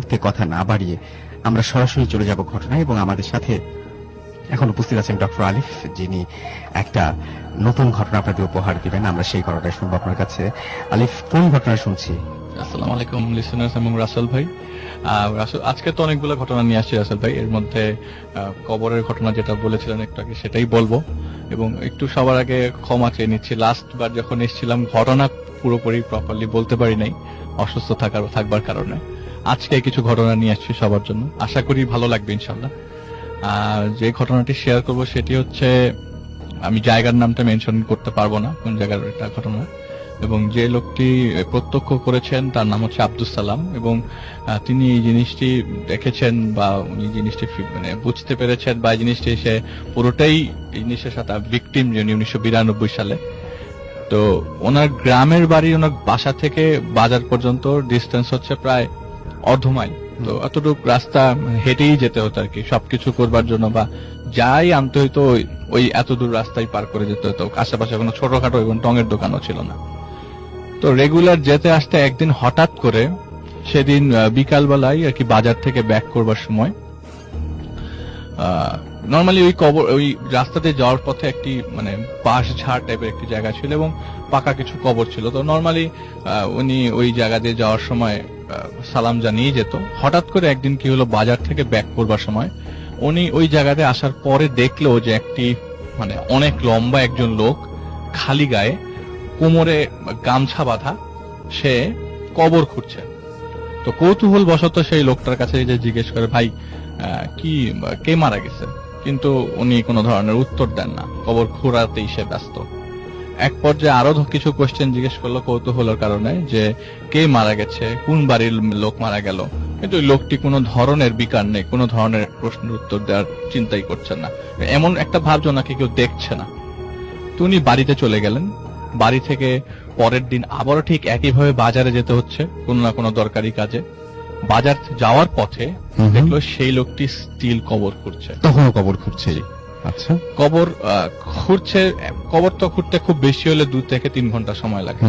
মুহূর্তে কথা না বাড়িয়ে আমরা সরাসরি চলে যাব ঘটনায়, এবং আমাদের সাথে এখন উপস্থিত আছেন ডক্টর আলিফ, যিনি একটা নতুন ঘটনা আপনাদের উপহার দিবেন। আমরা সেই ঘটনাটা শুনবো আপনার কাছে। আলিফ, কোন ঘটনা শুনছি? আসসালামু আলাইকুম লিসেনার্স এবং রাসেল ভাই। আজকে তো অনেকগুলো ঘটনা নিয়ে আসছি রাসেল ভাই। এর মধ্যে কবরের ঘটনা যেটা বলেছিলেন একটু আগে সেটাই বলবো, এবং একটু সবার আগে ক্ষমা চেয়ে নিচ্ছি। লাস্ট বার যখন এসেছিলাম ঘটনা পুরোপুরি প্রপারলি বলতে পারি নাই অসুস্থ থাকবার কারণে। আজকে কিছু ঘটনা নিয়ে আসছি সবার জন্য, আশা করি ভালো লাগবে ইনশাল্লাহ। যে ঘটনাটি শেয়ার করব সেটি হচ্ছে, আমি জায়গার নামটা মেনশন করতে পারবো না কোন জায়গার এটা ঘটনা, এবং যে লোকটি প্রত্যক্ষ করেছেন তার নাম হচ্ছে আব্দুস সালাম, এবং তিনি এই জিনিসটি দেখেছেন বা উনি জিনিসটি মানে বুঝতে পেরেছেন, বা এই জিনিসটি সে পুরোটাই এই জিনিসের সাথে ভিকটিম, যিনি 1992 সালে। তো ওনার গ্রামের বাড়ি ওনার বাসা থেকে বাজার পর্যন্ত ডিস্টেন্স হচ্ছে প্রায় অর্ধ মাইল। তো এতটুকু রাস্তা হেঁটেই যেতে হতো আর কি, সবকিছু করবার জন্য, বা যাই আনতে হইতো ওই এত দূর রাস্তায় পার করে যেতে হতো। আশেপাশে কোনো ছোটখাটো এবং টঙের দোকানও ছিল না। তো রেগুলার যেতে আসতে একদিন হঠাৎ করে সেদিন বিকালবেলায় আর কি বাজার থেকে ব্যাক করবার সময় নর্মালি ওই রাস্তাতে যাওয়ার পথে একটি মানে বাঁশ ঝাড় টাইপের একটি জায়গা ছিল এবং পাকা কিছু কবর ছিল। তো নর্মালি উনি ওই জায়গা দিয়ে যাওয়ার সময় সালাম জানিয়ে যেত। হঠাৎ করে একদিন কি হলো, বাজার থেকে ব্যাক করবার সময় উনি ওই জায়গাতে আসার পরে দেখলো যে একটি মানে অনেক লম্বা একজন লোক খালি গায়ে কোমরে গামছা বাঁধা সে কবর খুঁড়ছে। তো কৌতূহল বশত সেই লোকটার কাছে যে জিজ্ঞেস করে, ভাই কে মারা গেছে? কিন্তু উনি কোনো ধরনের উত্তর দেন না, কবর খোঁড়াতেই সে ব্যস্ত। এক পর্যায়ে আরো কিছু কোয়েশ্চেন জিজ্ঞেস করলো কৌতূহলের কারণে, যে কে মারা গেছে, কোন বাড়ির লোক মারা গেল, কিন্তু ওই লোকটি কোনো ধরনের বিকার নেই, কোনো ধরনের প্রশ্নের উত্তর দেওয়ার চিন্তাই করছে না। এমন একটা ভাব যে ওনাকে কেউ দেখছে না। তো উনি বাড়িতে চলে গেলেন। বাড়ি থেকে পরের দিন আবারও ঠিক একইভাবে বাজারে যেতে হচ্ছে কোনো না কোনো দরকারি কাজে। বাজার যাওয়ার পথে দেখলো সেই লোকটি স্টিল কবর খুঁড়ছে। তখনও কবর খুঁড়ছে? আচ্ছা। কবর খুঁড়ছে। কবর তো খুঁড়তে খুব বেশি হলে 2 থেকে 3 ঘন্টা সময় লাগে,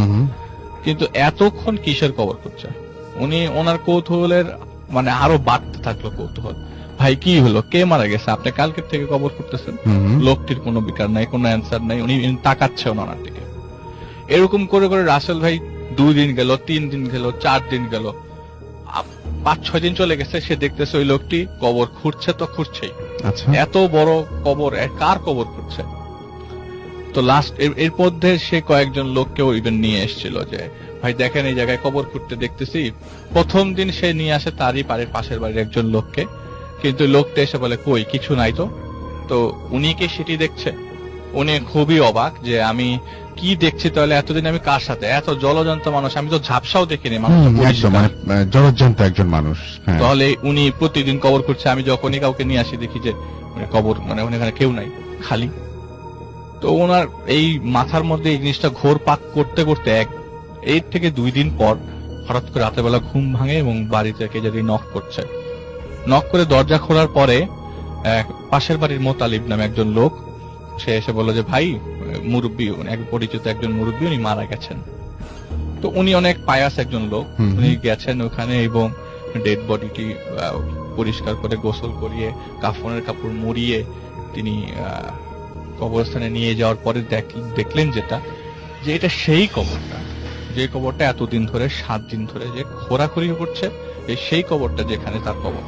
কিন্তু এতক্ষণ কিসের কবর খুঁড়ছে? উনি ওনার কৌতূহলের মানে আরো বাড়তে থাকলো কৌতূহল। ভাই কি হলো, কে মারা গেছে? আপনি কালকের থেকে কবর করতেছেন, লোকটির কোনো বিকার নাই, কোনো অ্যান্সার নাই, উনি তাকাচ্ছে ওনার দিকে। এরকম করে করে রাসেল ভাই 2 দিন গেল, 3 দিন গেল, 4 দিন গেল, 5-6 দিন চলে গেছে। সে দেখতেছে ওই লোকটি কবর খুঁড়ছে তো খুঁড়ছেই। এত বড় কবর, কার কবর খুঁড়ছে? তো লাস্ট এর মধ্যে সে কয়েকজন লোককেও ইভেন নিয়ে এসেছিল, যে ভাই দেখেন এই জায়গায় কবর খুঁড়তে দেখতেছি। প্রথম দিন সে নিয়ে আসে তারই পাশের বাড়ির একজন লোককে, কিন্তু লোকটা এসে বলে কই কিছু নাই তো। তো উনি কি সেটি দেখছে? উনি খুবই অবাক যে আমি কি দেখছি, তাহলে এতদিন আমি কার সাথে, এত জলজন্ত মানুষ, আমি তো ঝাপসাও দেখিনি, মানুষ জলজন্ত একজন মানুষ। তাহলে উনি প্রতিদিন কবর করছে। আমি যখনই কাউকে নিয়ে আসি দেখি যে কবর মানে ওখানে কেউ নাই, খালি। তো ওনার এই মাথার মধ্যে এই জিনিসটা ঘোর পাক করতে করতে 1 থেকে 2 দিন পর হঠাৎ করে রাতের বেলা ঘুম ভাঙে এবং বাড়ি থেকে যদি নক করছে। নক করে দরজা খোলার পরে পাশের বাড়ির মোতালিব নামে একজন লোক, সে এসে বলল যে ভাই মুরব্বী, এক পরিচিত একজন মুরব্বী, উনি মারা গেছেন। তো উনি অনেক পায়াস একজন লোক, উনি গেছেন ওখানে এবং ডেড বডিটি পরিষ্কার করে গোসল করিয়ে কাফনের কাপড় মুড়িয়ে তিনি কবরস্থানে নিয়ে যাওয়ার পরে দেখলেন যেটা, যে এটা সেই কবরটা, যে কবরটা এতদিন ধরে 7 দিন ধরে যে খোঁড়াখুড়ি করছে, সেই কবরটা যেখানে তার কবর।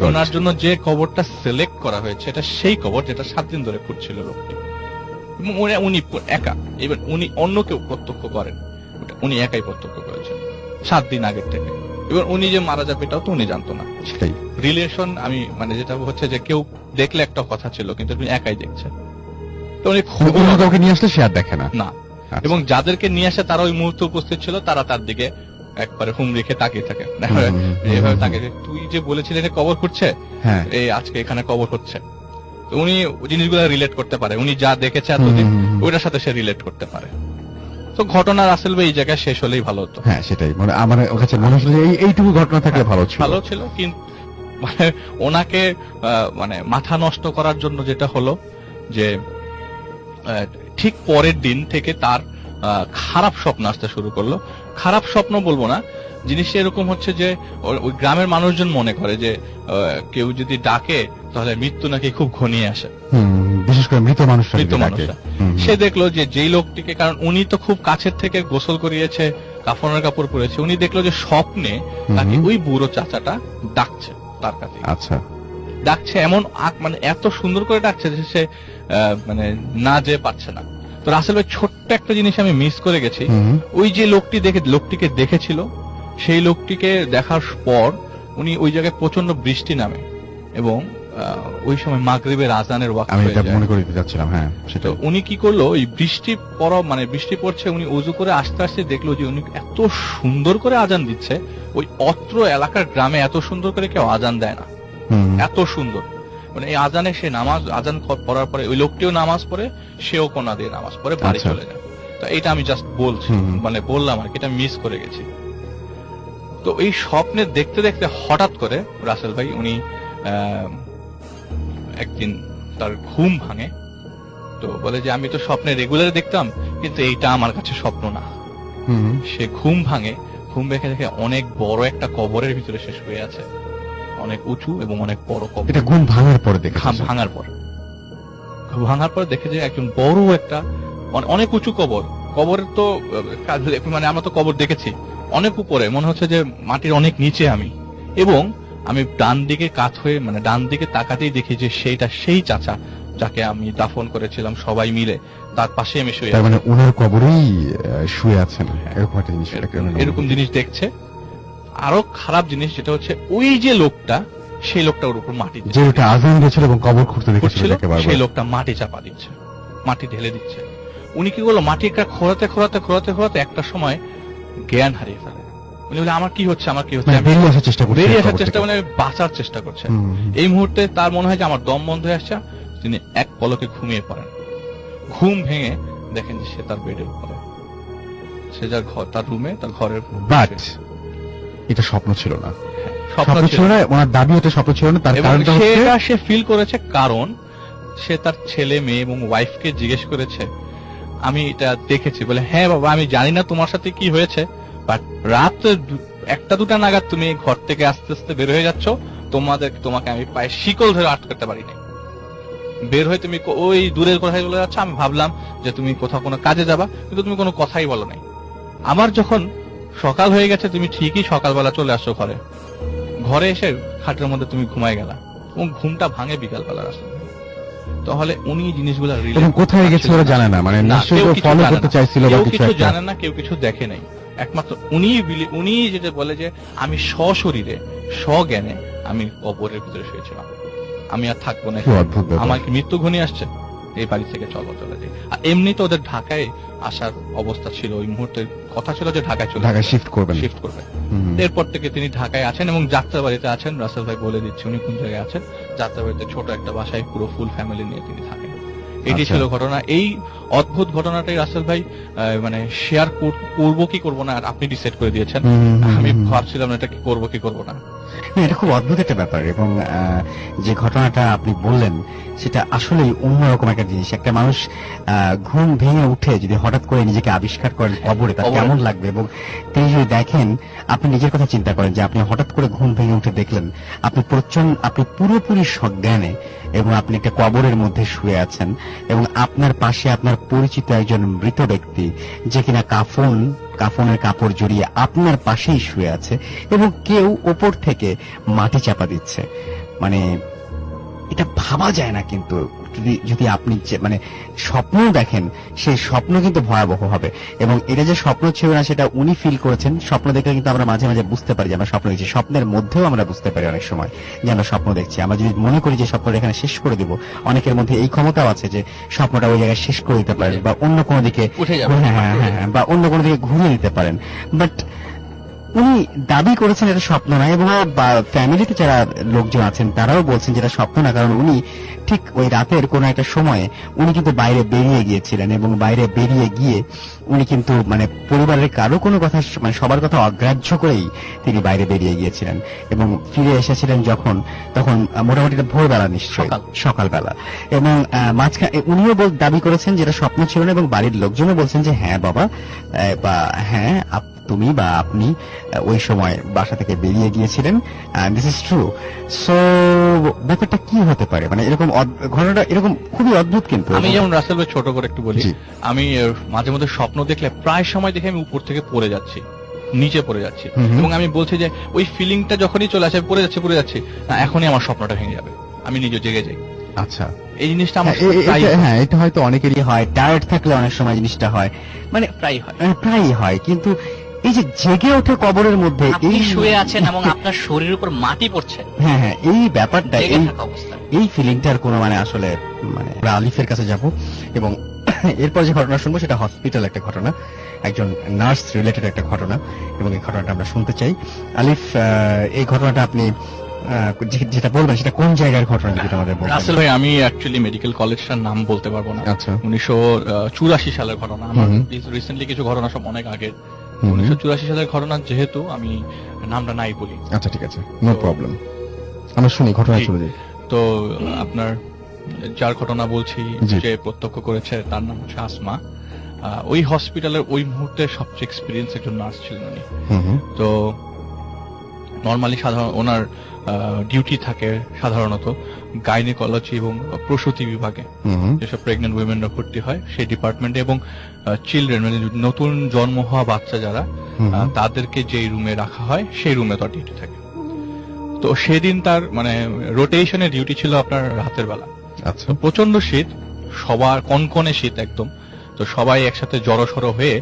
ওনার জন্য যে কবরটা সিলেক্ট করা হয়েছে এটা সেই কবর যেটা 7 দিন ধরে খুঁড়ছিল লোকটি। উনি একা, এবার উনি অন্য কেউ প্রত্যক্ষ করেন, উনি একাই প্রত্যক্ষ করেছেন 7 দিন আগের থেকে। এবার উনি যে মারা যাবে এটাও তো উনি জানতো না। সেটাই রিলেশন, আমি মানে যেটা হচ্ছে যে কেউ দেখলে একটা কথা ছিল, কিন্তু উনি একাই দেখছেন। তো উনি কাউকে নিয়ে আসলে সে আর দেখে না। এবং যাদেরকে নিয়ে আসে তারা ওই মুহূর্তে উপস্থিত ছিল, তারা তার দিকে একবারে হুম রেখে তাকিয়ে থাকে, এভাবে তাকিয়ে, তুই যে বলেছিলেন কবর খুঁড়ছে, এই আজকে এখানে কবর হচ্ছে। উনি জিনিসগুলো রিলেট করতে পারে, উনি যা দেখেছে এতদিন ওইটার সাথে সে রিলেট করতে পারে। তো ঘটনা রাসেল ভাই এই জায়গায় শেষ হলেই ভালো হতো। হ্যাঁ সেটাই, মানে আমার কাছে মনে হচ্ছে এইটুকু ঘটনা থাকলে ভালো ছিল, কিন্তু মানে ওনাকে মানে মাথা নষ্ট করার জন্য যেটা হলো যে ঠিক পরের দিন থেকে তার খারাপ স্বপ্ন আসতে শুরু করলো। খারাপ স্বপ্ন বলবো না, জিনিসটা এরকম হচ্ছে যে ওই গ্রামের মানুষজন মনে করে যে কেউ যদি ডাকে তাহলে মৃত্যু নাকি খুব ঘনিয়ে আসে, বিশেষ করে মৃত মানুষরা। সে দেখলো যে যেই লোকটিকে, কারণ উনি তো খুব কাছের থেকে গোসল করিয়েছে, কাফনের কাপড় পরেছে, উনি দেখলো যে স্বপ্নে তাকে ওই বুড়ো চাচাটা ডাকছে তার কাছে। আচ্ছা, ডাকছে এমন মানে এত সুন্দর করে ডাকছে যে সে মানে না যেতে পারছে না। তো রাসেল ভাই ছোট্ট একটা জিনিস আমি মিস করে গেছি। ওই যে লোকটিকে দেখেছিল, সেই লোকটিকে দেখার পর উনি ওই জায়গায় প্রচন্ড বৃষ্টি নামে এবং ওই সময় মাগরিবের আজানের ওয়াক্ত আমি হয়ে এটা যায়। মনে করে দিতে যাচ্ছিলাম। হ্যাঁ, সেটা উনি কি করলো, ওই বৃষ্টি পড়ছে, উনি ওযু করে আস্তে আস্তে দেখলো যে উনি এত সুন্দর করে আজান দিচ্ছে। ওই অত্র এলাকার গ্রামে এত সুন্দর করে কেউ আজান দেয় না, এত সুন্দর। মানে এই আজানে সে আজান পড়ার পরে ওই লোকটিও নামাজ পড়ে, সেও কোনা দিয়ে নামাজ পড়ে বাড়ি চলে যায়। তো এটা আমি জাস্ট বলছি, মানে বললাম আর কি, এটা মিস করে গেছি। তো এই স্বপ্নে দেখতে দেখতে হঠাৎ করে রাসেল ভাই উনি একদিন তার ঘুম ভাঙে। তো বলে যে আমি তো স্বপ্নে রেগুলার দেখতাম, কিন্তু এইটা আমার কাছে স্বপ্ন না। সে ঘুম ভাঙে, ঘুম ভেঙে দেখে অনেক বড় একটা কবরের ভিতরে সে শুয়ে আছে, অনেক উঁচু এবং অনেক বড় কবর। এটা ঘুম ভাঙার পরে দেখে, ভাঙার পর দেখে যে একজন বড় একটা অনেক উঁচু কবর। কবরের তো মানে আমরা তো কবর দেখেছি অনেক উপরে, মনে হচ্ছে যে মাটির অনেক নিচে আমি। এবং আমি ডান দিকে কাত হয়ে, মানে ডান দিকে তাকাতেই দেখি যে সেই চাচা যাকে আমি দাফন করেছিলাম সবাই মিলে, তার পাশে আমি শুয়ে, তার মানে ওনার কবরেই শুয়ে আছেন। এরকম একটা জিনিস, এরকম জিনিস দেখছে। আরো খারাপ জিনিস যেটা হচ্ছে, ওই যে লোকটা, সেই লোকটা ওর উপর মাটি, যে লোকটা আজান দিয়েছিল এবং কবর খুঁড়তে দেখেছিল, সেই লোকটা মাটি চাপা দিচ্ছে, মাটি ঢেলে দিচ্ছে। উনি কি করলো, মাটিটা খোঁড়াতে খোঁড়াতে খোঁড়াতে খোঁড়াতে একটা সময় জ্ঞান হারিয়ে ফেলে। উনি বলে আমার কি হচ্ছে, বেরিয়ে আসার চেষ্টা, মানে বাঁচার চেষ্টা করছে। এই মুহূর্তে তার মনে হয় যে আমার দম বন্ধ হয়ে আসছে, তিনি এক পলকে ঘুমিয়ে পড়েন। ঘুম ভেঙে দেখেন যে সে তার বেডের উপরে, সে যার ঘর, তার রুমে, তার ঘরের। বাট এটা স্বপ্ন ছিল না, স্বপ্ন ছিল না, ওনার দাবি এটা স্বপ্ন ছিল না। তার কারণটা হচ্ছে সে ফিল করেছে, কারণ সে তার ছেলে মেয়ে এবং ওয়াইফকে জিজ্ঞেস করেছে, আমি এটা দেখেছি। বলে হ্যাঁ বাবা, আমি জানি না তোমার সাথে কি হয়েছে, বাট রাত 1-2 নাগাদ তুমি ঘর থেকে আস্তে আস্তে বের হয়ে যাচ্ছ, তোমাকে আমি পায়ে শিকল ধরে আটকাতে পারিনি। বের হয়ে তুমি ওই দূরের কথাই বলে যাচ্ছ। আমি ভাবলাম যে তুমি কোথাও কোনো কাজে যাবা, কিন্তু তুমি কোনো কথাই বলো নাই। আবার যখন সকাল হয়ে গেছে, তুমি ঠিকই সকালবেলা চলে আসছো ঘরে, ঘরে এসে খাটের মধ্যে তুমি ঘুমায় গেলা এবং ঘুমটা ভাঙে বিকালবেলা। তাহলে উনি জিনিসগুলো কোথায় গেছে ওরা জানে না, মানে ফলো করতে চাইছিল, কেউ কিছু জানে না, কেউ কিছু দেখে নাই। একমাত্র উনি যেটা বলে যে আমি সশরীরে স্বজ্ঞানে আমি কবরের ভিতরে শুয়েছিলাম, আমি আর থাকবো না, আমার কি মৃত্যু ঘনিয়ে আসছে, এই বাড়ি থেকে চলে যাই। আর এমনি তো ওদের ঢাকায় আসার অবস্থা ছিল, ওই মুহূর্তে কথা ছিল যে ঢাকায় শিফট করবে। এরপর থেকে তিনি ঢাকায় আছেন এবং যাত্রাবাড়িতে আছেন। রাসেল ভাই বলে দিচ্ছে উনি কোন জায়গায় আছেন। যাত্রাবাড়িতে ছোট একটা বাসায় পুরো ফুল ফ্যামিলি নিয়ে তিনি থাকেন। এটি ছিল ঘটনা। এই অদ্ভুত ঘটনাটাই রাসেল ভাই মানে শেয়ার করবো কি করবো না আপনি ডিসাইড করে দিয়েছেন। আমি ভাবছিলাম এটা কি করবো কি করবো না। এটা খুব অদ্ভুত একটা ব্যাপার, এবং যে ঘটনাটা আপনি বললেন সেটা আসলেই অন্যরকম একটা জিনিস। একটা মানুষ ঘুম ভেঙে উঠে যদি হঠাৎ করে নিজেকে আবিষ্কার করেন কবরে, তার কেমন লাগবে। এবং তিনি যদি দেখেন, আপনি নিজের কথা চিন্তা করেন যে আপনি হঠাৎ করে ঘুম ভেঙে উঠে দেখলেন আপনি পুরোপুরি সজ্ঞানে এবং আপনি একটা কবরের মধ্যে শুয়ে আছেন, এবং আপনার পাশে আপনার পরিচিত একজন মৃত ব্যক্তি যে কিনা কাফনের কাপড় জড়িয়ে আপনার পাশেই শুয়ে আছে, এবং কেউ ওপর থেকে মাটি চাপা দিচ্ছে। মানে এটা ভাবা যায় না, কিন্তু যদি আপনি মানে স্বপ্ন দেখেন, সেই স্বপ্ন কিন্তু ভয়াবহ হবে। এবং এটা যে স্বপ্ন ছিল না সেটা উনি ফিল করেছেন। স্বপ্ন দেখলে কিন্তু আমরা মাঝে মাঝে বুঝতে পারি যে আমরা স্বপ্ন দেখছি, স্বপ্নের মধ্যেও আমরা বুঝতে পারি অনেক সময় যে আমরা স্বপ্ন দেখছি। আমরা যদি মনে করি যে স্বপ্নটা এখানে শেষ করে দিব, অনেকের মধ্যে এই ক্ষমতাও আছে যে স্বপ্নটা ওই জায়গায় শেষ করে দিতে পারেন বা অন্য কোনো দিকে বা অন্য কোনো দিকে ঘুরিয়ে দিতে পারেন। বাট উনি দাবি করেছেন এটা স্বপ্ন না, এবং ফ্যামিলিতে যারা লোকজন আছেন তারাও বলছেন যেটা স্বপ্ন না, কারণ উনি ঠিক ওই রাতের কোন একটা সময়ে উনি কিন্তু বাইরে বেরিয়ে গিয়েছিলেন, এবং বাইরে বেরিয়ে গিয়ে উনি কিন্তু মানে পরিবারের কারো কোনো কথা, মানে সবার কথা অগ্রাহ্য করেই তিনি বাইরে বেরিয়ে গিয়েছিলেন এবং ফিরে এসেছিলেন তখন মোটামুটি ভোরবেলা, নিশ্চয়ই সকালবেলা। এবং মাঝখানে উনিও দাবি করেছেন যেটা স্বপ্ন ছিল না, এবং বাড়ির লোকজনও বলছেন যে হ্যাঁ বাবা বা হ্যাঁ তুমি বা আপনি ওই সময় বাসা থেকে বেরিয়ে গিয়েছিলেন, দিস ইজ ট্রু। সো ব্যাপারটা কি হতে পারে, মানে এরকম ঘটনাটা এরকম খুবই অদ্ভুত। কিন্তু আমি যেমন রাসেল ভাই ছোট করে একটু বলি, জি। আমি মাঝে মধ্যে স্বপ্ন দেখলে প্রায় সময় দেখে আমি উপর থেকে পড়ে যাচ্ছি, নিচে পড়ে যাচ্ছি, এবং আমি বলছি যে ওই ফিলিংটা যখনই চলে আসে পড়ে যাচ্ছি, না এখনই আমার স্বপ্নটা ভেঙে যাবে, আমি নিজে জেগে যাই। আচ্ছা, এই জিনিসটা আমার হ্যাঁ, এটা হয়তো অনেকেরই হয়, টায়ার্ড থাকলে অনেক সময় জিনিসটা হয়, মানে প্রায়ই হয়। কিন্তু এই যে জেগে ওঠে কবরের মধ্যে, আপনি শুয়ে আছেন এবং আপনার শরীরের উপর মাটি পড়ছে, হ্যাঁ হ্যাঁ, এই ব্যাপারটা, জেগে থাকা অবস্থা, এই ফিলিংটার কোনো মানে আসলে মানে আমরা আলিফের কাছে যাব এবং এরপর যে ঘটনা শুনবো সেটা হসপিটাল একটা ঘটনা, একজন নার্স রিলেটেড একটা ঘটনা, এবং এই ঘটনাটা আমরা শুনতে চাই। আলিফ, এই ঘটনাটা আপনি যেটা বলবেন সেটা কোন জায়গার ঘটনা, যেটা আমাদের বলবেন? রাসেল ভাই, আমি অ্যাকচুয়ালি মেডিকেল কলেজটার নাম বলতে পারবো না। আচ্ছা, 1984 সালের ঘটনা। আমার রিসেন্টলি কিছু ঘটনা সব অনেক আগের। 1984 সালের ঘটনা যেহেতু আমি নামটা নাই বলি। আচ্ছা, ঠিক আছে, নো প্রবলেম, আমরা শুনি ঘটনা শুরু যাই। তো আপনার যার ঘটনা বলছি, যে প্রত্যক্ষ করেছে তার নাম হচ্ছে আসমা। ওই হসপিটালের ওই মুহূর্তে সবচেয়ে এক্সপিরিয়েন্স একজন নার্স ছিলেন উনি। তো নর্মালি সাধারণ ওনার ডিউটি থাকে সাধারণত গাইনিকোলজি এবং প্রসূতি বিভাগে, যেসব প্রেগনেন্ট উইমেনরা ভর্তি হয় সেই ডিপার্টমেন্টে, এবং চিলড্রেন মানে নতুন জন্ম হওয়া বাচ্চা যারা, তাদেরকে যেই রুমে রাখা হয় সেই রুমে তার ডিউটি থাকে। তো সেদিন তার মানে রোটেশনের ডিউটি ছিল আপনার রাতের বেলা। আচ্ছা, প্রচন্ড শীত, সবার কনকনে শীত একদম। তো সবাই একসাথে জড়সড় হয়ে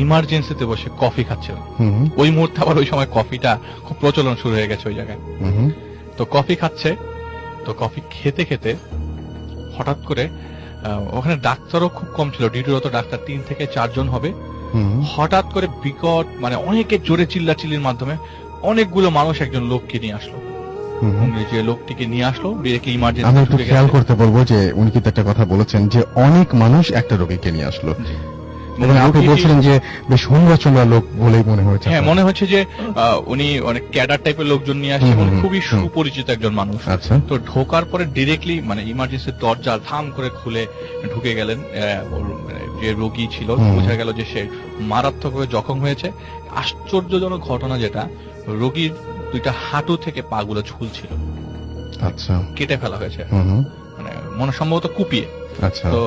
ইমার্জেন্সিতে বসে কফি খাচ্ছিল। ওই মুহূর্তে আবার ওই সময় কফিটা খুব প্রচলন শুরু হয়ে গেছে ওই জায়গায়। তো কফি খাচ্ছে, তো কফি খেতে খেতে হঠাৎ করে ওখানে ডাক্তারও খুব কম ছিল, ডিউটিরত ডাক্তার 3 থেকে 4 জন হবে। হঠাৎ করে বিকট মানে অনেকে জোরে চিল্লাচিল্লির মাধ্যমে অনেকগুলো মানুষ একজন লোককে নিয়ে আসলো। যে লোকটিকে নিয়ে আসলো ডিরেক্টলি ইমার্জেন্সি। আমি একটু খেয়াল করতে বলবো যে উনি কিন্তু একটা কথা বলেছেন যে অনেক মানুষ একটা রোগীকে নিয়ে আসলো, এবং আপনি বলছিলেন যে বেশ হুমরা চুমরা লোক বলেই মনে হয়েছে। হ্যাঁ, মনে হচ্ছে যে উনি অনেক ক্যাডার টাইপের লোকজন নিয়ে আসছে, খুবই সুপরিচিত একজন মানুষ। আচ্ছা, তো ঢোকার পরে ডিরেক্টলি মানে ইমার্জেন্সির দরজা ধাম করে খুলে ঢুকে গেলেন। যে রোগী ছিল বোঝা গেল যে সে মারাত্মকভাবে জখম হয়েছে। আশ্চর্যজনক ঘটনা যেটা, রোগীর 2টা হাঁটু থেকে পা গুলো ঝুলছিল। আচ্ছা, কেটে ফেলা হয়েছে, মানে মনে সম্ভবত কুপিয়ে। আচ্ছা, তো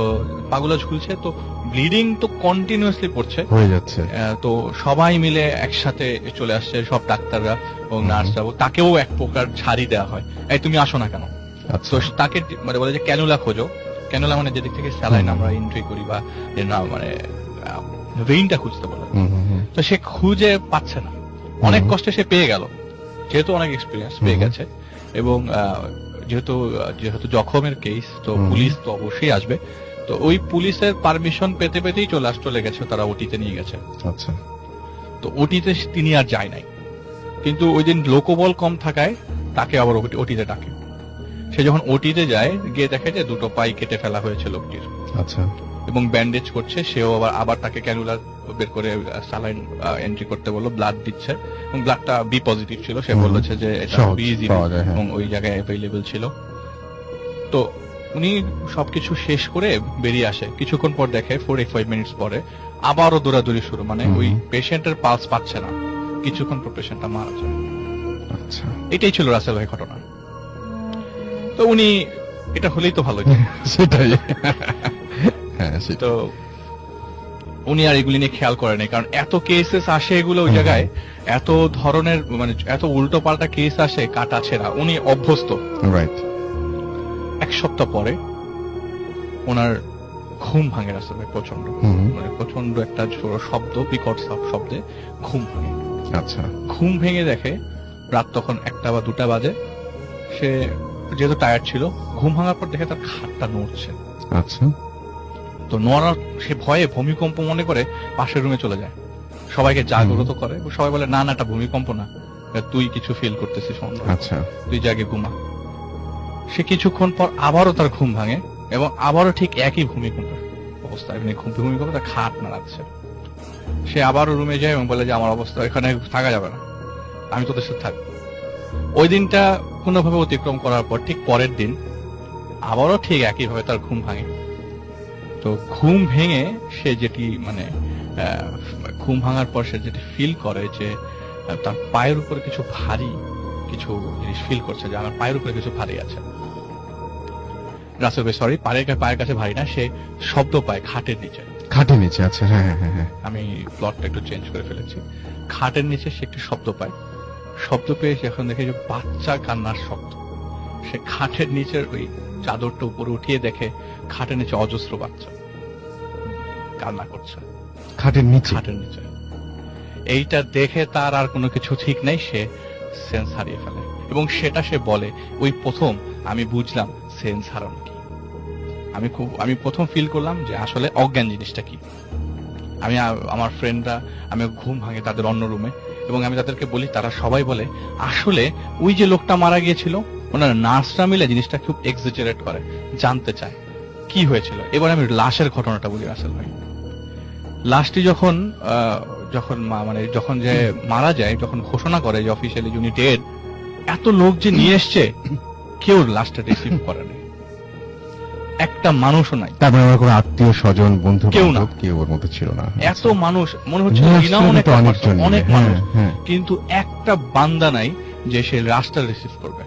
পাগুলো ঝুলছে, তো ব্লিডিং তো কন্টিনিউয়াসলি পড়ছে হয়ে যাচ্ছে। তো সবাই মিলে একসাথে চলে আসছে, সব ডাক্তাররা এবং নার্সরা, তাকেও এক প্রকার ছাড়ি দেওয়া হয়, এই তুমি আসো না কেন। তো তাকে মানে বলে যে ক্যানুলা খোঁজো, ক্যানুলা মানে যেদিক থেকে স্যালাইন আমরা এন্ট্রি করি বা মানে ভেইনটা খুঁজতে বলে। তো সে খুঁজে পাচ্ছে না, অনেক কষ্টে সে পেয়ে গেল, যেহেতু অনেক এক্সপিরিয়েন্স পেয়ে গেছে, এবং যেহেতু জখমের কেস, তো পুলিশ তো অবশ্যই আসবে। তো ওই পুলিশের পারমিশন পেতে পেতেই চলে গেছে, তারা ওটিতে নিয়ে গেছে। আচ্ছা, তো ওটিতে তিনি আর যায় নাই, কিন্তু ওই দিন লোকবল কম থাকায় তাকে আবার ওটিতে ডাকে। সে যখন ওটিতে যায়, গিয়ে দেখে যে 2টো পাই কেটে ফেলা হয়েছে লোকটির। আচ্ছা, এবং ব্যান্ডেজ করছে, সেও আবার তাকে ক্যানুলার বের করে স্যালাইন এন্ট্রি করতে বললো, ব্লাড দিচ্ছে, এবং ব্লাডটা বি পজিটিভ ছিল। সে বলেছে যে এটা ইজি এবং ওই জায়গায় অ্যাভেলেবল ছিল। তো উনি সবকিছু শেষ করে বেরিয়ে আসে। কিছুক্ষণ পর দেখে 45 মিনিটস পরে আবারও দৌড়াদৌড়ি শুরু, মানে ওই পেশেন্টের পালস পাচ্ছে না, কিছুক্ষণ পর পেশেন্টটা মারা যায়। আচ্ছা, এটাই ছিল রাসেল ভাই ঘটনা। তো উনি এটা হলেই তো ভালো, সেটাই। হ্যাঁ, তো উনি আর এগুলি নিয়ে খেয়াল করেনি, কারণ এত কেসেস আসে এগুলো ওই জায়গায়, এত ধরনের মানে এত উল্টো পাল্টা কেস আসে, কাটা ছেঁড়া, উনি অভ্যস্ত। রাইট। 1 সপ্তাহ পরে ওনার ঘুম ভাঙে রাসেল ভাই, প্রচন্ড, মানে প্রচন্ড একটা জোর শব্দ, বিকট শব্দে ঘুম ভাঙে। আচ্ছা, ঘুম ভেঙে দেখে রাত তখন 1টা বা 2টা বাজে। সে যেহেতু টায়ার্ড ছিল, ঘুম ভাঙার পর দেখে তার খাটটা নড়ছে। আচ্ছা, তো নড়ার সে ভয়ে ভূমিকম্প মনে করে পাশের রুমে চলে যায়, সবাইকে জাগ্রত করে। সবাই বলে না না, এটা ভূমিকম্প না, তুই কিছু ফিল করতেছিস, আচ্ছা, তুই জাগে ঘুমা। সে কিছুক্ষণ পর আবারও তার ঘুম ভাঙে, এবং আবারও ঠিক একই ভূমিকম্পের অবস্থা, ভূমিকম্প তার খাট নাড়াচ্ছে। সে আবারও রুমে যায় এবং বলে যে আমার অবস্থা এখানে থাকা যাবে না, আমি তোদের সাথে থাকবো। ওই দিনটা কোনোভাবে অতিক্রম করার পর ঠিক পরের দিন আবারও ঠিক একইভাবে তার ঘুম ভাঙে। তো ঘুম ভেঙে সে যেটি মানে ঘুম ভাঙার পর সে যেটা ফিল করে যে তার পায়ের উপরে কিছু ভারী কিছু জিনিস ফিল করছে, যে আমার পায়ের উপরে কিছু ভারী আছে। রাসেল ভাই সরি, পায়ের কাছে ভারী না, সে শব্দ পায় খাটের নিচে। খাটের নিচে আছে, হ্যাঁ হ্যাঁ হ্যাঁ হ্যাঁ। আমি প্লটটা একটু চেঞ্জ করে ফেলেছি। খাটের নিচে সে একটি শব্দ পায়, শব্দ পেয়ে সে এখন দেখে যে বাচ্চা কান্নার শব্দ। সে খাটের নিচের ওই চাদরটা উপরে উঠিয়ে দেখে খাটের নিচে অজস্র বাচ্চা কান্না করছে খাটের নিচে। খাটের নিচে। এইটা দেখে তার আর কোনো কিছু ঠিক নেই, সে সেন্স হারিয়ে ফেলে। এবং সেটা সে বলে, ওই প্রথম আমি বুঝলাম সেন্স হারানো কি। আমি প্রথম ফিল করলাম যে আসলে অজ্ঞান জিনিসটা কি। আমার ফ্রেন্ডরা, আমি ঘুম ভাঙে তাদের অন্য রুমে, এবং আমি তাদেরকে বলি, তারা সবাই বলে আসলে ওই যে লোকটা মারা গিয়েছিল, ওনার নার্সরা মিলে জিনিসটা খুব এক্সাজারেট করে, জানতে চায় কি হয়েছিল। এবার আমি লাশের ঘটনাটা বলি রাসেল ভাই। লাশটি যখন যে মারা যায়, যখন ঘোষণা করে যে অফিসিয়ালি উনি ডেড, এত লোক যে নিয়ে এসছে, কেউ লাশটা রিসিভ করেনি, একটা মানুষও নাই। তারপরে আমার কোনো আত্মীয় স্বজন বন্ধু কেউ না, কেউ ওর মধ্যে ছিল না। এত মানুষ মনে হচ্ছে অনেক মানুষ, কিন্তু একটা বান্দা নাই যে সে লাশটা রিসিভ করবে।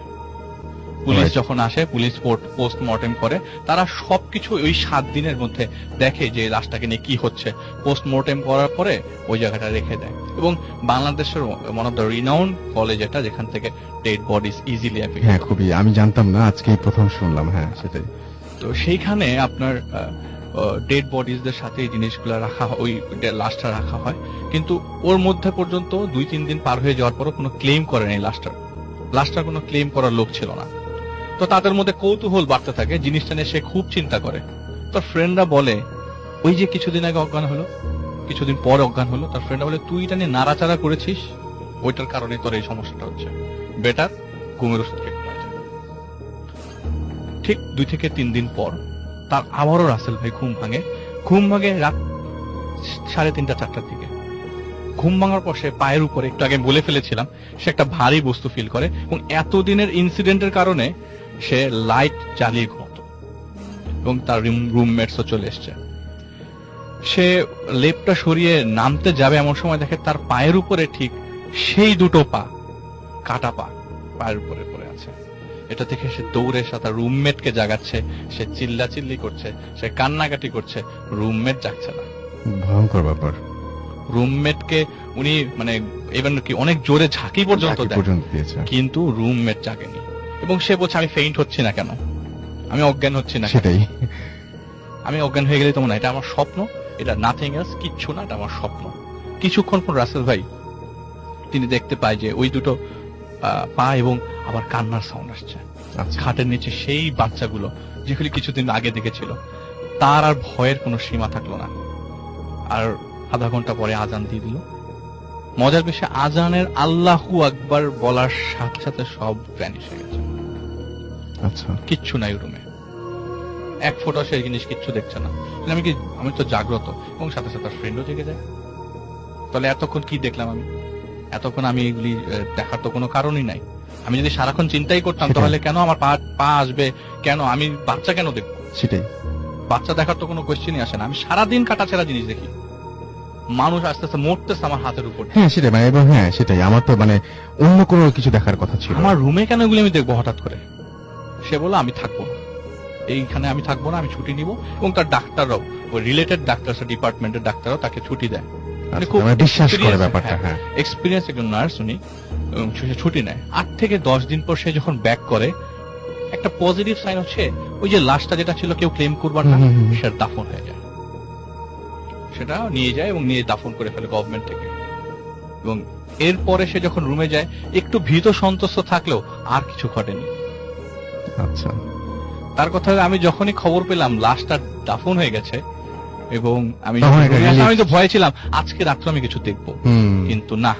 পুলিশ যখন আসে, পুলিশ পোস্টমর্টেম করে, তারা সবকিছু ওই 7 দিনের মধ্যে দেখে যে লাশটাকে নিয়ে কি হচ্ছে। পোস্টমর্টেম করার পরে ওই জায়গাটা রেখে দেয়। এবং বাংলাদেশের one of the renown college এটা, যেখান থেকে ডেড বডিজ ইজিলি অ্যাভেলেবল। হ্যাঁ, খুবই, আমি জানতাম না, আজকেই প্রথম শুনলাম। হ্যাঁ, সেটাই। তো সেইখানে আপনার ডেড বডিজদের সাথে এই জিনিসগুলো রাখা, ওই লাশটা রাখা হয়, কিন্তু ওর মধ্যে পর্যন্ত 2-3 দিন পার হয়ে যাওয়ার পরও কোনো ক্লেম করেনি লাশটার কোনো ক্লেম করার লোক ছিল না। তো তাদের মধ্যে কৌতূহল বাড়তে থাকে, জিনিসটা নিয়ে সে খুব চিন্তা করে। তার ফ্রেন্ডরা বলে, ওই যে কিছুদিন আগে অজ্ঞান হলো, কিছুদিন পর অজ্ঞান হলো, তার ফ্রেন্ডরা বলে তুই এটা নিয়ে নাড়াচাড়া করেছিস, ওইটার কারণে তোর এই সমস্যাটা হচ্ছে, বেটার ঘুমের ওষুধ খেতে। ঠিক 2 থেকে 3 দিন পর তার আবারও রাসেল ভাই ঘুম ভাঙে রাত 3:30-4টার দিকে। ঘুম ভাঙার পর সে পায়ের উপরে, একটু আগে বলে ফেলেছিলাম, সে একটা ভারী বস্তু ফিল করে, এবং এতদিনের ইনসিডেন্টের কারণে সে লাইট জ্বালিয়ে ঘুমাতো, এবং তার রুমমেটসও চলে এসছে। সে লেপটা সরিয়ে নামতে যাবে, এমন সময় দেখে তার পায়ের উপরে ঠিক সেই দুটো পা, কাটা পা পায়ের উপরে পড়ে আছে। এটা দেখে সে দৌড়ে এসে তার রুমমেটকে জাগাচ্ছে, সে চিল্লাচিল্লি করছে, সে কান্নাকাটি করছে, রুমমেট জাগছে না। ভয়ঙ্কর ব্যাপার। রুমমেটকে উনি ইভেন কি অনেক জোরে ঝাঁকি পর্যন্ত দিয়েছে, কিন্তু রুমমেট জাগেনি। এবং সে বলছে আমি ফেইন্ট হচ্ছি না কেন, আমি অজ্ঞান হচ্ছি না, সেটাই, আমি অজ্ঞান হয়ে গেলে তো মনে হয় এটা আমার স্বপ্ন, এটা নাথিং এলস, কিচ্ছু না, এটা আমার স্বপ্ন। কিছুক্ষণ পর রাসেল ভাই তিনি দেখতে পায় যে ওই দুটো পা এবং আবার কান্নার সাউন্ড আসছে খাটের নিচে। সেই বাচ্চাগুলো যেগুলি কিছুদিন আগে দেখেছিল, তার আর ভয়ের কোনো সীমা থাকলো না। আর আধা ঘন্টা পরে আজান দিয়ে দিল। মজার বিষয়, আজানের আল্লাহু আকবার বলার সাথে সাথে সব ভ্যানিশ হয়ে গেছে। আচ্ছা, কিচ্ছু নাই রুমে, এক ফোঁটা সেই জিনিস কিচ্ছু দেখছে না। আমি তো জাগ্রত, এবং সাথে সাথে ফ্রেন্ডও জেগে যায়। তাহলে এতক্ষণ কি দেখলাম আমি? এতক্ষণ আমি এগুলি দেখার তো কোনো কারণই নাই। আমি যদি সারাক্ষণ চিন্তাই করতাম, তাহলে কেন আমার পা আসবে, কেন আমি বাচ্চা কেন দেখবো? সেটাই, বাচ্চা দেখার তো কোনো কোয়েশ্চেনই আসে না। আমি সারাদিন কাটাছেড়া জিনিস দেখি, মানুষ আস্তে আস্তে মরতেছে আমার হাতের উপর। হ্যাঁ সেটাই, হ্যাঁ সেটাই, আমার তো অন্য কোনো কিছু দেখার কথা ছিল। আমার রুমে কেন এগুলি আমি দেখবো হঠাৎ করে? সে বলল আমি থাকবো না, এইখানে আমি থাকবো না, আমি ছুটি নিব। এবং তার ডাক্তাররাও, ওই রিলেটেড ডাক্তার, ডিপার্টমেন্টের ডাক্তাররাও তাকে ছুটি দেয়। খুব বিশ্বাস করে ব্যাপারটা। হ্যাঁ, এক্সপিরিয়েন্স একজন নার্স উনি, ছুটি নেয়। 8 থেকে 10 দিন পর সে যখন ব্যাক করে, একটা পজিটিভ সাইন হচ্ছে ওই যে লাশটা যেটা ছিল কেউ ক্লেম করবার না, সেটা দাফন হয়ে যায়। সেটা নিয়ে যায় এবং নিয়ে দাফন করে ফেলে গভর্নমেন্ট থেকে। এবং এরপরে সে যখন রুমে যায়, একটু ভীত সন্ত্রস্ত থাকলেও আর কিছু ঘটেনি। আচ্ছা, তার কথা আমি যখনই খবর পেলাম লাশটা দাফন হয়ে গেছে, এবং আমি তো ভয় ছিলাম আজকে রাত্রে আমি কিছু দেখবো, কিন্তু না,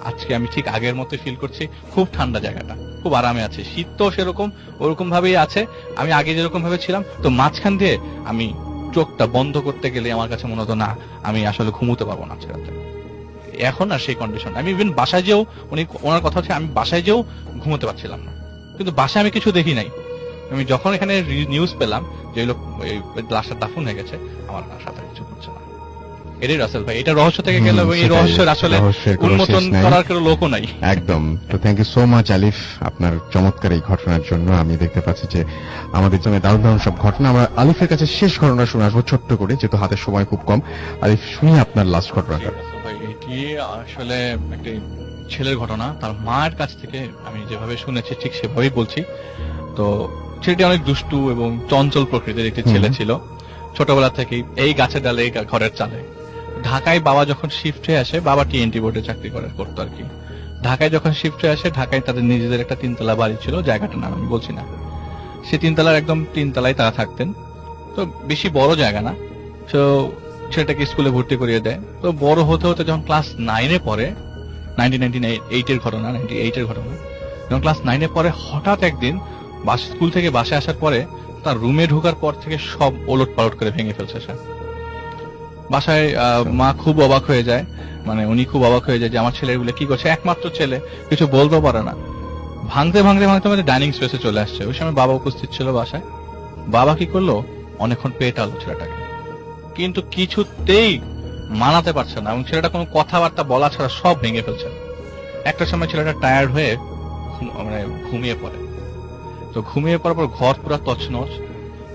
আজকে আমি ঠিক আগের মতো ফিল করছি। খুব ঠান্ডা জায়গাটা, খুব আরামে আছে, শীত তো সেরকম ওরকম ভাবেই আছে, আমি আগে যেরকম ভাবে ছিলাম। তো মাঝখান দিয়ে আমি চোখটা বন্ধ করতে গেলে আমার কাছে মনে হতো না, আমি আসলে ঘুমোতে পারবো না আজকে রাতে। এখন আর সেই কন্ডিশন, আমি ইভেন বাসায় যেও, ওনার কথা হচ্ছে আমি বাসায় যেও ঘুমোতে পারছিলাম না। কিন্তু বাসায় আমি কিছু দেখি নাই। আমি যখন এখানে নিউজ পেলাম যে লোক লাশটা দাফন হয়ে গেছে, আমার সাথে কিছু করছে না। এটাই রাসেল ভাই, এটা রহস্য থেকে গেল এবং এই সেটাই, রহস্যের আসলে রহস্যের কোনো উন্মোচন শেষ নাই। করার কোনো লোকও নাই। একদম। তো থ্যাংক ইউ সো মাচ আলিফ আপনার চমৎকার এই ঘটনার জন্য। আমি দেখতে পাচ্ছি যে আমাদের জন্য দারুণ দারুণ সব ঘটনা। আমরা আলিফের কাছে শেষ ঘটনা শুনে আসবো ছোট্ট করে, যেহেতু হাতের সময় খুব কম। আলিফ, শুনি আপনার লাস্ট ঘটনাটা। রাসেল ভাই, এটি আসলে একটি ছেলের ঘটনা, তার মায়ের কাছ থেকে আমি যেভাবে শুনেছি ঠিক সেভাবেই বলছি। তো ছেলেটি অনেক দুষ্টু এবং চঞ্চল প্রকৃতির একটি ছেলে ছিল। ছোটবেলা থেকেই এই গাছের ডালে এই ঘরের চালে। ঢাকায় বাবা যখন শিফট হয়ে আসে, বাবা টিএনটি বোর্ডে চাকরি করতো আর কি। ঢাকায় যখন শিফট হয়ে আসে, ঢাকায় তাদের নিজেদের একটা 3 তলা বাড়ি ছিল, জায়গাটার নাম আমি বলছি না। সে 3 তলার একদম 3 তলায় তারা থাকতেন। তো বেশি বড় জায়গা না। তো ছেলেটাকে স্কুলে ভর্তি করিয়ে দেয়। তো বড় হতে হতে যখন ক্লাস 9-এ পড়ে, 1998 এর ঘটনা, 98 এর ঘটনা, যখন ক্লাস 9-এ পড়ে, হঠাৎ একদিন স্কুল থেকে বাসায় আসার পরে তার রুমে ঢোকার পর থেকে সব ওলট পালট করে ভেঙে ফেলছে সে। বাসায় মা খুব অবাক হয়ে যায়, মানে উনি খুব অবাক হয়ে যায় যে আমার ছেলেগুলো কি করছে, একমাত্র ছেলে, কিছু বলতেও পারে না। ভাঙতে ভাঙতে ভাঙতে ভাঙতে ডাইনিং স্পেসে চলে আসছে। ওই সময় বাবা উপস্থিত ছিল বাসায়। বাবা কি করলো, অনেকক্ষণ পেটালো ছেলেটাকে, কিন্তু কিছুতেই মানাতে পারছে না এবং ছেলেটা কোনো কথাবার্তা বলা ছাড়া সব ভেঙে ফেলছে। একটা সময় ছেলেটা টায়ার্ড হয়ে মানে ঘুমিয়ে পড়ে। তো ঘুমিয়ে পড়ার পর ঘর পুরো তছনছ।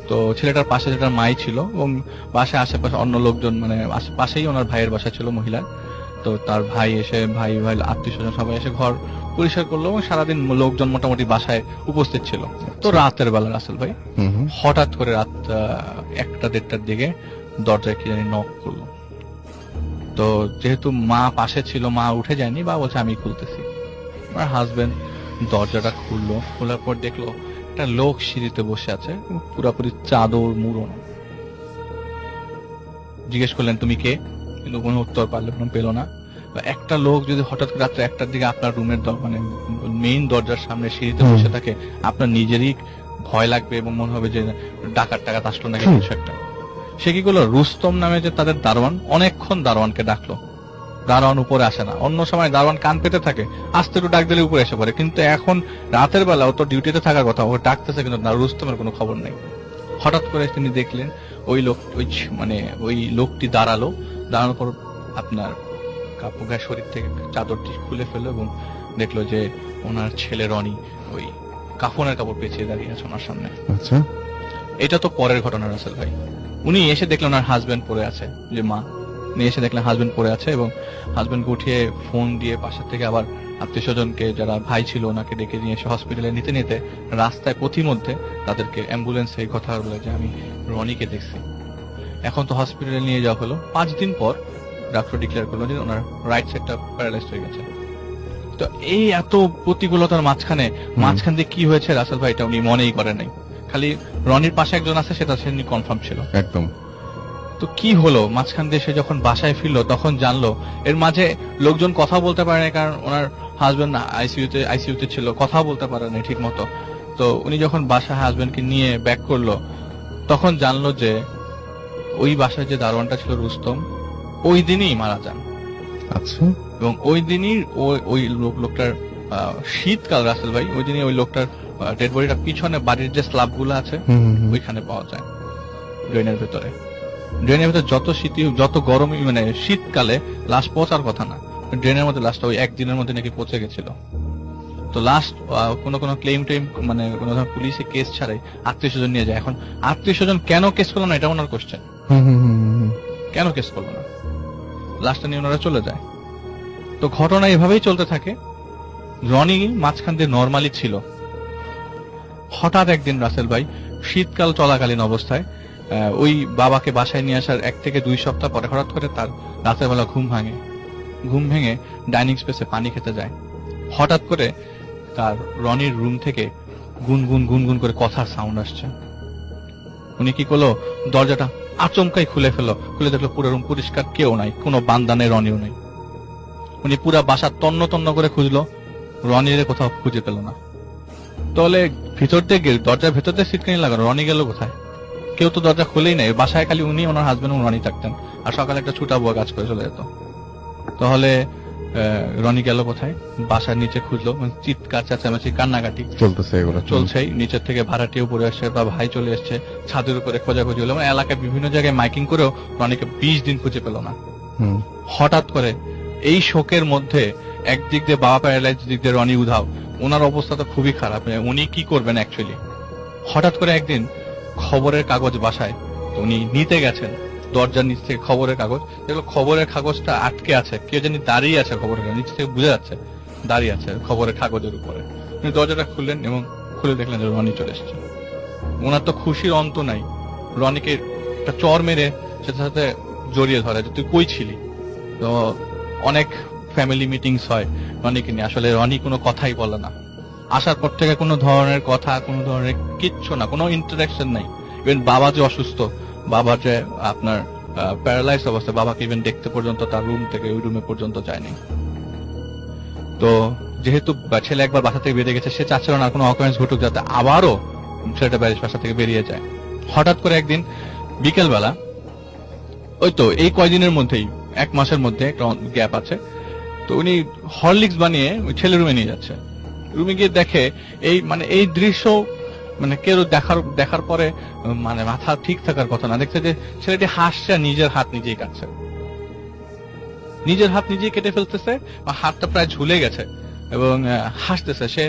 তো ছেলেটার পাশে যেটা মাই ছিল এবং বাসায় আশেপাশে অন্য লোকজন, মানে পাশেই ওনার ভাইয়ের বাসা ছিল মহিলার। তো তার ভাই এসে, ভাই আত্মীয় স্বজন সবাই এসে ঘর পরিষ্কার করলো এবং সারাদিন লোকজন মোটামুটি বাসায় উপস্থিত ছিল। তো রাতের বেলা রাসেল ভাই হঠাৎ করে রাত 1টা-1:30টার দিকে দরজায় কি জানি নক করলো। তো যেহেতু মা পাশে ছিল, মা উঠে যায়নি, বা বলছে আমি খুলতেছি। আমার হাজবেন্ড দরজাটা খুললো। খোলার পর দেখলো একটা লোক সিঁড়িতে বসে আছে, পুরাপুরি চাদর মুড়োনো। জিজ্ঞেস করলেন তুমি কে, কিন্তু কোনো উত্তর পেল না। একটা লোক যদি হঠাৎ করে রাত্রে 1টার দিকে আপনার রুমের মানে মেইন দরজার সামনে সিঁড়িতে বসে থাকে, আপনার নিজেরই ভয় লাগবে এবং মনে হবে যে ডাকাত আসলো নাকি কিছু একটা। সে কি করলো, রুস্তম নামে যে তাদের দারোয়ান, অনেকক্ষণ দারোয়ানকে ডাকলো। দারোয়ান উপরে আসে না। অন্য সময় দারোয়ান কান পেতে থাকে, আস্তে একটু ডাক দিলে উপরে এসে পড়ে, কিন্তু এখন রাতের বেলা ও তো ডিউটিতে থাকার কথা, ও ডাকতেছে কিন্তু রুস্তমের কোনো খবর নেই। হঠাৎ করে তিনি দেখলেন ওই লোকটি দাঁড়ানোর পর আপনার কাপড় গায়ে শরীর থেকে চাদরটি খুলে ফেললো এবং দেখলো যে ওনার ছেলে রনি ওই কাফনের কাপড় পেঁচিয়ে দাঁড়িয়ে আছে ওনার সামনে। আচ্ছা, এটা তো পরের ঘটনা রাসেল ভাই। উনি এসে দেখলেন ওনার হাজবেন্ড পড়ে আছে, যে মা উনি এসে দেখলেন হাজবেন্ড পড়ে আছে এবং হাজবেন্ডকে উঠিয়ে ফোন দিয়ে পাশের থেকে আবার আত্মীয় স্বজনকে, যারা ভাই ছিল ওনাকে ডেকে নিয়ে এসে হসপিটালে নিতে নিতে রাস্তায় পথিমধ্যে তাদেরকে অ্যাম্বুলেন্সে এই কথা বলে যে আমি রনিকে দেখছি। এখন তো হসপিটালে নিয়ে যাওয়া হলো। 5 দিন পর ডাক্তার ডিক্লেয়ার করলো যে ওনার রাইট সাইডটা প্যারালাইজড হয়ে গেছে। তো এই এত প্রতিকূলতার মাঝখান দিয়ে কি হয়েছে রাসেল ভাই, এটা উনি মনেই করেন নাই। খালি রনির পাশে একজন আছে, সেটা সে কনফার্ম ছিল একদম। তো কি হলো, মাঝখান দিয়ে সে যখন বাসায় ফিরলো তখন জানলো এর মাঝে লোকজন কথা বলতে পারে না, কারণ ওনার হাজবেন্ড আইসিইউতে ছিল, কথা বলতে পারে না ঠিক মতো। তো উনি যখন বাসায় হাজবেন্ডকে নিয়ে ব্যাক করলো, তখন জানলো যে ওই বাসায় যে দারোয়ানটা ছিল রুস্তম, ওই দিনই মারা যান। আচ্ছা। এবং ওই দিনই ওই লোকটার শীতকাল রাসেল ভাই, ওই দিনই ওই লোকটার ডেড বডিটা পিছনে বাড়ির যে স্ল্যাব গুলো আছে ওইখানে পাওয়া যায়, ড্রেনের ভেতরে। ড্রেনের ভেতরে যত গরমই, মানে শীতকালে লাশ পচার কথা না, ড্রেনের মধ্যে লাশটা ওই একদিনের মধ্যে নাকি পচে গেছিল। তো লাস্ট কোনো ক্লেম টেম, মানে কোনো ধরনের পুলিশে কেস ছাড়াই আত্মীয় স্বজন নিয়ে যায়। এখন আত্মীয় স্বজন কেন কেস করলো না, এটা ওনার কোশ্চেন। কেন কেস করলো না, লাশটা নিয়ে ওনারা চলে যায়। তো ঘটনা এভাবেই চলতে থাকে। রনি মাঝখান দিয়ে নর্মালি ছিল। হঠাৎ একদিন রাসেল ভাই শীতকাল চলাকালীন অবস্থায় ওই বাবাকে বাসায় নিয়ে আসার 1 থেকে 2 সপ্তাহ পরে হঠাৎ করে তার রাতের বেলা ঘুম ভেঙে ডাইনিং স্পেসে পানি খেতে যায়। হঠাৎ করে তার রনির রুম থেকে গুনগুন করে কথার সাউন্ড আসছে। উনি কি করলো, দরজাটা আচমকাই খুলে দেখলো পুরো রুম পরিষ্কার, কেউ নাই, কোনো বান্দা নেই, রনিও নেই। উনি পুরা বাসা তন্ন করে খুঁজলো, রনির কোথাও খুঁজে পেল না। তাহলে ভিতর থেকে দরজার ভেতর দিয়ে সিটকানি লাগানো, রনি গেল কোথায়? কেউ তো দরজা খুলেই নাই। বাসায় খালি উনি, ওনার হাজবেন্ড এবং রনি থাকতেন, আর সকালে একটা ছুটা বুয়া কাজ করে চলে যেত। তাহলে রনি গেল কোথায়? বাসার নিচে খুঁজলো, চিৎকার চেঁচামেচি কান্নাকাটি চলছেই। নিচের থেকে ভাড়াটিয়া উপরে আসছে, বা ভাই চলে এসছে, ছাদের উপরে খোঁজাখুঁজি হলো, এলাকায় বিভিন্ন জায়গায় মাইকিং করেও রনিকে 20 দিন খুঁজে পেল না। হুম। হঠাৎ করে এই শোকের মধ্যে একদিক দিয়ে বাবা প্যারালাইজ, দিক দিয়ে রনি উধাও, ওনার অবস্থা তো খুবই খারাপ, উনি কি করবেন অ্যাকচুয়ালি। হঠাৎ করে একদিন খবরের কাগজ বাসায়, তো উনি নিতে গেছেন, দরজার নিচ থেকে খবরের কাগজ, যেগুলো খবরের কাগজটা আটকে আছে, কেউ জানি দাঁড়িয়ে আছে খবরের কাগজ নিচ থেকে বোঝা যাচ্ছে দাঁড়িয়ে আছে খবরের কাগজের উপরে। উনি দরজাটা খুললেন এবং খুলে দেখলেন যে রনি চলে এসেছে। ওনার তো খুশির অন্ত নাই, রনিকে একটা চর মেরে সেটার সাথে জড়িয়ে ধরে যে তুই কই ছিলি। তো অনেক ফ্যামিলি মিটিংস হয় রনিকে নিয়ে, আসলে রনি কোনো কথাই বলে না। আসার পর থেকে কোনো ধরনের কথা, কোনো ধরনের কিচ্ছু না, কোনো ইন্টারাকশন নাই। ইভেন বাবা যে অসুস্থ, বাবা যে আপনার প্যারালাইজ অবস্থা, বাবাকে ইভেন দেখতে পর্যন্ত তার রুম থেকে ওই রুমে পর্যন্ত যায়নি। তো যেহেতু ছেলে একবার বাসা থেকে বেরিয়ে গেছে, সে চাচ্ছিল না কোনো অকারেন্স ঘটুক, যাতে আবারও ছেলেটা বাসা থেকে বেরিয়ে যায়। হঠাৎ করে একদিন বিকেল বেলা, ওই তো এই কয়দিনের মধ্যেই, 1 মাসের মধ্যে একটা গ্যাপ আছে, তো উনি হরলিক্স বানিয়ে ওই ছেলের রুমে নিয়ে যাচ্ছে। রুমে গিয়ে দেখে এই দৃশ্য কেউ দেখার পরে মাথা ঠিক থাকার কথা না, দেখছে যে ছেলেটি হাসছে, নিজের হাত নিজেই কাটছে, নিজের হাত নিজেই কেটে ফেলতেছে, হাতটা প্রায় ঝুলে গেছে এবং হাসতেছে। সে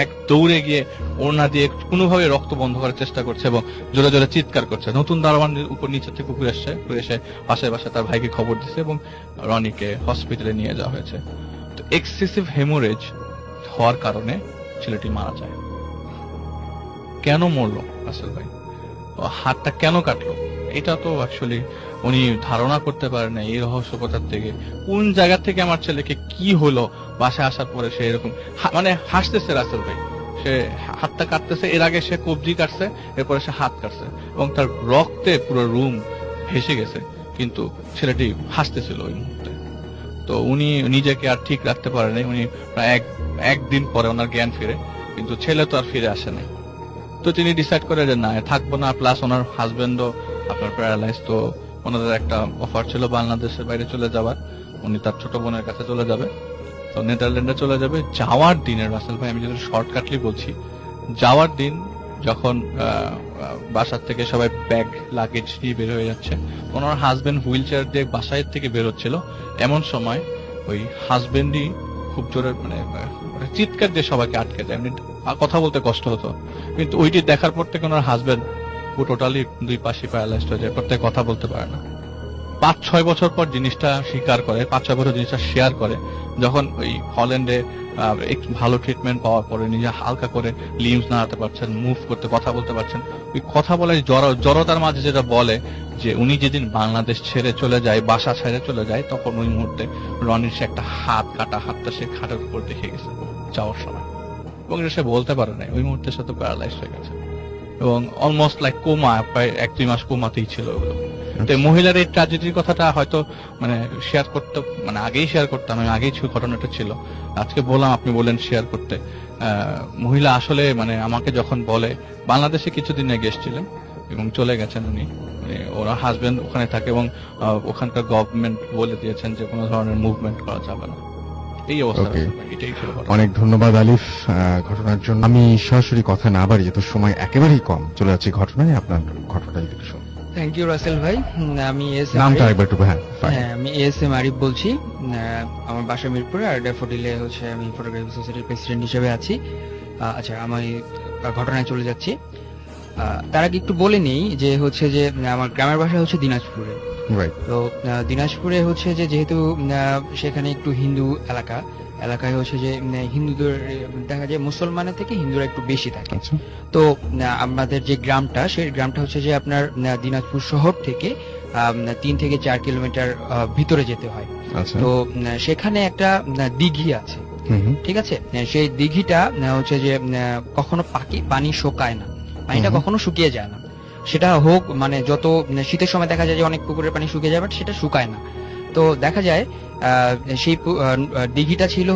এক দৌড়ে গিয়ে ওড়না দিয়ে কোনোভাবে রক্ত বন্ধ করার চেষ্টা করছে এবং জোরে জোরে চিৎকার করছে। নতুন দারোয়ান উপর নিচে থেকে উপরে এসে পাশে তার ভাইকে খবর দিচ্ছে এবং রনিকে হসপিটালে নিয়ে যাওয়া হয়েছে। তো এক্সেসিভ হেমোরেজ হওয়ার কারণে ছেলেটি মারা যায়। কেন মরলো রাসেল ভাই, হাতটা কেন কাটলো, এটা তো অ্যাকচুয়ালি উনি ধারণা করতে পারেন না। এই রহস্যকতার থেকে কোন জায়গা থেকে আমার ছেলেকে কি হলো, বাসায় আসার পরে সে এরকম হাসতেছে রাসেল ভাই, সে হাতটা কাটতেছে, এর আগে সে কবজি কাটছে, এরপরে সে হাত কাটছে এবং তার রক্তে পুরো রুম ভেসে গেছে, কিন্তু ছেলেটি হাসতেছিল ওই মুহূর্তে। তো উনি নিজেকে আর ঠিক রাখতে পারেনি, উনি প্রায় একদিন পরে ওনার জ্ঞান ফিরে, কিন্তু ছেলে তো আর ফিরে আসে নাই। তো তিনি ডিসাইড করে যে না, থাকবো না, প্লাস ওনার হাজবেন্ডও আপনার প্যারালাইজ। তো ওনাদের একটা অফার ছিল বাংলাদেশের বাইরে চলে যাবার, উনি তার ছোট বোনের কাছে চলে যাবে, তো নেদারল্যান্ডে চলে যাবে। যাওয়ার দিনে রাসেল ভাই, আমি যদি শর্টকাটলি বলছি, যাওয়ার দিন যখন বাসার থেকে সবাই ব্যাগ লাগেজ নিয়ে বের হয়ে যাচ্ছে, ওনার হাজবেন্ড হুইল চেয়ার দিয়ে বাসায় থেকে বের হচ্ছিল, এমন সময় ওই হাজবেন্ডই খুব জোরে চিৎকার দিয়ে সবাইকে আটকে দেয়। এমনি কথা বলতে কষ্ট হতো, কিন্তু ওইটি দেখার পর থেকে ওনার হাজবেন্ড টোটালি 2 পাশে প্যারালাইজড হয়ে যায়, প্রত্যেক কথা বলতে পারে না। 5-6 বছর পর জিনিসটা স্বীকার করে, 5-6 বছর জিনিসটা শেয়ার করে, যখন ওই হল্যান্ডে একটু ভালো ট্রিটমেন্ট পাওয়ার পরে নিজে হালকা করে লিম্স নাড়াতে পারছেন, মুভ করতে, কথা বলতে পারছেন। ওই কথা বলার জড়তার মাঝে যেটা বলে যে উনি যেদিন বাংলাদেশ ছেড়ে চলে যায়, বাসা ছেড়ে চলে যায়, তখন ওই মুহূর্তে রনির সে একটা কাটা হাতটা সে খাটের উপর দেখে গেছে যাওয়ার সময়, এবং সে বলতে পারে না, ওই মুহূর্তে সে তো প্যারালাইজ হয়ে গেছে এবং অলমোস্ট লাইক কোমা, প্রায় 1-2 মাস কোমাতেই ছিল ওগুলো। তো মহিলার এই ট্র্যাজেডির কথাটা হয়তো শেয়ার করতে, আগেই শেয়ার করতাম, আগেই ঘটনাটা ছিল, আজকে বললাম, আপনি বললেন শেয়ার করতে। মহিলা আসলে আমাকে যখন বলে, বাংলাদেশে কিছুদিন আগে এসেছিলেন এবং চলে গেছেন উনি, ওরা হাজবেন্ড ওখানে থাকে এবং ওখানকার গভর্নমেন্ট বলে দিয়েছেন যে কোনো ধরনের মুভমেন্ট করা যাবে না। এই অবস্থা, এটাই ছিল। অনেক ধন্যবাদ আলিফ ঘটনার জন্য। আমি সরাসরি কথা না বাড়িয়ে, তো সময় একেবারেই কম, চলে যাচ্ছি ঘটনায়। আপনার ঘটনাটা একটু শুনুন। থ্যাংক ইউ রাসেল ভাই। আমি নামটা আরেকবার একটু। হ্যাঁ, আমি এস.এম. আরিফ বলছি। আমার বাসা মিরপুরে, আর ড্যাফোডিলে আমি ফটোগ্রাফি সোসাইটির প্রেসিডেন্ট হিসেবে আছি। আচ্ছা, আমি ঘটনায় চলে যাচ্ছি। তার আগে একটু বলে নেই যে আমার গ্রামের বাসা দিনাজপুরে। তো দিনাজপুরে যেহেতু সেখানে একটু হিন্দু এলাকায় হিন্দুদের দেখা যায় মুসলমানের থেকে হিন্দুরা একটু বেশি থাকে। তো আমাদের যে গ্রামটা, সেই গ্রামটা আপনার দিনাজপুর শহর থেকে 3 থেকে 4 কিলোমিটার ভিতরে যেতে হয়। তো সেখানে একটা দিঘি আছে, ঠিক আছে। সেই দিঘিটা কখনো পানি শুকায় না, পানিটা কখনো শুকিয়ে যায় না। সেটা হোক যত শীতের সময় দেখা যায় যে অনেক পুকুরের পানি শুকিয়ে যায়, বাট সেটা শুকায় না। তো দেখা যায় সেই দিঘিটা ছিল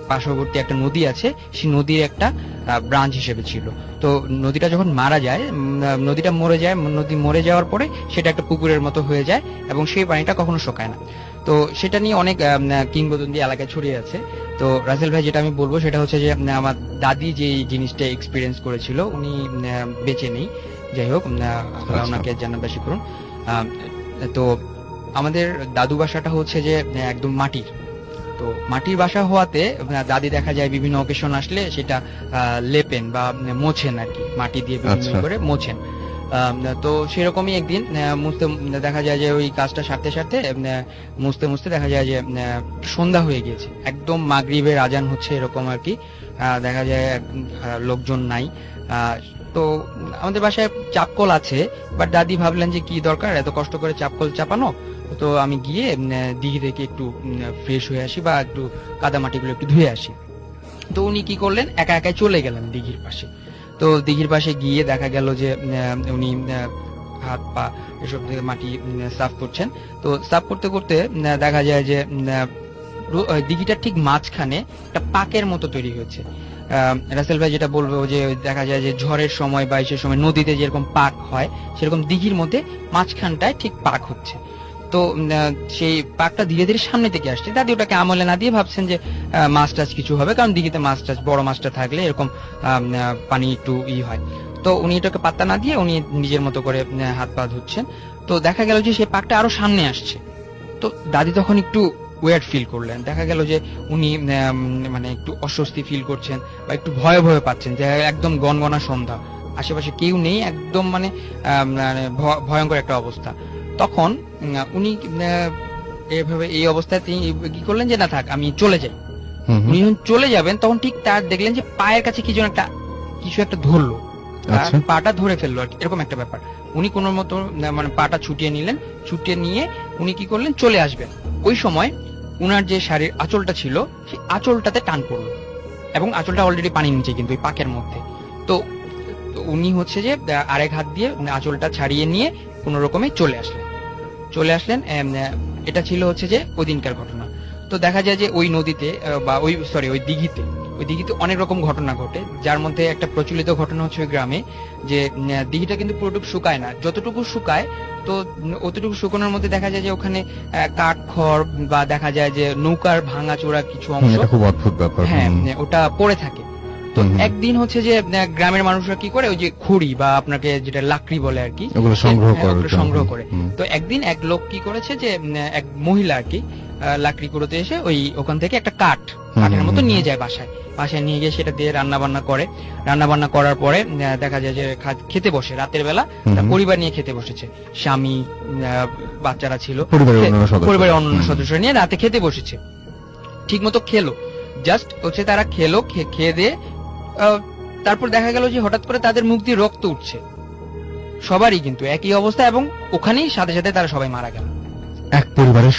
পার্শ্ববর্তী একটা নদী আছে, সেই নদীর একটা ব্রাঞ্চ হিসেবে ছিল। তো নদীটা যখন মারা যায়, নদীটা মরে যাওয়ার পরে সেটা একটা পুকুরের মতো হয়ে যায় এবং সেই পানিটা কখনো শুকায় না। তো সেটা নিয়ে অনেক কিংবদন্তি এলাকায় ছড়িয়ে আছে। তো রাসেল ভাই, যেটা আমি বলবো সেটা যে আমার দাদি যে জিনিসটা এক্সপিরিয়েন্স করেছিল, উনি বেঁচে নেই, যাই হোক, ওনাকে জান্নাতবাসী করুন। তো আমাদের দাদু বাসাটা হচ্ছে যে একদম মাটির। তো মাটির বাসা হওয়াতে দাদি দেখা যায় বিভিন্ন অকেশন আসলে সেটা লেপেন বা মোছেন আর কি, মাটি দিয়ে বিভিন্ন আচ্ছা। করে মোছেন। তো সেরকমই একদিন মুছতে দেখা যায় যে ওই কাজটা সারতে সারতে মুছতে মুছতে দেখা যায় যে সন্ধ্যা হয়ে গিয়েছে, একদম মাগরিবের আজান হচ্ছে এরকম আর কি। দেখা যায় লোকজন নাই। তো আমাদের বাসায় চাপকল আছে, বাট দাদি ভাবলেন যে কি দরকার এত কষ্ট করে চাপকল চাপানো, তো আমি গিয়ে দিঘি থেকে একটু ফ্রেশ হয়ে আসি বা একটু কাদামাটিগুলো একটু ধুয়ে আসি। তো উনি কি করলেন, একা একাই চলে গেলেন দিঘির পাশে। তো দিঘির পাশে গিয়ে দেখা গেল যে উনি হাত পা এসব দিয়ে মাটি সাফ করছেন। তো সাফ করতে করতে দেখা যায় যে দিঘিটার ঠিক মাঝখানে একটা পাকের মতো তৈরি হয়েছে। রাসেল ভাই যেটা বলবো যে দেখা যায় যে ঝড়ের সময় বা সে সময় নদীতে যেরকম পাক হয় সেরকম দিঘির মধ্যে মাঝখানটায় ঠিক পাক হচ্ছে। তো সেই পাকটা ধীরে ধীরে সামনে থেকে আসছে। দাদি ওটাকে আমলে না দিয়ে ভাবছেন যে মাছ টাছ কিছু হবে, কারণ দিঘিতে মাছ টাছ বড় মাছটা থাকলে এরকম পানি একটু হয়। তো উনি এটাকে পাত্তা না দিয়ে উনি নিজের মতো করে হাত পা ধুচ্ছেন। তো দেখা গেল যে সেই পাকটা আরো সামনে আসছে। তো দাদি তখন একটু ওয়ার্ড ফিল করলেন, দেখা গেল যে উনি মানে একটু অস্বস্তি ফিল করছেন বা একটু ভয় ভয় পাচ্ছেন, যে একদম গনগনা সন্ধ্যা, আশেপাশে কেউ নেই, একদম মানে ভয়ঙ্কর একটা অবস্থা। তখন উনি এভাবে এই অবস্থায় তিনি কি করলেন যে না থাক আমি চলে যাই। উনি যখন চলে যাবেন তখন ঠিক তার দেখলেন যে পায়ের কাছে কিছু একটা ধরলো, আচ্ছা। পাটা ধরে ফেললো আর কি, এরকম একটা ব্যাপার। উনি কোনো মতো মানে পাটা ছুটিয়ে নিলেন, ছুটিয়ে নিয়ে উনি কি করলেন চলে আসবেন। ওই সময় উনার যে শাড়ির আঁচলটা ছিল সেই আঁচলটাতে টান পড়লো, এবং আঁচলটা অলরেডি পানির নিচে কিন্তু ওই পাকের মধ্যে। তো উনি হচ্ছে যে আরেক হাত দিয়ে আঁচলটা ছাড়িয়ে নিয়ে কোন রকমে চলে আসলেন। এটা ছিল হচ্ছে যে ওই দিনকার ঘটনা। তো দেখা যায় যে ওই নদীতে বা ওই দিঘিতে অনেক রকম ঘটনা ঘটে, যার মধ্যে একটা প্রচলিত ঘটনা হচ্ছে ওই গ্রামে যে দিঘিটা কিন্তু পুরোটুকু শুকায় না, যতটুকু শুকায় তো অতটুকু শুকানোর মধ্যে দেখা যায় যে ওখানে কাঠ খড় বা দেখা যায় যে নৌকার ভাঙা চোরা কিছু অংশ, এটা খুব অদ্ভুত ব্যাপার। হ্যাঁ ওটা পড়ে থাকে। তো একদিন হচ্ছে যে গ্রামের মানুষরা কি করে ওই যে খড়ি বা আপনাকে যেটা লাকড়ি বলে আর কি, ওগুলো সংগ্রহ সংগ্রহ করে। তো একদিন এক লোক কি করেছে যে এক মহিলা আর কি লাকড়ি কুড়োতে এসে ওখান থেকে একটা কাঠের মতো নিয়ে যায় বাসায় নিয়ে গিয়ে সেটা দিয়ে রান্না বান্না করার পরে দেখা যায় যে খেতে বসে রাতের বেলা, তার পরিবার নিয়ে খেতে বসেছে, স্বামী বাচ্চারা ছিল, পরিবারের অন্যান্য সদস্যরা নিয়ে রাতে খেতে বসেছে। ঠিক মতো খেলো, জাস্ট হচ্ছে তারা খেয়ে দিয়ে তারপর দেখা গেল যে হঠাৎ করে তাদের মুখ দিয়ে রক্ত উঠছে, সবারই কিন্তু একই অবস্থা, এবং ওখানেই সাথে সাথে তারা সবাই মারা গেল। এক পরিবারের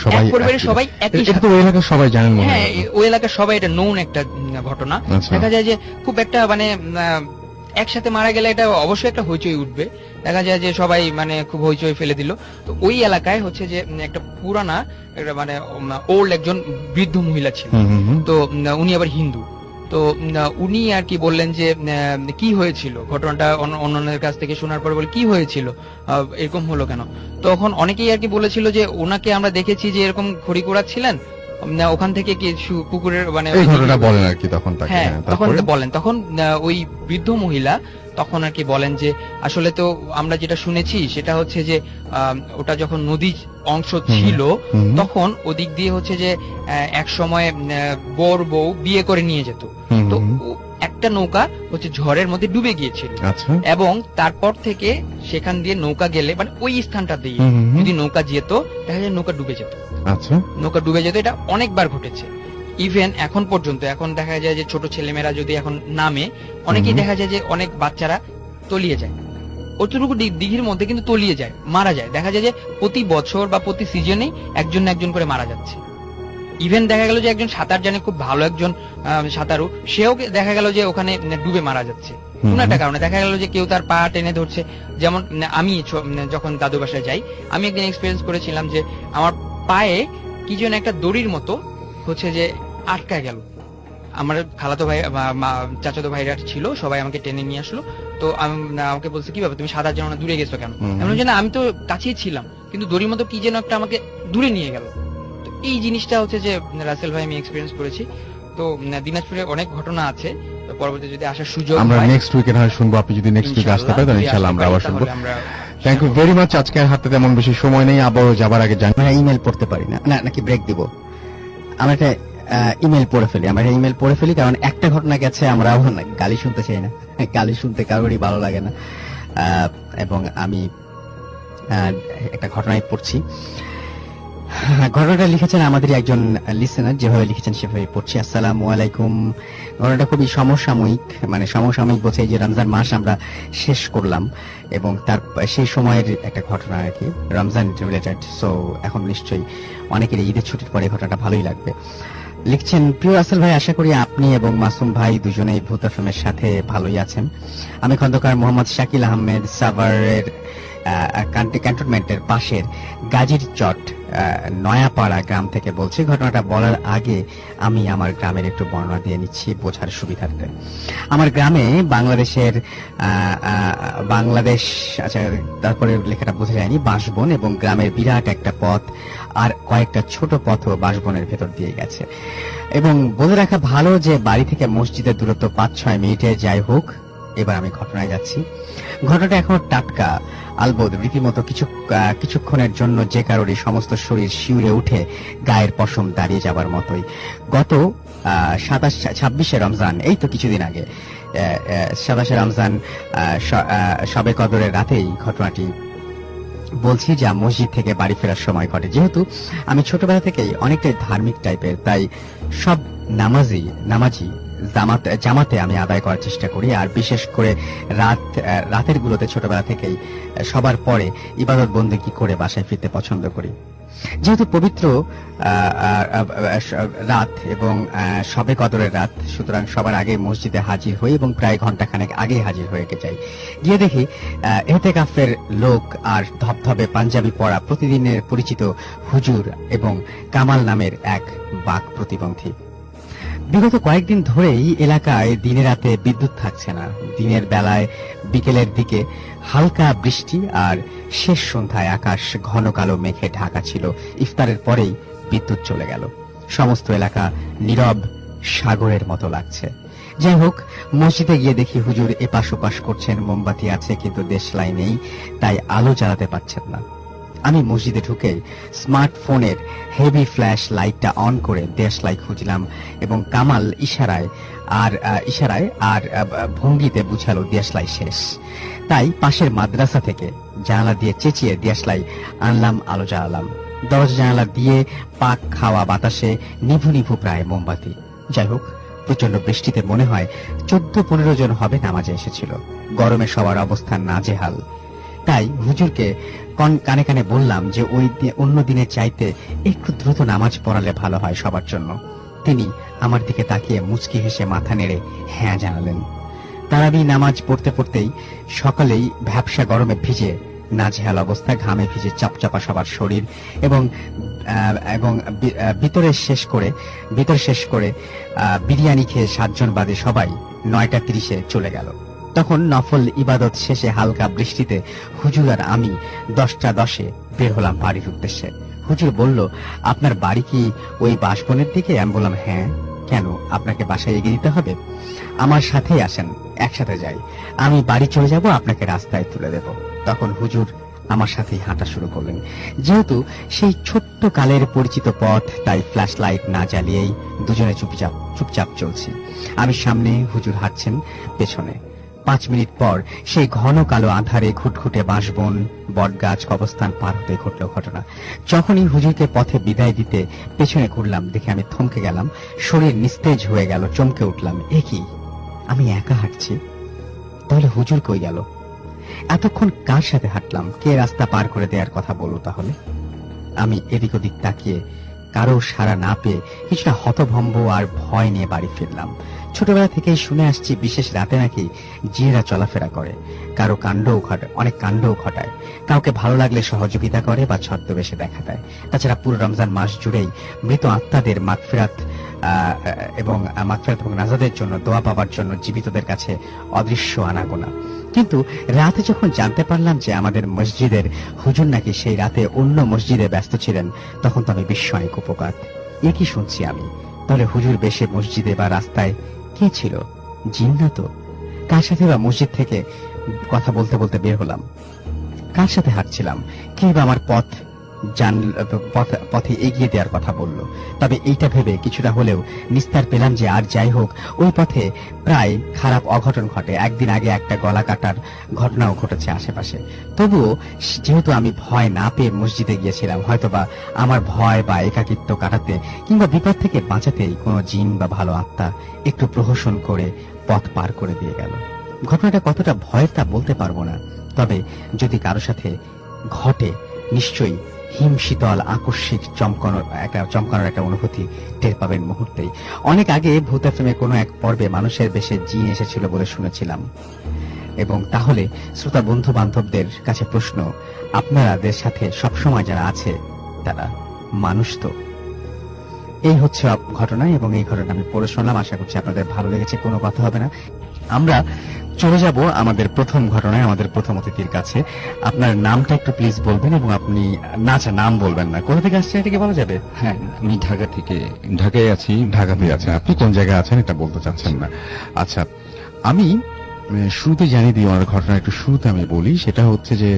সবাই একই সাথে। ওই এলাকার সবাই জানেন? হ্যাঁ, ওই এলাকার সবাই এটা নোন একটা ঘটনা। দেখা যায় যে খুব একটা মানে একসাথে মারা গেলে এটা অবশ্যই একটা হইচই উঠবে, দেখা যায় যে সবাই মানে খুব হইচই ফেলে দিল। তো ওই এলাকায় হচ্ছে যে একটা পুরানা একটা মানে ওল্ড একজন বৃদ্ধ মহিলা ছিল। তো উনি আবার হিন্দু। তো উনি আর কি বললেন যে কি হয়েছিল, ঘটনাটা অন্যদের কাছ থেকে শোনার পরে বলে কি হয়েছিল, এরকম হলো কেন। তখন অনেকেই আর কি বলেছিল যে ওনাকে আমরা দেখেছি যে এরকম খড়ি কুড়াচ্ছিলেন, ওখান থেকে কিছু কুকুরের মানে বলেন আর কি তখন। হ্যাঁ, তখন বলেন, তখন ওই বৃদ্ধ মহিলা তখন আর কি বলেন যে আসলে তো আমরা যেটা শুনেছি সেটা হচ্ছে যে ওটা যখন নদী অংশ ছিল তখন ওদিক দিয়ে হচ্ছে যে এক সময় বর বউ বিয়ে করে নিয়ে যেত। তো একটা নৌকা হচ্ছে ঝড়ের মধ্যে ডুবে গিয়েছিল, এবং তারপর থেকে সেখান দিয়ে নৌকা গেলে মানে ওই স্থানটা দিয়ে যদি নৌকা যেত দেখা যায় নৌকা ডুবে যেত। নৌকা ডুবে যেত, এটা অনেকবার ঘটেছে। ইভেন এখন পর্যন্ত এখন দেখা যায় যে ছোট ছেলেমেয়েরা যদি এখন নামে, অনেকেই দেখা যায় যে অনেক বাচ্চারা তলিয়ে যায় অতটুকু দিঘির মধ্যে, কিন্তু তলিয়ে যায়, মারা যায়। দেখা যায় যে প্রতি বছর বা প্রতি সিজনেই একজন না একজন করে মারা যাচ্ছে। ইভেন দেখা গেল যে একজন সাঁতার জানে, খুব ভালো একজন সাঁতারু, সেও দেখা গেল যে ওখানে ডুবে মারা যাচ্ছে কোন একটা কারণে। দেখা গেল যে কেউ তার পা টেনে ধরছে। যেমন আমি যখন দাদু বাসায় যাই, আমি একদিন এক্সপিরিয়েন্স করেছিলাম যে আমার পায়ে কি যেন একটা দড়ির মতো হচ্ছে যে আটকায় গেল। আমার খালাতো ভাই চাচাতো ভাইরা ছিল, সবাই আমাকে টেনে নিয়ে আসলো। তো আমাকে বলছে কি ব্যাপার, তুমি সাঁতার জানো না, দূরে গেছো কেন? আমি বলছি না, আমি তো কাছেই ছিলাম, কিন্তু দড়ির মতো কি যেন একটা আমাকে দূরে নিয়ে গেল। তো এই জিনিসটা হচ্ছে যে রাসেল ভাই আমি এক্সপিরিয়েন্স করেছি। তো দিনাজপুরে অনেক ঘটনা আছে, তো পরবর্তী যদি আসার সুযোগ আমরা হয়, নেক্সট উইকে হয় শুনবো, আপনি যদি নেক্সট উইকে আসতে পারেন তাহলে ইনশাআল্লাহ আমরা আবার শুনবো। তাহলে আমরা থ্যাংক ইউ ভেরি মাচ। আজকে আর হাতে তেমন বেশি সময় নেই, আবারও যাবার আগে জানি আমরা ইমেল পড়তে পারি না, নাকি ব্রেক দিব? আমরা একটা ইমেল পড়ে ফেলি, কারণ একটা ঘটনা গেছে, আমরা গালি শুনতে চাই না, গালি শুনতে কারোরই ভালো লাগে না। এবং আমি একটা ঘটনায় পড়ছি। ঘটনাটা লিখেছেন আমাদের একজন লিসেনার, যেভাবে লিখেছেন সেভাবে পড়ছি। আসসালামু আলাইকুম। ঘটনাটা খুবই সমসাময়িক, মানে সমসাময়িক বলছে যে রমজান মাস আমরা শেষ করলাম এবং তার সেই সময়ের একটা ঘটনা আর কি, রমজান রিলেটেড। সো এখন নিশ্চয়ই অনেকের ঈদের ছুটির পরে ঘটনাটা ভালোই লাগবে। লিখছেন, প্রিয় রাসেল ভাই, আশা করি আপনি এবং মাসুম ভাই দুজনেই ভূত এফএমের সাথে ভালোই আছেন। আমি খন্দকার মোহাম্মদ শাকিল আহমেদ, সাভারের ক্যান্টনমেন্টের পাশের গাজীর চট নয়াপাড়া গ্রাম থেকে বলছি। ঘটনাটা বলার আগে আমি আমার গ্রামের একটু বর্ণনা দিয়ে নিচ্ছি বোঝার সুবিধার্থে। আমার গ্রামে বাংলাদেশ, আচ্ছা তারপরে লেখাটা বোঝা যায়নি, বাঁশবন এবং গ্রামের বিরাট একটা পথ আর কয়েকটা ছোট পথও বাঁশবনের ভেতর দিয়ে গেছে। এবং বলে রাখা ভালো যে বাড়ি থেকে মসজিদের দূরত্ব 5-6 মিনিটে। যাই হোক, এবার আমি ঘটনায় যাচ্ছি। ঘটনাটা এখনো টাটকা, আলবদ রীতিমতো কিছুক্ষণের জন্য যে কারোরই সমস্ত শরীর শিউরে উঠে গায়ের পশম দাঁড়িয়ে যাবার মতোই। গত 26শে রমজান, এই তো কিছুদিন আগে, 27শে রমজান শবে কদরের রাতেই ঘটনাটি বলছি, যা মসজিদ থেকে বাড়ি ফেরার সময় ঘটে। যেহেতু আমি ছোটবেলা থেকেই অনেকটাই ধার্মিক টাইপের, তাই সব নামাজি জামাতে আমি আদায় করার চেষ্টা করি। আর বিশেষ করে রাতের গুলোতে ছোটবেলা থেকেই সবার পরে ইবাদত বন্দেগী করে বাসায় ফিরতে পছন্দ করি। যেহেতু পবিত্র রাত এবং শবে কদরের রাত, সুতরাং সবার আগে মসজিদে হাজির হই এবং প্রায় ঘন্টাখানেক আগে হাজির হয়ে যাই। গিয়ে দেখি এতেকাফের লোক আর ধবধবে পাঞ্জাবি পরা প্রতিদিনের পরিচিত হুজুর এবং কামাল নামের এক বাক প্রতিবন্ধী। বিগত কয়েকদিন ধরেই এলাকায় দিনে রাতে বিদ্যুৎ থাকছে না। দিনের বেলায় বিকেলের দিকে হালকা বৃষ্টি আর শেষ সন্ধ্যায় আকাশ ঘন কালো মেঘে ঢাকা ছিল। ইফতারের পরেই বিদ্যুৎ চলে গেল। সমস্ত এলাকা নীরব সাগরের মতো লাগছে। যাই হোক, মসজিদে গিয়ে দেখি হুজুর এপাশ ওপাশ করছেন, মোমবাতি আছে কিন্তু দেশলাই নেই, তাই আলো জ্বালাতে পারছেন না। আমি মসজিদে ঢুকে স্মার্টফোনের হেভি ফ্ল্যাশ লাইটটা অন করে দেশলাই খুঁজলাম এবং কামাল ইশারায় আর ভঙ্গিতে বুঝালো দেশলাই শেষ। তাই পাশের মাদ্রাসা থেকে জানালা দিয়ে চেঁচিয়ে দেশলাই আনলাম, আলো জ্বালালাম। দরজা জানালা দিয়ে পাক খাওয়া বাতাসে নিভু নিভু প্রায় মোমবাতি। যাই হোক, প্রচন্ড বৃষ্টিতে মনে হয় 14-15 জন হবে নামাজে এসেছিল। গরমে সবার অবস্থান নাজেহাল। তাই হুজুরকে কানে কানে বললাম যে অন্য দিনের চাইতে একটু দ্রুত নামাজ পড়ালে ভালো হয় সবার জন্য। তিনি আমার দিকে তাকিয়ে মুচকি হেসে মাথা নেড়ে হ্যাঁ জানালেন। তারাবি নামাজ পড়তে পড়তেই সকালেই ভ্যাপসা গরমে ভিজে নাজেহাল অবস্থা, ঘামে ভিজে চাপচাপা সবার শরীর এবং ভিতর শেষ করে বিরিয়ানি খেয়ে 7 জন বাদে সবাই 9টা 30-এ চলে গেল। তখন নফল ইবাদত শেষে হালকা বৃষ্টিতে হুজুর আর আমি 10টা 10-এ বের হলাম বাড়ির উদ্দেশ্যে। হুজুর বলল, আপনার বাড়ি কি ওই বাঁশবনের দিকে? আমি বললাম, হ্যাঁ। কেন, আপনাকে বাসায় এগিয়ে দিতে হবে? আমার সাথেই আসেন, একসাথে যাই। আমি বাড়ি চলে যাব, আপনাকে রাস্তায় তুলে দেব। তখন হুজুর আমার সাথেই হাঁটা শুরু করলেন। যেহেতু সেই ছোট্ট কালের পরিচিত পথ, তাই ফ্ল্যাশ লাইট না জ্বালিয়েই দুজনে চুপচাপ চলছি। আমি সামনে, হুজুর হাঁটছেন পেছনে। 5 মিনিট পর সেই ঘন কালো আঁধারে ঘুটঘুটে বাঁশবন, বটগাছ, কবরস্থান পার হতে ঘটল ঘটনা। যখনই হুজুরকে পথে বিদায় দিতে পেছনে ঘুরলাম, দেখে আমি থমকে গেলাম। শরীর নিস্তেজ হয়ে গেল, চমকে উঠলাম। এ কি, আমি একা হাঁটছি? তাহলে হুজুর কই গেল? এতক্ষণ কার সাথে হাঁটলাম? কে রাস্তা পার করে দেওয়ার কথা বলল তাহলে? আমি এদিক ওদিক তাকিয়ে কারো সাড়া না পেয়ে কিছুটা হতভম্ব আর ভয় নিয়ে বাড়ি ফিরলাম। ছোটবেলা থেকেই শুনে আসছি বিশেষ রাতে নাকি জিনেরা চলাফেরা করে, অনেক কাণ্ডও ঘটায়। কাউকে ভালো লাগলে সহযোগিতা করে বা ছদ্মবেশে দেখা দেয়। তাছাড়া পুরো রমজান মাস জুড়েই মৃত আত্মাদের মাগফিরাত এবং নাজাদের জন্য দোয়া পাবার জন্য জীবিতদের কাছে অদৃশ্য আনাগোনা। কিন্তু রাতে যখন জানতে পারলাম যে আমাদের মসজিদের হুজুর নাকি সেই রাতে অন্য মসজিদে ব্যস্ত ছিলেন, তখন তো আমি বিস্ময়ে কুপকাত। এ কি শুনছি আমি? তাহলে হুজুর বেশে মসজিদে বা রাস্তায় কে ছিল? জিন না তো? কার সাথে বা মসজিদ থেকে কথা বলতে বলতে বের হলাম, কার সাথে হাঁটছিলাম, কে বা আমার পথে এগিয়ে দেওয়ার কথা বলল। তবে এইটা ভেবে কিছুটা হলেও নিস্তার পেলাম যে আর যাই হোক, ওই পথে প্রায় খারাপ অঘটন ঘটে। একদিন আগে একটা গলা কাটার ঘটনাও ঘটেছে আশেপাশে। তবুও যেহেতু আমি ভয় না পেয়ে মসজিদে গিয়েছিলাম, হয়তোবা আমার ভয় বা একাকিত্ব কাটাতে কিংবা বিপদ থেকে বাঁচাতেই কোনো জিন বা ভালো আত্মা একটু প্রহসন করে পথ পার করে দিয়ে গেল। ঘটনাটা কতটা ভয়ের তা বলতে পারবো না, তবে যদি কারো সাথে ঘটে নিশ্চয়ই হিম শীতল আকস্মিক চমকানোর একটা অনুভূতি টের পাবেন মুহূর্তেই। অনেক আগে ভূত এফএমের কোনো এক পর্বে মানুষের বেশে জিন এসেছিল বলে শুনেছিলাম। এবং তাহলে শ্রোতা বন্ধু বান্ধবদের কাছে প্রশ্ন, আপনাদের সাথে সবসময় যারা আছে তারা মানুষ তো? এই হচ্ছে ঘটনা, এবং এই ঘটনা আমি পড়ে শুনলাম। আশা করছি আপনাদের ভালো লেগেছে, কোনো কথা হবে না। আমরা চলে যাব আমাদের প্রথম ঘটনায়, আমাদের প্রথম অতিথির কাছে। আপনার নামটা একটু প্লিজ বলবেন, এবং আপনি নাম বলবেন না। কোথা থেকে আসছেন এটা কি বলা যাবে? হ্যাঁ, আমি ঢাকায় আছি। ঢাকাতে আছেন আপনি, কোন জায়গায় আছেন এটা বলতে চাচ্ছেন না? আচ্ছা, আমি শুরুতে জানিয়ে দিই আমার ঘটনা একটু শুরুতে আমি বলি। সেটা হচ্ছে যে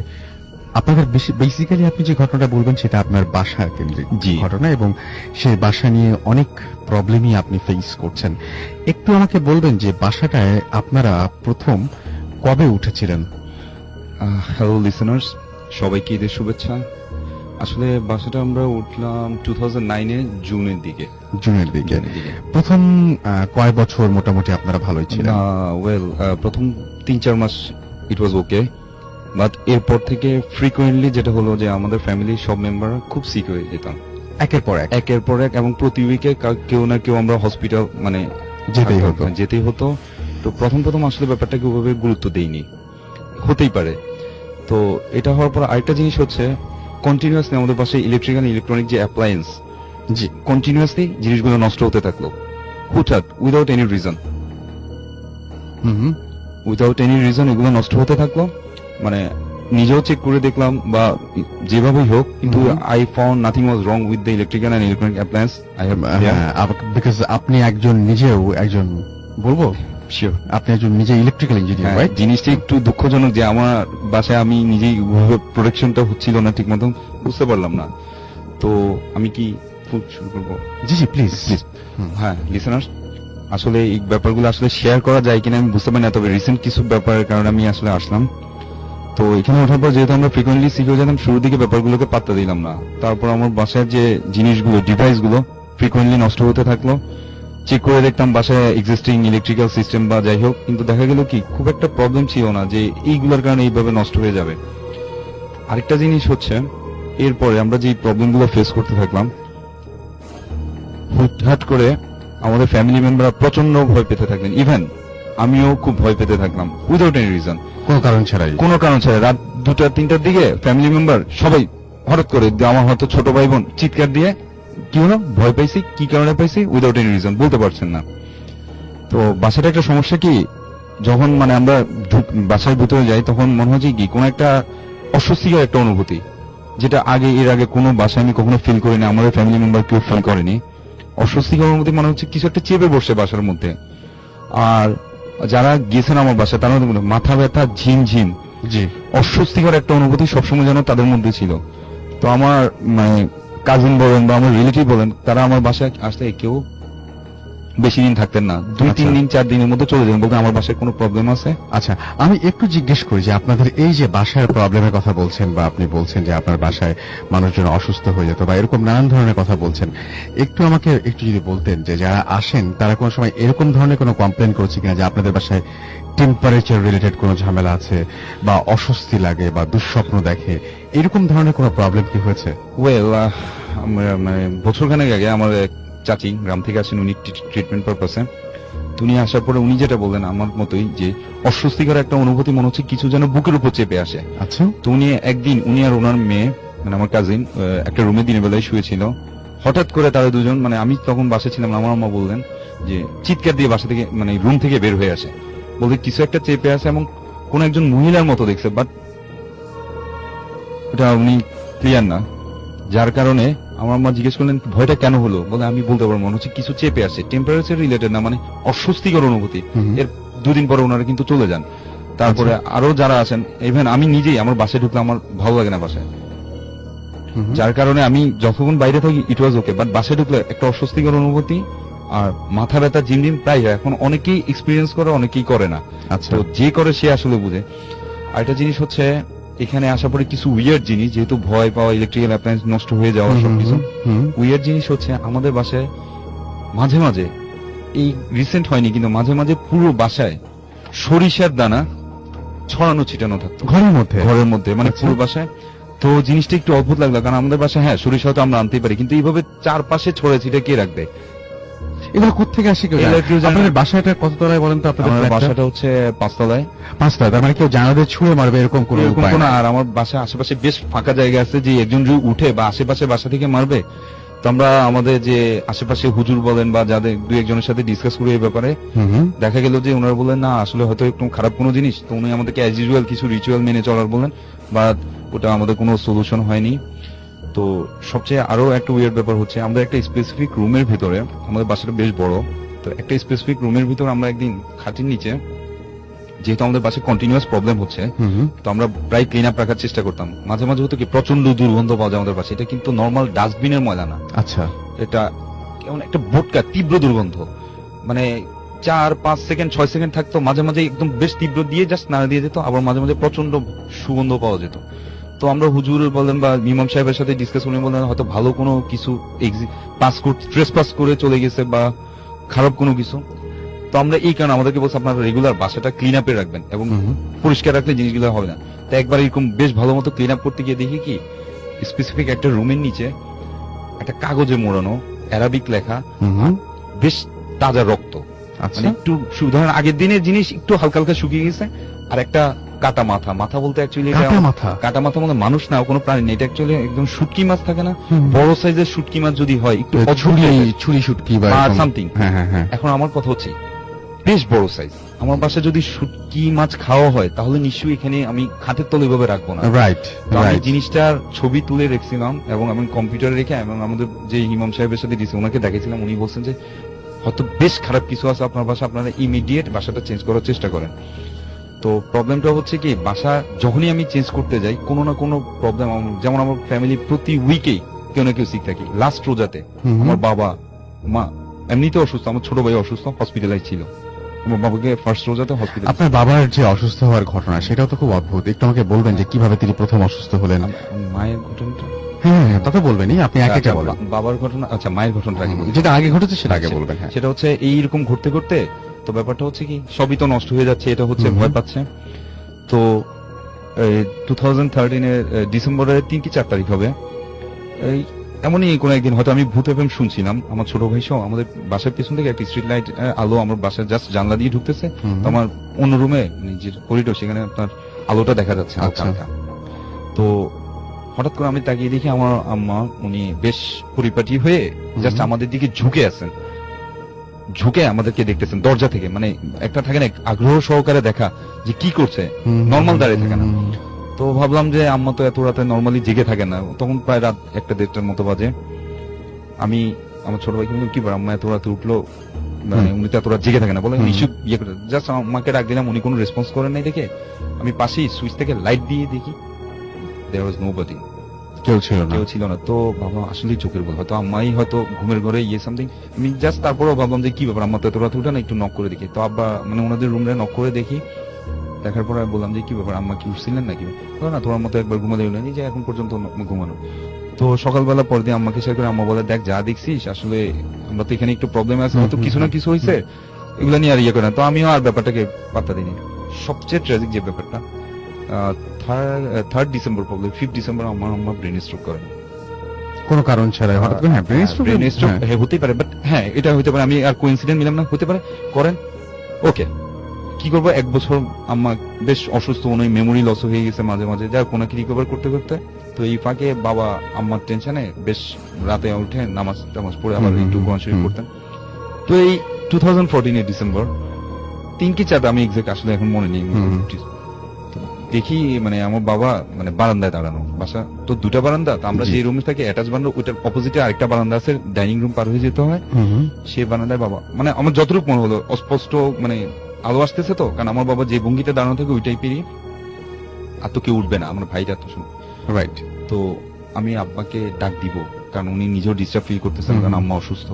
আপনাদের বেসিক্যালি আপনি যে ঘটনাটা বলবেন সেটা আপনার বাসা কেন্দ্রিক ঘটনা, এবং সেই বাসা নিয়ে অনেক প্রবলেমই আপনি ফেস করছেন। একটু আমাকে বলবেন যে বাসাটায় আপনারা প্রথম কবে উঠেছিলেন? হ্যালো লিসেনার্স, সবাইকে ঈদের শুভেচ্ছা। আসলে বাসাটা আমরা উঠলাম 2009 জুনের দিকে। প্রথম কয় বছর মোটামুটি আপনারা ভালোই ছিলেন? প্রথম 3-4 মাস ইট ওয়াজ ওকে, বাট এরপর থেকে ফ্রিকোয়েন্টলি যেটা হলো যে আমাদের ফ্যামিলির সব মেম্বার খুব সিক হয়ে যেতাম একের পর এক, এবং প্রতি উইকে কেউ না কেউ আমরা হসপিটাল মানে যেতেই হতো। তো প্রথম আসলে ব্যাপারটাকে ওভাবে গুরুত্ব দেইনি, হতেই পারে। তো এটা হওয়ার পর আরেকটা জিনিস হচ্ছে, কন্টিনিউয়াসলি আমাদের পাশে ইলেকট্রনিক যে অ্যাপ্লায়েন্স, কন্টিনিউয়াসলি জিনিসগুলো নষ্ট হতে থাকলো হুটহাট, উইদাউট এনি রিজন এগুলো নষ্ট হতে থাকলো। মানে নিজেও চেক করে দেখলাম বা যেভাবেই হোক, কিন্তু I found nothing was wrong with the electrical and electronic appliance. Because আপনি নিজেও একজন বলবো শিওর, আপনি একজন নিজে ইলেকট্রিক্যাল ইঞ্জিনিয়ার, রাইট? জিনিসটা একটু দুঃখজনক যে আমার বাসায় আমি নিজেই প্রোটেকশনটা হচ্ছিল না ঠিক মতো, বুঝতে পারলাম না। তো আমি কি শুরু করবো? জি প্লিজ। হ্যাঁ লিসেনার্স, আসলে এই ব্যাপারগুলো আসলে শেয়ার করা যায় কিনা আমি বুঝতে পারি না, তবে রিসেন্ট কিছু ব্যাপারের কারণে আমি আসলে আসলাম। তো এখানে ওঠার পর যেহেতু আমরা ফ্রিকোয়েন্টলি শিখে যেতাম, শুরুর দিকে ব্যাপারগুলোকে পাত্তা দিলাম না। তারপর আমার বাসায় যে জিনিসগুলো, ডিভাইসগুলো ফ্রিকোয়েন্টলি নষ্ট হতে থাকলো। চেক করে দেখতাম বাসায় এক্সিস্টিং ইলেকট্রিক্যাল সিস্টেম বা যাই হোক, কিন্তু দেখা গেল কি খুব একটা প্রবলেম ছিল না যে এইগুলোর কারণে এইভাবে নষ্ট হয়ে যাবে। আরেকটা জিনিস হচ্ছে, এরপরে আমরা যে প্রবলেমগুলো ফেস করতে থাকলাম, হুটহাট করে আমাদের ফ্যামিলি মেম্বাররা প্রচন্ড ভয় পেতে থাকলেন। ইভেন আমিও খুব ভয় পেতে থাকলাম, উইদাউট এনি রিজন, কোনো কারণ ছাড়াই। রাত 2-3টার দিকে ফ্যামিলি মেম্বার সবাই হঠাৎ করে, আমার হয়তো ছোট ভাই বোন চিৎকার দিয়ে, কি হলো, ভয় পাইছি, কি কারণে পাইছি, উইদাউট এনি রিজন বলতে পারছেন না। তো বাসাটা একটা সমস্যা কি, যখন মানে আমরা বাসার ভিতরে যাই তখন মনে হয় যে কি কোন একটা অস্বস্তিকর একটা অনুভূতি, যেটা এর আগে কোনো বাসায় আমি কখনো ফিল করিনি, আমাদের ফ্যামিলি মেম্বার কেউ ফিল করেনি। অস্বস্তিকর অনুভূতি মনে হচ্ছে কিছু একটা চেপে বসছে বাসার মধ্যে। আর যারা গিয়েছেন আমার বাসায় তারা মাথা ব্যথা, ঝিমঝিম, অস্বস্তিকর একটা অনুভূতি সবসময় যেন তাদের মধ্যে ছিল। তো আমার মানে কাজিন বলেন বা আমার রিলেটিভ বলেন, তারা আমার বাসায় আসলে কেউ বেশি দিন থাকতেন না, 2-3 দিন 4 দিনের মধ্যে চলে যাবেন, বলতে আমার বাসায় কোনো প্রবলেম আছে। আচ্ছা, আমি একটু জিজ্ঞেস করি যে আপনাদের এই যে বাসার প্রবলেমের কথা বলছেন, বা আপনি বলছেন যে আপনার বাসায় মানুষজন অসুস্থ হয়ে যেত বা এরকম নানান ধরনের কথা বলছেন, একটু আমাকে একটু যদি বলতেন যে যারা আসেন তারা কোনো সময় এরকম ধরনের কোনো কমপ্লেন করেছে কিনা যে আপনাদের বাসায় টেম্পারেচার রিলেটেড কোনো ঝামেলা আছে, বা অস্বস্তি লাগে, বা দুঃস্বপ্ন দেখে, এরকম ধরনের কোনো প্রবলেম কি হয়েছে? মানে বছরখানেক আগে আমার চাচি গ্রাম থেকে আসেন, উনি ট্রিটমেন্ট পারপাসে। উনি আসার পরে উনি যেটা বললেন আমার মতোই, যে অস্বস্তিকর একটা অনুভূতি মনে হচ্ছে কিছু যেন বুকের উপর চেপে আসে। আচ্ছা। তো উনি একদিন, উনি আর ওনার মেয়ে মানে আমার কাজিন একটা রুমে দিনের বেলায় শুয়েছিল। হঠাৎ করে তারা দুজন, মানে আমি তখন বাসা ছিলাম, আমার আম্মা বললেন যে চিৎকার দিয়ে বাসা থেকে মানে রুম থেকে বের হয়ে আসে, বলতে কিছু একটা চেপে আসে এবং কোন একজন মহিলার মতো দেখছে, বাট এটা উনি ক্লিয়ার না, যার কারণে আমার আম্মা জিজ্ঞেস করলেন ভয়টা কেন হলো, বলে আমি বলতে পারবো মনে হচ্ছে কিছু চেপে আসে, টেম্পারেচার রিলেটেড না, মানে অস্বস্তিকর অনুভূতি। হুম। এর 2 দিন পরে ওনারা কিন্তু চলে যান। তারপরে আরো যারা আছেন, ইভেন আমি নিজেই আমার বাসায় ঢুকলে আমার ভালো লাগে না বাসায়, হুম। যার কারণে আমি যতক্ষণ বাইরে থাকি ইট ওয়াজ ওকে, বাট বাসায় ঢুকলে একটা অস্বস্তিকর অনুভূতি আর মাথা ব্যথা ঝিমঝিম প্রায় হয়। এখন অনেকেই এক্সপিরিয়েন্স করে, অনেকেই করে না। আচ্ছা। তো যে করে সে আসলে বুঝে। আরেকটা জিনিস হচ্ছে এখানে আসার পরে কিছু উইয়ার্ড জিনিস, যেহেতু ভয় পাওয়া, ইলেকট্রিক্যাল অ্যাপ্লায়েন্স নষ্ট হয়ে যাওয়া সবকিছু, হুম। উইয়ার্ড জিনিস হচ্ছে আমাদের বাসায় মাঝে মাঝে, এই রিসেন্ট হয়নি কিন্তু মাঝে মাঝে পুরো বাসায় সরিষার দানা ছড়ানো ছিটানো থাকতো ঘরের মধ্যে? ঘরের মধ্যে, মানে আচ্ছা। পুরো বাসায়। তো জিনিসটা একটু অদ্ভুত লাগলো, কারণ আমাদের বাসায় হ্যাঁ সরিষা তো আমরা আনতেই পারি, কিন্তু এইভাবে চারপাশে ছড়ে ছিটে কে রাখবে? এগুলো কোত্থেকে আসে কেউ জানে? এগুলো কেউ জানে না। আপনাদের বাসাটা কত তলায় বলেন তো? আপনাদের আমার ফ্ল্যাটটা? বাসাটা হচ্ছে 5 তলায়। 5 তলায়, তার মানে কেউ জানালাতে ছুঁড়ে মারবে এরকম কোনো এরকম উপায় কোনো, নাই। আর আমার বাসা আশেপাশে বেশ ফাঁকা জায়গা আছে যে একজন যদি উঠে বা আশেপাশে বাসা থেকে মারবে, তো আমরা আমাদের যে আশেপাশে হুজুর বলেন বা যাদের 2-1 জনের সাথে ডিসকাস করি এই ব্যাপারে, হুম। দেখা গেল যে ওনারা বললেন না আসলে হয়তো একটু খারাপ কোনো জিনিস, তো উনি আমাদেরকে অ্যাজ ইউজুয়াল কিছু রিচুয়াল মেনে চলার বললেন, বা ওটা আমাদের কোনো সলিউশন হয়নি। তো সবচেয়ে আরো একটা উইয়ার্ড ব্যাপার হচ্ছে, আমরা একটা স্পেসিফিক রুমের ভিতরে, আমাদের বাসাটা বেশ বড়, তো একটা স্পেসিফিক রুমের ভিতরে আমরা একদিন খাটের নিচে, যেহেতু আমাদের বাসায় কন্টিনিউয়াস প্রবলেম হচ্ছে, হুম। তো আমরা প্রায় ক্লিন আপ রাখার চেষ্টা করতাম। মাঝে মাঝে হতো কি প্রচন্ড দুর্গন্ধ পাওয়া যায় আমাদের বাসায়, এটা কিন্তু নর্মাল ডাস্টবিনের ময়লা না, আচ্ছা। এটা কেমন একটা বোটকা তীব্র দুর্গন্ধ, মানে 4-5 সেকেন্ড 6 সেকেন্ড থাকতো, মাঝে মাঝে একদম বেশ তীব্র দিয়ে জাস্ট নাড়া দিয়ে যেত, আবার মাঝে মাঝে প্রচন্ড সুগন্ধ পাওয়া যেত। তো আমরা হুজুর বলেন বা ইমাম সাহেবের সাথে ডিসকাস করে বলেন হয়তো ভালো কোনো কিছু ট্রেস পাস করে চলে গেছে বা খারাপ কোনো কিছু। তো আমরা এই কারণে আমাদেরকে বলছে আপনারা রেগুলার বাসাটা ক্লিন আপে রাখবেন এবং হুম। পরিষ্কার রাখলে জিনিসগুলো হবে না। তো একবার এরকম বেশ ভালো মতো ক্লিন আপ করতে গিয়ে দেখি কি স্পেসিফিক একটা রুমের নিচে একটা কাগজে মোড়ানো অ্যারাবিক লেখা হুম। বেশ তাজা রক্ত, আচ্ছা। মানে একটু ধরেন আগের দিনের জিনিস একটু হালকা হালকা শুকিয়ে গেছে, আর একটা কাটা মাথা, মাথা বলতে অ্যাকচুয়ালি কাটা মাথা? কাটা মাথা মানে মানুষ না, কোনো প্রাণী না, এটা অ্যাকচুয়ালি একদম শুটকি মাছ থাকে না, হুম। বড় সাইজের শুটকি মাছ যদি হয় একটু ছুরি শুটকি বা আর এরকম। something। হ্যাঁ হ্যাঁ হ্যাঁ। এখন আমার কথা হচ্ছে বেশ বড় সাইজ, আমার বাসায় যদি শুটকি মাছ খাওয়া হয় তাহলে নিশ্চয়ই এখানে আমি খাটের তলে এভাবে রাখবো না। রাইট তো আমি রাইট। জিনিসটার ছবি তুলে রেখেছিলাম এবং আমি কম্পিউটারে রেখে এবং আমাদের যে ইমাম সাহেবের সাথে দিয়েছি ওনাকে দেখেছিলাম, উনি বলছেন যে হয়তো বেশ খারাপ কিছু আছে আপনার বাসা, আপনারা ইমিডিয়েট বাসাটা চেঞ্জ করার চেষ্টা করেন। তো প্রবলেমটা হচ্ছে কি বাসা যখনই আমি চেঞ্জ করতে যাই কোনো না কোনো প্রবলেম, যেমন আমার ফ্যামিলি প্রতি উইকেই কেউ না কেউ সিক থাকি। লাস্ট রোজাতে হুম। আমার বাবা মা এমনিতে অসুস্থ, আমার ছোট ভাই অসুস্থ, হসপিটালাইজ ছিল, আমার বাবাকে ফার্স্ট রোজাতে হসপিটাল। আপনার বাবার যে অসুস্থ হওয়ার ঘটনা সেটাও তো খুব অদ্ভুত, একটু আমাকে বলবেন যে কিভাবে তিনি প্রথম অসুস্থ হলেন? মায়ের ঘটনাটা, হ্যাঁ তা তো বলবেনই, আপনি একে আচ্ছা, বলেন। বাবার ঘটনা, আচ্ছা মায়ের ঘটনাটা আগে বলি। যেটা আগে ঘটেছে সেটা আগে আচ্ছা, বলবেন। হ্যাঁ। সেটা হচ্ছে এইরকম ঘুরতে ঘুরতে তো ব্যাপারটা হচ্ছে কি সবই তো নষ্ট হয়ে যাচ্ছে, এটা হচ্ছে হুম। ভয় পাচ্ছে। তো 2013 ডিসেম্বরের 3 কি 4 তারিখ হবে, এই এমনই কোন একদিন হয়তো আমি ভূত এফএম শুনছিলাম, আমার ছোট ভাই সহ আমাদের বাসার পিছন থেকে একটা স্ট্রিট লাইট আলো আমার বাসার জাস্ট জানলা দিয়ে ঢুকতেছে, হুম। তো আমার অন্য রুমে যে করিডোর সেখানে আপনার আলোটা দেখা যাচ্ছে হালকা আচ্ছা। হালকা। তো হঠাৎ করে আমি তাকিয়ে দেখি আমার আম্মা উনি বেশ পরিপাটি হয়ে জাস্ট হুম। আমাদের দিকে ঝুঁকে আছেন, ঝুঁকে আমাদেরকে দেখতেছেন দরজা থেকে, মানে একটা থাকে না আগ্রহ সহকারে দেখা যে কি করছে, হুম। নর্মাল দাঁড়িয়ে থাকে না। হুম। তো ভাবলাম যে আম্মা তো এত রাতে নর্মালি জেগে থাকে না, তখন প্রায় রাত 1-1:30টার মতো বাজে। আমি আমার ছোট ভাইকে বললাম কি ব্যাপার আম্মা এত রাতে উঠলো, মানে হুম। উনি তো এত রাত জেগে থাকে না, বলে হুম। ইস্যু ইয়ে করে জাস্ট আমাকে ডাক দিলাম, উনি কোনো রেসপন্স করেন নাই দেখে আমি পাশেই সুইচ থেকে লাইট দিয়ে দেখি দেয়ার ওয়াজ নোবডি, কেউ ছিল না। কেউ ছিল না। তো ভাবলাম আসলেই চোখের ভুল, হয়তো আম্মাই হয়তো ঘুমের ঘরে ইয়ে সামথিং। আমি জাস্ট তারপরেও ভাবলাম যে কি ব্যাপার আম্মা তো এত রাত উঠে না, একটু নক করে দেখি। তো আব্বা মানে ওনাদের রুমে নক করে দেখি, দেখার পরে বললাম যে কি ব্যাপার আম্মা কি উঠছিলেন নাকি, না তোমার মতো একবার ঘুমাতে গেলেন যে এখন পর্যন্ত ঘুমানো। তো সকালবেলা পর দিয়ে আম্মাকে শেয়ার করে, আম্মা বলে দেখ যা দেখছিস আসলে আমরা তো এখানে একটু প্রবলেমে আছি, হয়তো কিছু না কিছু হয়েছে, এগুলো নিয়ে আর ইয়ে করে না। তো আমিও আর ব্যাপারটাকে পাত্তা দিইনি। সবচেয়ে ট্র্যাজিক যে ব্যাপারটা 3rd December problem 5th December আমার আম্মা ব্রেন স্ট্রোক করেন, কোনো কারণ ছাড়াই হঠাৎ করে। হ্যাঁ ব্রেন স্ট্রোক। ব্রেন স্ট্রোক হতেই পারে, বাট হ্যাঁ এটা হতে পারে, আমি আর কোইন্সিডেন্ট মিলাম না, হতে পারে করেন। ওকে কি করবো, 1 বছর আম্মা বেশ অসুস্থ, উনি মেমোরি লস হয়ে গেছে মাঝে মাঝে, যা কোনাকে রিকভার করতে করতে। তো এই ফাঁকে বাবা আম্মার টেনশনে বেশ রাতে উঠে নামাজ টামাজ পড়ে আবার একটু কোরআন শরীফ পড়তেন। তো এই 2014 ডিসেম্বর 3 কি 4 আমি এক্সাক্ট আসলে এখন মনে নেই। হুম। তো দেখি মানে আমার বাবা মানে বারান্দায় দাঁড়ানো, বাসা তো দুটা বারান্দা, তো আমরা জি। যে রুমে থাকি অ্যাটাচ বারান্দা, ওইটার অপোজিটে আরেকটা বারান্দা আছে, ডাইনিং রুম পার হয়ে যেতে হয়, সেই বারান্দায় বাবা, মানে আমার যতটুকু মনে হলো অস্পষ্ট, মানে আলো আসতেছে তো, কারণ আমার বাবা যে ভঙ্গিতে দাঁড়ানো থাকে ওইটাই পেরিয়ে, আর তো কেউ উঠবে না, আমার ভাইটা তো শুনে। রাইট। তো আমি আব্বাকে ডাক দিব, কারণ উনি নিজেও ডিস্টার্ব ফিল করতেছেন, কারণ আম্মা অসুস্থ।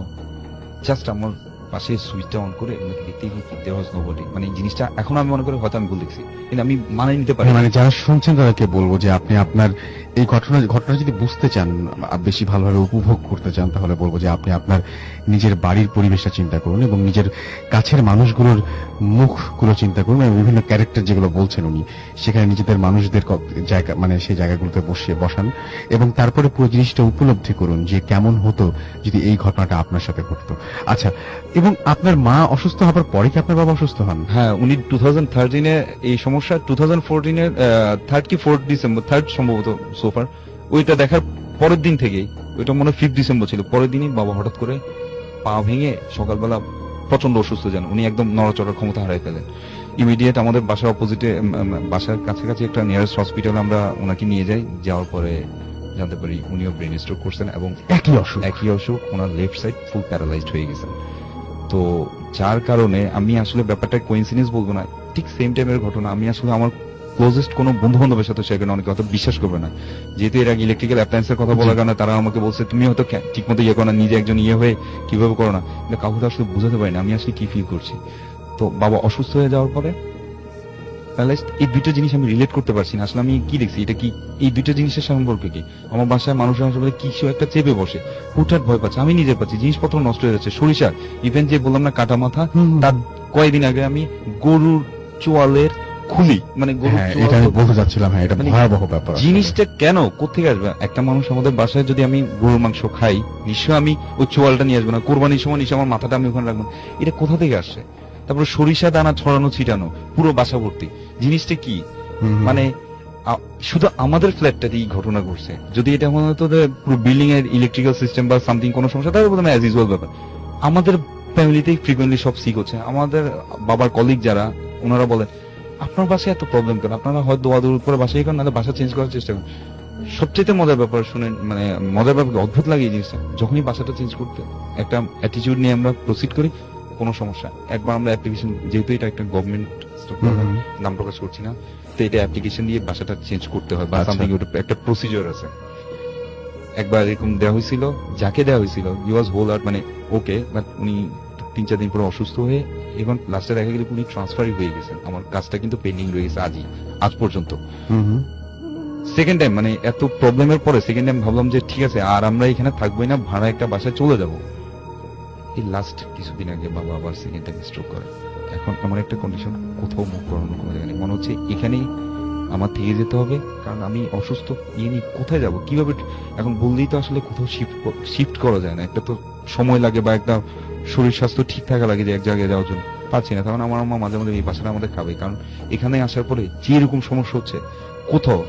জাস্ট আমার পাশে সুইচটা অন করে ওনাকে দেখতেই দেওয়া হয়েছে নোবডি, মানে এই জিনিসটা এখন আমি মনে করি হয়তো আমি ভুল দেখছি, কিন্তু আমি মানে নিতে পারি না। মানে যারা শুনছেন তাদেরকে বলবো যে আপনি আপনার এই ঘটনা যদি বুঝতে চান, বেশি ভালোভাবে উপভোগ করতে চান, তাহলে বলবো যে আপনি আপনার নিজের বাড়ির পরিবেশটা চিন্তা করুন এবং নিজের কাছের মানুষগুলোর মুখগুলো চিন্তা করুন এবং বিভিন্ন ক্যারেক্টার যেগুলো বলছেন উনি, সেখানে নিজেদের মানুষদের জায়গা, মানে সেই জায়গাগুলোতে বসান এবং তারপরে পুরো জিনিসটা উপলব্ধি করুন যে কেমন হতো যদি এই ঘটনাটা আপনার সাথে ঘটতো। আচ্ছা, এবং আপনার মা অসুস্থ হবার পরে কি আপনার বাবা অসুস্থ হন? হ্যাঁ, উনি 2013-এ এই সমস্যা, 2014-এর 3rd কি 4th ডিসেম্বর, 3rd সম্ভবত সোফার, ওইটা দেখার পরের দিন থেকেই, ওইটা মনে হয় 5th ডিসেম্বর ছিল, পরের দিনই বাবা হঠাৎ করে পা ভেঙে সকালবেলা প্রচন্ড অসুস্থ যান, উনি একদম নড়াচড়ার ক্ষমতা হারাই ফেলেন। ইমিডিয়েট আমাদের বাসার অপোজিটে, বাসার কাছাকাছি একটা নিয়ারেস্ট হসপিটালে আমরা ওনাকে নিয়ে যাই, যাওয়ার পরে জানতে পারি উনিও ব্রেন স্ট্রোক করছেন এবং একই অসুখ, ওনার লেফট সাইড ফুল প্যারালাইজড হয়ে গেছেন। তো যার কারণে আমি আসলে ব্যাপারটা কোইন্সিডেন্স বলবো না, ঠিক সেম টাইমের ঘটনা। আমি আসলে আমার ক্লোজেস্ট কোনো বন্ধু বান্ধবের সাথে শেয়ার করি না, অনেকে হয়তো বিশ্বাস করবে না, যেহেতু এর আগে ইলেকট্রিক্যাল অ্যাপ্লায়েন্সের কথা বলার কারণে তারা আমাকে বলছে তুমি হয়তো ঠিক মতো ইয়ে করো না, নিজে একজন ইয়ে হয়ে কিভাবে করো না, কিন্তু কাউকে আসলে বোঝাতে পারি না আমি আসলে কি ফিল করছি। তো বাবা অসুস্থ হয়ে যাওয়ার পরে এই দুইটা জিনিস আমি রিলেট করতে পারছি না, আসলে আমি কি দেখছি, এটা কি এই দুইটা জিনিসের সম্পর্কে কি। আমার বাসায় মানুষের আসলে কিছু একটা চেপে বসে, হুটহাট ভয় পাচ্ছে, আমি নিজে পাচ্ছি, জিনিসপত্র নষ্ট হয়ে যাচ্ছে, সরিষার ইভেন যে বললাম না কাটা মাথা, তার কয়েকদিন আগে আমি গরুর চোয়ালের খুলি, মানে গরুর হ্যাঁ, চোয়াল এটা আমি তো- বলতে চাচ্ছিলাম, হ্যাঁ, এটা মানে ভয়াবহ ব্যাপার। জিনিসটা কেন কোথেকে আসবে? একটা মানুষ আমাদের বাসায় যদি আমি গরুর মাংস খাই, নিশ্চয় আমি ওই চোয়ালটা নিয়ে আসবো না, কোরবানির সময় নিশ্চয় আমার মাথাটা আমি ওখানে রাখবো না। এটা কোথা থেকে আসছে? তারপরে সরিষা দানা ছড়ানো ছিটানো পুরো বাসা ভর্তি, জিনিসটা কি? মানে শুধু আমাদের ফ্ল্যাটটাতেই ঘটনা ঘটছে, যদি এটা মনে হতো যে পুরো বিল্ডিং এর ইলেকট্রিক্যাল সিস্টেম বা সামথিং কোনো সমস্যা, তাহলে বলতাম অ্যাজ ইউজুয়াল ব্যাপার। আমাদের ফ্যামিলিতেই ফ্রিকোয়েন্টলি সব সিক হচ্ছে। আমাদের বাবার কলিগ যারা, ওনারা বলেন আপনার বাসায় এত প্রবলেম কেন, আপনারা হয় দৌড় করে বাসায় করেন, নাহলে বাসা চেঞ্জ করার চেষ্টা করেন। সবচেয়ে মজার ব্যাপার শুনেন, মানে মজার ব্যাপার, অদ্ভুত লাগে এই জিনিসটা, যখনই বাসাটা চেঞ্জ করতে একটা অ্যাটিটিউড নিয়ে আমরা প্রসিড করি, কোনো সমস্যা। একবার আমরা অ্যাপ্লিকেশন, যেহেতু এটা একটা গভর্নমেন্ট নাম প্রকাশ করছি না, তো এটা অ্যাপ্লিকেশন দিয়ে বাসাটা চেঞ্জ করতে হয় বা আচ্ছা। সামথিং, একটা প্রসিজার আছে। একবার এরকম দেওয়া হয়েছিল, যাকে দেওয়া হয়েছিল হি ওয়াজ হোল আউট, মানে ওকে, বাট উনি 3-4 দিন পরে অসুস্থ হয়ে এখন লাস্টে দেখা গেল উনি ট্রান্সফারই হয়ে গেছেন। আমার কাজটা কিন্তু পেন্ডিং রয়ে গেছে আজ পর্যন্ত। সেকেন্ড টাইম, মানে এত প্রবলেমের পরে সেকেন্ড টাইম ভাবলাম যে ঠিক আছে, আর আমরা এখানে থাকবোই না, ভাড়া একটা বাসায় চলে যাব। এই লাস্ট কিছুদিন আগে বাবা আবার সেকেন্ড টাইম স্ট্রোক করে। এখন আমার একটা কন্ডিশন, কোথাও মুভ করানোর কোনো জায়গা নেই, মনে হচ্ছে এখানেই আমার থেকে যেতে হবে, কারণ আমি অসুস্থ, ইয়ে নিয়ে কোথায় যাব কিভাবে। এখন বললেই তো আসলে কোথাও শিফট করা যায় না, একটা তো সময় লাগে বা একটা শরীর স্বাস্থ্য ঠিক থাকা লাগে যে এক জায়গায় যাওয়ার জন্য, পাচ্ছি না। তখন আমার আম্মা মাঝে মাঝে এই বাসাটা আমাদের খাবে, কারণ এখানে আসার পরে যে এরকম সমস্যা হচ্ছে, কোথাও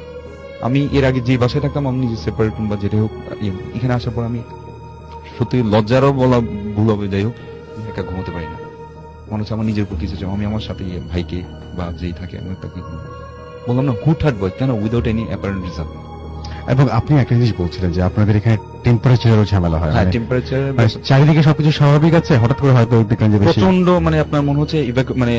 আমি এর আগে যে বাসায় থাকতাম আমি নিজে সেপারেট রুম বা যেটা হোক, এখানে আসার পর আমি সত্যি লজ্জারও বলা ভুল হবে, যাই হোক একা ঘুমোতে পারি না, মনে হচ্ছে আমার নিজের উপর কিছু চাই। আমি আমার সাথে ভাইকে বা যেই থাকে আমি তাকে বললাম না, হুটহাট ভয় কেন, উইদাউট এনি অ্যাপারেন্ট রিজন। এবং আপনি একটা জিনিস বলছিলেন যে আপনাদের এখানে টেম্পারেচারেরও ঝামেলা হয়, হ্যাঁ, মানে টেম্পারেচার চারিদিকে সবকিছু স্বাভাবিক আছে, হঠাৎ করে হয়তো দেখলেন যে বেশি প্রচন্ড, মানে আপনার মনে হচ্ছে মানে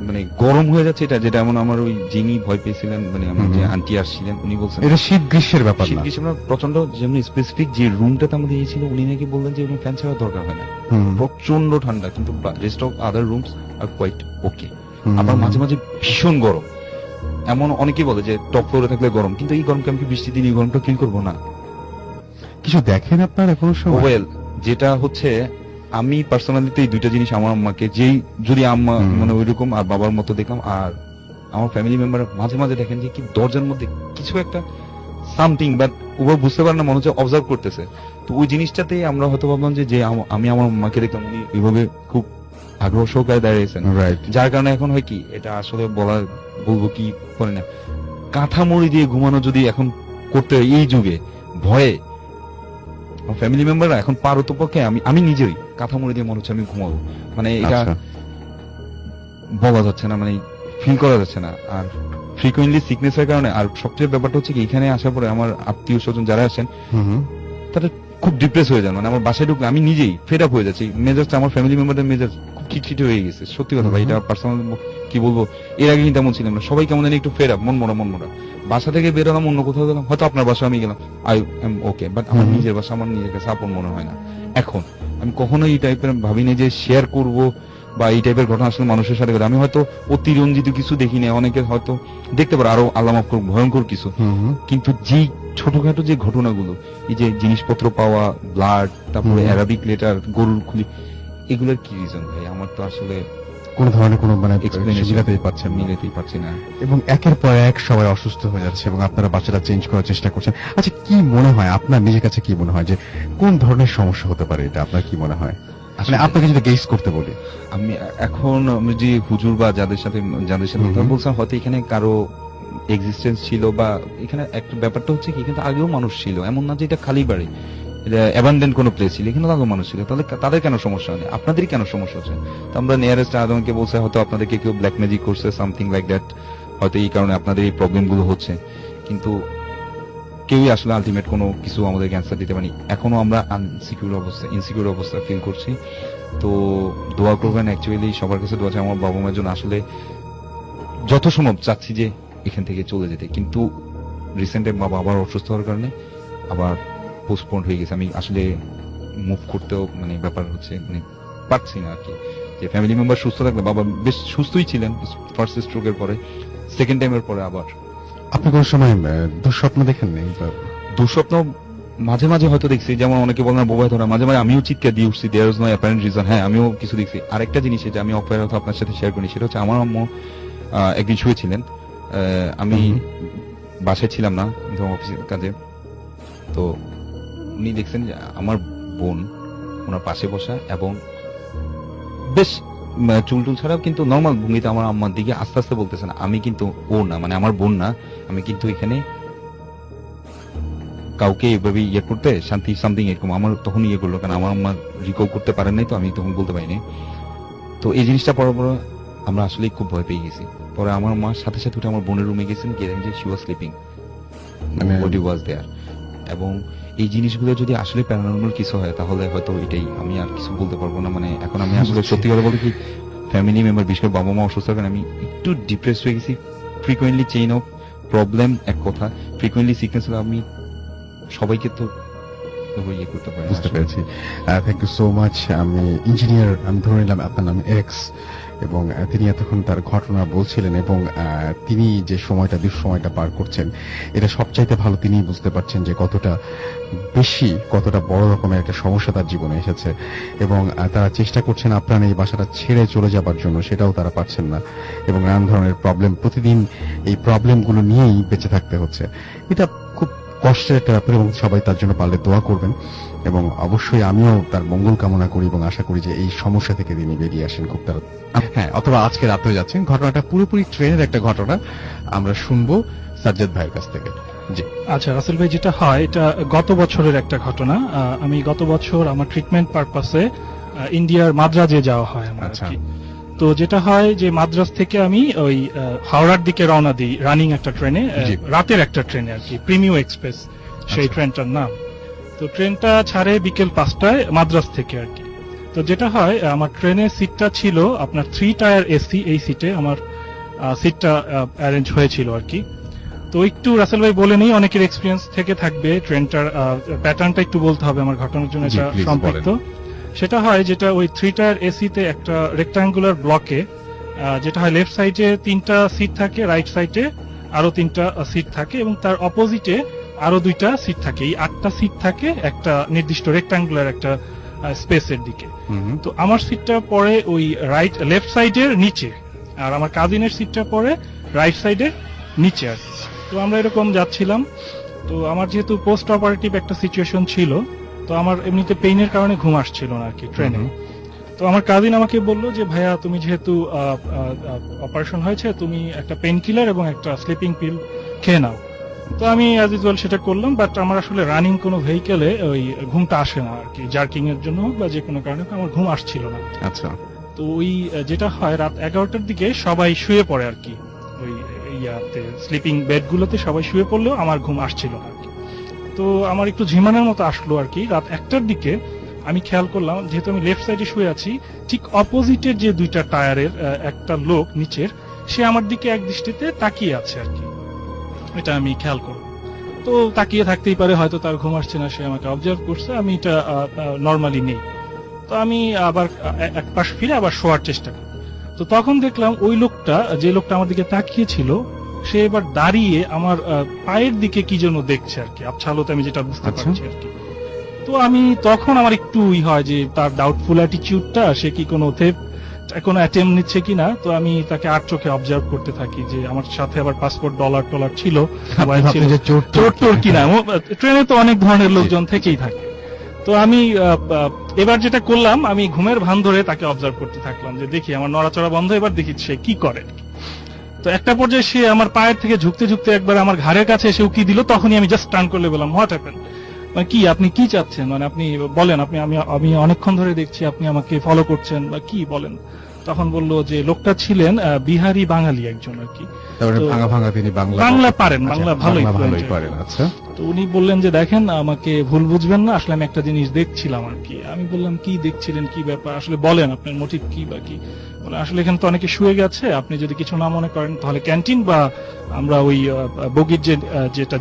মানে গরম হয়ে যাচ্ছে, এটা যেটা এমন আমার ওই যিনি ভয় পেয়েছিলেন, মানে আমার যে আন্টি আসছিলেন উনি বলছেন এটা শীত গ্রীষ্মের ব্যাপার শীত না। গ্রীষ্ম না, প্রচন্ড, যেমন স্পেসিফিক যে রুমটাতে আমাদের এই ছিল, উনি নাকি বললেন যে ফ্যান ছাড়া দরকার হয় না, প্রচন্ড ঠান্ডা, কিন্তু rest of other rooms are quite okay. আবার মাঝে মাঝে ভীষণ গরম, এমন অনেকেই বলে যে টপ ফ্লোরে থাকলে গরম, কিন্তু এই গরমকে আমি কি বৃষ্টি দিন এই গরমটা ফিল করবো না। কিছু দেখেন আপনারা কোনো সময়? ওয়েল, যেটা হচ্ছে আমি পার্সোনালি এই দুইটা জিনিস আমার আম্মাকে, যেই যদি আম্মা মানে ওইরকম আর বাবার মতো দেখলাম, আর আমার ফ্যামিলি মেম্বার মাঝে মাঝে দেখেন যে কি দরজার মধ্যে কিছু একটা সামথিং, বাট ওভাবে বুঝতে পারে না, মনে হচ্ছে অবজার্ভ করতেছে। তো ওই জিনিসটাতে আমরা হয়তো ভাবলাম যে আমি আমার মাকে দেখলাম উনি এইভাবে খুব আগ্রহ সহকারে দাঁড়িয়েছেন, রাইট। যার কারণে এখন হয় কি, এটা আসলে বলবো কি করে না, কাঁথা মুড়ি দিয়ে ঘুমানো যদি এখন করতে হয় এই যুগে, ভয়ে ফ্যামিলি মেম্বাররা এখন পারত পক্ষে, আমি নিজেই কাঁথা মুড়ি দিয়ে মনে হচ্ছে আমি ঘুমাবো, মানে এটা আচ্ছা। বলা যাচ্ছে না, মানে ফিল করা যাচ্ছে না। আর ফ্রিকোয়েন্টলি সিকনেসের কারণে, আর সবচেয়ে ব্যাপারটা হচ্ছে কি এখানে আসার পরে আমার আত্মীয় স্বজন যারা আসেন হুম হুম। তারা খুব ডিপ্রেস হয়ে যান, মানে আমার বাসায় ঢুকলে আমি নিজেই ফেড আপ হয়ে যাচ্ছি, মেজাজটা আমার ফ্যামিলি মেম্বারদের মেজাজ খুব খিটখিটে হয়ে গেছে, সত্যি কথা ভাই, এটা পার্সোনাল কি বলবো, এর আগে কিন্তু তেমন ছিলাম না, সবাই কেমন জানি একটু ফেড আপ, মন মরা। বাসা থেকে বেরোলাম, অন্য কোথাও গেলাম, হয়তো আপনার বাসা আমি গেলাম, আই এম ওকে, বাট আমার নিজের বাসা আমার নিজের কাছে আপন মনে হয় না। এখন আমি কখনো এই টাইপের ভাবিনি যে শেয়ার করব বা এই টাইপের ঘটনা আসলে মানুষের সাথে ঘটে। আমি হয়তো অতিরঞ্জিত কিছু দেখি না, অনেকে হয়তো দেখতে পারে আরো আল্লাহ মাফ করুক ভয়ঙ্কর কিছু, হুম হুম। কিন্তু যেই ছোটখাটো যে ঘটনাগুলো, এই যে জিনিসপত্র পাওয়া, ব্লাড, তারপরে অ্যারাবিক লেটার, গরুর খুলি, এগুলোর কি রিজন ভাই? আমার তো আসলে কোন ধরনের কোনো মানে explanation মিলাতেই পাচ্ছেন না। মিলাতেই পারছি না। এবং একের পর এক সবাই অসুস্থ হয়ে যাচ্ছে এবং আপনারা বাচ্চাটা চেঞ্জ করার চেষ্টা করছেন। আচ্ছা, কি মনে হয় আপনার নিজের কাছে, কি মনে হয় যে কোন ধরনের সমস্যা হতে পারে এটা? আপনার কি মনে হয়? মানে আপনাকে যদি গেস করতে বলি, আমি এখন আমি যে হুজুর বা যাদের সাথে কথা বলছিলাম, হয়তো এখানে কারো এক্সিস্টেন্স ছিল, বা এখানে একটা ব্যাপারটা হচ্ছে কি এখানে তো আগেও মানুষ ছিল, এমন না যে এটা খালি বাড়ি, এটা অ্যাবান্ডেন্ট কোনো প্লেস ছিল, এখানে আগেও মানুষ ছিল, তাহলে তাদের কেন সমস্যা হয়নি, আপনাদেরই কেন সমস্যা হচ্ছে? তো আমরা নিয়ারেস্ট আদমকে বলছে হয়তো আপনাদেরকে কেউ ব্ল্যাক ম্যাজিক করছে, সামথিং লাইক দ্যাট, হয়তো এই কারণে আপনাদের এই প্রবলেম গুলো হচ্ছে, কিন্তু কেউই আসলে আলটিমেট কোনো কিছু আমাদের অ্যান্সার দিতে পারেনি। এখনো আমরা ইনসিকিউর অবস্থা ফিল করছি। তো দোয়া করবেন, অ্যাকচুয়ালি সবার কাছে দোয়া চাই আমার বাবা মায়ের জন্য। আসলে যত সম্ভব চাচ্ছি যে এখান থেকে চলে যেতে, কিন্তু রিসেন্টে বাবা আবার অসুস্থ হওয়ার কারণে আবার পোস্টপোন হয়ে গেছে। আমি আসলে মুভ করতেও মানে ব্যাপার হচ্ছে, মানে পারছি না আর কি। যে ফ্যামিলি মেম্বার সুস্থ থাকলে, বাবা বেশ সুস্থই ছিলেন ফার্স্ট স্ট্রোকের পরে, সেকেন্ড টাইমের পরে আবার। আপনি কোন সময় দুঃস্বপ্ন দেখেন নেই? দুঃস্বপ্ন মাঝে মাঝে হয়তো দেখছি, যেমন অনেকে বলেন বোবাই ধরা, মাঝে মাঝে আমিও চিৎকার দিয়ে উঠছি, there is no apparent reason. হ্যাঁ, আমিও কিছু দেখছি। আরেকটা জিনিস যে আমি অফার আপনার সাথে শেয়ার করি, সেটা হচ্ছে আমার আম্মু একদিন শুয়েছিলেন, আমি বাসায় ছিলাম না, অফিসের কাজে, তো উনি দেখছেন যে আমার বোন ওনার পাশে বসা, এবং বেশ চুল ছাড়াও কিন্তু নর্মাল ভঙ্গিতে আমার আম্মার দিকে আস্তে আস্তে বলতেছেন, আমি কিন্তু ও না, মানে আমার বোন না, আমি কিন্তু এখানে কাউকে এভাবে ইয়ে করতে শান্তি সামথিং এরকম। আমার তখন ইয়ে করলো, কারণ আমার আম্মা রিকল করতে পারেন নাই, তো আমি তখন বলতে পারিনি। তো এই জিনিসটা পরে পরে আমরা আসলে খুব ভয় পেয়ে গেছি। পরে আমার মা সাথে সাথে উঠে আমার বোনের রুমে গেছেন, গিয়ে দেখেন যে শি ওয়াজ স্লিপিং, মানে বডি ওয়াজ দেয়ার। এবং এই জিনিসগুলো যদি আসলে প্যারানর্মাল কিছু হয়, তাহলে হয়তো এটাই, আমি আর কিছু বলতে পারবো না। মানে এখন আমি আসলে সত্যি কথা বলতে কি, ফ্যামিলি মেম্বার, বিশেষ করে বাবা মা অসুস্থ থাকেন, আমি একটু ডিপ্রেস হয়ে গেছি। ফ্রিকোয়েন্টলি চেইন অফ প্রবলেম এক কথা, ফ্রিকোয়েন্টলি সিকনেস হলে আমি সবাইকে তো ইয়ে করতে পারি। বুঝতে পেরেছি। Thank you so much. আমি ইঞ্জিনিয়ার, আমি ধরে নিলাম আপনার নাম এক্স, এবং তিনি এতক্ষণ তার ঘটনা বলছিলেন, এবং তিনি যে সময়টা দুঃসময়টা পার করছেন, এটা সবচাইতে ভালো তিনিই বুঝতে পারছেন যে কতটা বেশি, কতটা বড় রকমের একটা সমস্যা তার জীবনে এসেছে, এবং তারা চেষ্টা করছেন আপনার এই বাসাটা ছেড়ে চলে যাবার জন্য, সেটাও তারা পারছেন না, এবং নানান ধরনের প্রবলেম, প্রতিদিন এই প্রবলেমগুলো নিয়েই বেঁচে থাকতে হচ্ছে। এটা খুব কষ্টের একটা ব্যাপার, এবং সবাই তার জন্য পারলে দোয়া করবেন, এবং অবশ্যই আমিও তার মঙ্গল কামনা করি এবং আশা করি যে এই সমস্যা থেকে তিনি বেরিয়ে আসেন খুব তাড়াতাড়ি। হ্যাঁ, অথবা আজকে রাতেও যাচ্ছেন। ঘটনাটা পুরোপুরি ট্রেনের একটা ঘটনা, আমরা শুনবো সাজ্জাদ ভাইয়ের কাছ থেকে। জি আচ্ছা রাসেল ভাই, যেটা হয় এটা গত বছরের একটা ঘটনা। আমি গত বছর আমার ট্রিটমেন্ট পারপাসে ইন্ডিয়ার মাদ্রাজে যাওয়া হয় আমার আর কি। তো যেটা হয় যে মাদ্রাজ থেকে আমি ওই হাওড়ার দিকে রওনা দিই রানিং একটা ট্রেনে, রাতের একটা ট্রেনে আর কি, প্রিমিয়াম এক্সপ্রেস সেই ট্রেনটার নাম। তো ট্রেনটা ছাড়ে বিকেল 5টায় মাদ্রাজ থেকে আর কি। তো যেটা হয় আমার ট্রেনের সিটটা ছিল আপনার 3 টায়ার এসি, এই সিটে আমার সিটটা অ্যারেঞ্জ হয়েছিল আর কি। তো একটু রাসেল ভাই বলে নেই, অনেকের এক্সপিরিয়েন্স থেকে থাকবে, ট্রেনটার প্যাটার্নটা একটু বলতে হবে আমার ঘটনার জন্য এটা সম্পৃক্ত। সেটা হয় যেটা ওই 3 টায়ার এসিতে একটা রেক্টাঙ্গুলার ব্লকে যেটা হয় লেফট সাইডে 3টা সিট থাকে, রাইট সাইডে আরো 3টা সিট থাকে, এবং তার অপোজিটে আরো 2টা সিট থাকে। এই 8টা সিট থাকে একটা নির্দিষ্ট রেক্টাঙ্গুলার একটা স্পেসের দিকে। তো আমার সিটটা পড়ে ওই লেফট সাইডের নিচে, আর আমার কাজিনের সিটটা পড়ে রাইট সাইডের নিচে আর কি। তো আমরা এরকম যাচ্ছিলাম। তো আমার যেহেতু পোস্ট অপারেটিভ একটা সিচুয়েশন ছিল, তো আমার এমনিতে পেইনের কারণে ঘুম আসছিল না আর কি ট্রেনে। তো আমার কাজিন আমাকে বললো যে ভাইয়া তুমি যেহেতু অপারেশন হয়েছে, তুমি একটা পেইন কিলার এবং একটা স্লিপিং পিল খেয়ে নাও। তো আমি অ্যাজ ইউজুয়াল সেটা করলাম, বাট আমার আসলে রানিং কোনো ভেহিকেলে ওই ঘুমটা আসে না আর কি, জার্কিং এর জন্য হোক বা যে কোনো কারণে আমার ঘুম আসছিল না। আচ্ছা। তো ওই যেটা হয় রাত 11টার দিকে সবাই শুয়ে পড়ে আর কি ওই ইয়াতে স্লিপিং বেডগুলোতে সবাই শুয়ে পড়লেও আমার ঘুম আসছিল না আর কি। তো আমার একটু ঝিমানোর মতো আসলো আর কি রাত 1টার দিকে। আমি খেয়াল করলাম যেহেতু আমি লেফট সাইডে শুয়ে আছি, ঠিক অপোজিটের যে দুইটা টায়ারের একটা লোক নিচের, সে আমার দিকে এক দৃষ্টিতে তাকিয়ে আছে আর কি। এটা আমি খেয়াল করলাম। তো তাকিয়ে থাকতেই পারে, হয়তো তার ঘুম আসছে না, সে আমাকে অবজার্ভ করছে, আমি এটা নর্মালি নেই। তো আমি আবার এক পাশ ফিরে আবার শোয়ার চেষ্টা করি। তো তখন দেখলাম ওই লোকটা, যে লোকটা আমার দিকে তাকিয়ে ছিল, সে এবার দাঁড়িয়ে আমার পায়ের দিকে কি যেন দেখছে আর কি, আবছা আলোতে আমি যেটা বুঝতে আচ্ছা। পারছি আর কি। তো আমি তখন আমার একটু হয় যে তার ডাউটফুল অ্যাটিটিউডটা, সে কি কোনো অ্যাটেম্প নিচ্ছে কিনা। তো আমি তাকে আর চোখে অবজার্ভ করতে থাকি যে আমার সাথে আবার পাসপোর্ট, ডলার টলার ছিল, মোবাইল ছিল, যে চোর চোর কিনা। ট্রেনে তো অনেক ধরনের লোকজন থেকেই থাকে। তো আমি এবার যেটা করলাম, আমি ঘুমের ভান ধরে তাকে অবজার্ভ করতে থাকলাম যে দেখি আমার নড়াচড়া বন্ধ, এবার দেখি সে কি করে। তো একটা পর্যায়ে সে আমার পায়ের থেকে ঝুঁকতে ঝুঁকতে একবার আমার ঘাড়ের কাছে এসে উকি দিল। তখনই আমি জাস্ট টার্ন করলে বললাম, হোয়াট হ্যাপেন, মানে কি, আপনি কি চাচ্ছেন, মানে আপনি বলেন, আমি অনেকক্ষণ ধরে দেখছি আপনি আমাকে ফলো করছেন, বা কি বলেন। তখন বললো যে লোকটা ছিলেন বিহারি বাঙালি একজন আর কি। তারপরে তো ভাঙা ভাঙা তিনি বাংলা পারেন, আচ্ছা, বাংলা ভালোই ভালোই fluent। পারেন। আচ্ছা, তো উনি বললেন যে দেখেন, আমাকে ভুল বুঝবেন না, আসলে আমি একটা জিনিস দেখছিলাম আর কি। আমি বললাম কি দেখছিলেন, কি ব্যাপার, আসলে বলেন আপনার মোটিভ কি বা কি। বলে আসলে এখানে তো অনেকে শুয়ে গেছে, আপনি যদি কিছু না মনে করেন তাহলে ক্যান্টিন বা আমরা ওই বগির যেটা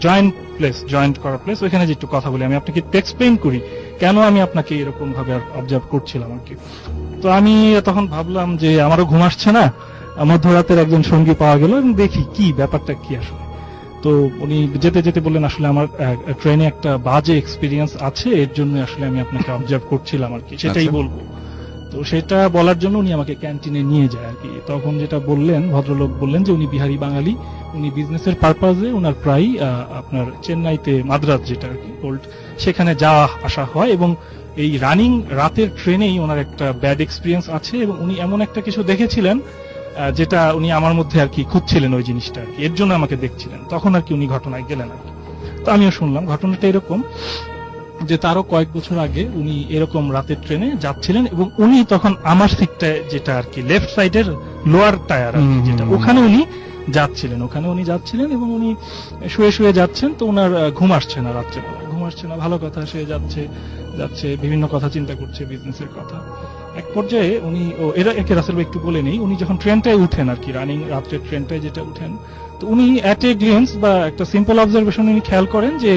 জয়েন্ট করা প্লেস, ওইখানে যে একটু কথা বলি, আমি আপনাকে এক্সপ্লেইন করি কেন আমি আপনাকে এরকম ভাবে অবজার্ভ করছিলাম আর কি। তো আমি তখন ভাবলাম যে আমারও ঘুম আসছে না, মধ্যরাতের একজন সঙ্গী পাওয়া গেল, এবং দেখি কি ব্যাপারটা কি আসলে। তো উনি যেতে যেতে বললেন, আসলে আমার ট্রেনে একটা বাজে এক্সপিরিয়েন্স আছে, এর জন্য আসলে আমি আপনাকে অবজার্ভ করছিলাম আর কি, সেটাই আচ্ছা। বলবো। তো সেটা বলার জন্য উনি আমাকে ক্যান্টিনে নিয়ে যায় আর কি। তখন যেটা বললেন, ভদ্রলোক বললেন যে উনি বিহারি বাঙালি, উনি বিজনেসের পারপাজে ওনার প্রায় আপনার চেন্নাইতে মাদ্রাজ যেটা আর কি ওল্ড, সেখানে যাওয়া আসা হয়, এবং এই রানিং রাতের ট্রেনেই ওনার একটা ব্যাড এক্সপিরিয়েন্স আছে, এবং উনি এমন একটা কিছু দেখেছিলেন যেটা উনি আমার মধ্যে আর কি খুঁজছিলেন ওই জিনিসটা আর কি, এর জন্য আমাকে দেখছিলেন। তখন আর কি উনি ঘটনায় গেলেন আর কি। তো আমিও শুনলাম ঘটনাটা এরকম যে তারও কয়েক বছর আগে উনি এরকম রাতের ট্রেনে যাচ্ছিলেন, এবং উনি তখন আমার সিটটা যেটা আর কি লেফট সাইডের লোয়ার টায়ার যেটা, ওখানে উনি যাচ্ছিলেন এবং উনি শুয়ে শুয়ে যাচ্ছেন। তো ওনার ঘুম আসছে না, রাত্রেবেলা ঘুম আসছে না, ভালো কথা, সে যাচ্ছে বিভিন্ন কথা চিন্তা করছে, বিজনেসের কথা। এক পর্যায়ে উনি একে রাসেল ভাই একটু বলে নেই, উনি যখন ট্রেনটায় উঠেন আর কি, রানিং রাত্রের ট্রেনটায় যেটা উঠেন, তো উনি অ্যাট এ গ্লিন্স বা একটা সিম্পল অবজারভেশন উনি খেয়াল করেন যে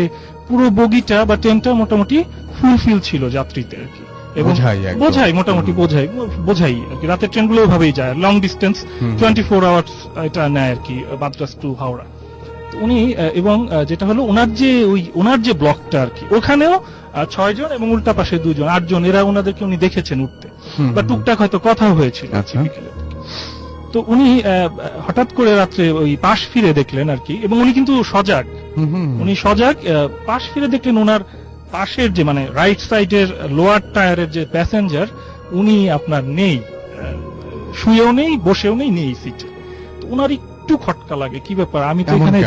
পুরো বগিটা বা ট্রেনটা মোটামুটি ফুলফিল ছিল যাত্রীতে আর কি, এবং মোটামুটি বোঝাই আর কি। রাতের ট্রেনগুলো ওইভাবেই যায়, লং ডিস্টেন্স 24 আওয়ার্স এটা নেয় আর কি, মাদ্রাজ টু হাওড়া। তো উনি এবং যেটা হলো ওনার যে ব্লকটা আর কি, ওখানেও 6 জন এবং উল্টা পাশে 2 জন, 8 জন, এরা ওনাদেরকে উনি দেখেছেন উঠতে, বা টুকটাক হয়তো কথা হয়েছিল। তো উনি হঠাৎ করে রাত্রে ওই পাশ ফিরে দেখলেন আর কি, এবং উনি কিন্তু সজাগ, পাশ ফিরে দেখলেন ওনার পাশের যে মানে রাইট সাইডের লোয়ার টায়ারের যে প্যাসেঞ্জার, উনি আপনার নেই, শুয়েও নেই, বসেও নেই সিটে। তো ওনার একটু খটকা লাগে, কি ব্যাপার, আমি তো এখানে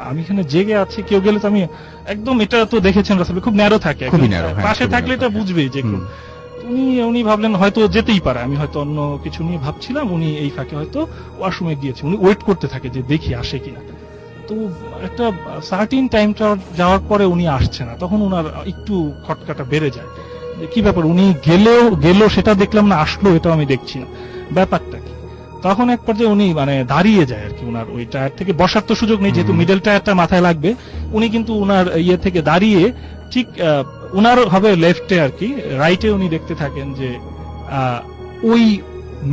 আমি এখানে জেগে আছি, কেউ গেলে তো আমি একদম, এটা তো দেখেছেন রাসেল, খুব ন্যারো থাকে, পাশে থাকলে এটা বুঝবে যে উনি ভাবলেন হয়তো যেতেই পারে, আমি হয়তো অন্য কিছু নিয়ে ভাবছিলাম, উনি এই ফাঁকে হয়তো ওয়াশরুমে গিয়েছে, উনি ওয়েট করতে থাকে যে দেখি আসে কিনা। তো একটা সার্টিন টাইমটা যাওয়ার পরে উনি আসছে না, তখন উনার একটু খটকাটা বেড়ে যায়, যে কি ব্যাপার, উনি গেল সেটা দেখলাম না, আসলো এটাও আমি দেখছি না, ব্যাপারটা কি। তখন এক পর্যায়ে উনি মানে দাঁড়িয়ে যায় আর কি, উনার ওই টায়ার থেকে বসার তো সুযোগ নেই, যেহেতু মিডল টায়ারটা মাথায় লাগবে, উনি কিন্তু উনার ইয়ে থেকে দাঁড়িয়ে ঠিক উনার হবে লেফটে আর কি, রাইটে উনি দেখতে থাকেন যে ওই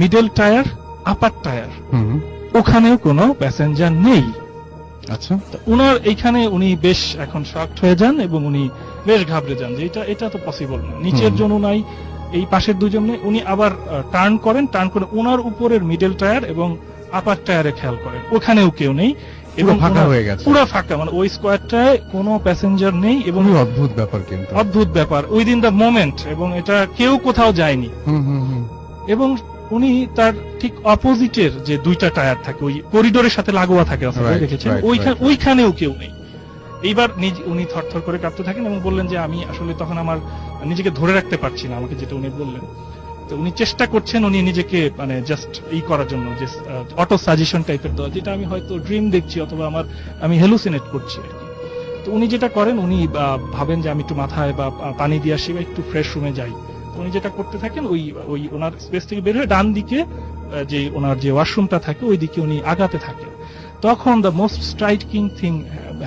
মিডল টায়ার, আপার টায়ার, ওখানেও কোনো প্যাসেঞ্জার নেই। আচ্ছা, উনার এইখানে উনি বেশ এখন শকড হয়ে যান, এবং উনি বেশ ঘাবড়ে যান যে এটা তো পসিবল না, নিচের জন্য নাই, এই পাশের 2 জন নেই। উনি আবার টার্ন করে উনার উপরের মিডল টায়ার এবং আপার টায়ারে খেয়াল করেন, ওখানেও কেউ নেই, এবং ফাঁকা হয়ে গেছে, পুরো ফাঁকা, মানে ওই স্কোয়ারটায় কোনো প্যাসেঞ্জার নেই, এবং অদ্ভুত ব্যাপার উইদিন দ্য মোমেন্ট, এবং এটা কেউ কোথাও যায়নি। এবং উনি তার ঠিক অপোজিটের যে 2টা টায়ার থাকে, ওই করিডোরের সাথে লাগোয়া থাকে, দেখেছেন, ওইখানেও কেউ নেই। এইবার উনি থরথর করে কাঁপতে থাকেন, এবং বললেন যে আমি আসলে তখন আমার নিজেকে ধরে রাখতে পারছি না, আমাকে যেটা উনি বললেন। তো উনি চেষ্টা করছেন উনি নিজেকে মানে জাস্ট করার জন্য, যে অটো সাজেশন টাইপের দেওয়া, যেটা আমি হয়তো ড্রিম দেখছি অথবা আমি হেলুসিনেট করছি আর কি। তো উনি যেটা করেন, উনি ভাবেন যে আমি একটু মাথায় বা পানি দিয়ে আসি বা একটু ফ্রেশ রুমে যাই। তো উনি যেটা করতে থাকেন, ওই ওনার স্পেস থেকে বের হয়ে ডান দিকে যে ওনার যে ওয়াশরুমটা থাকে ওই দিকে উনি আগাতে থাকেন। তখন the most striking thing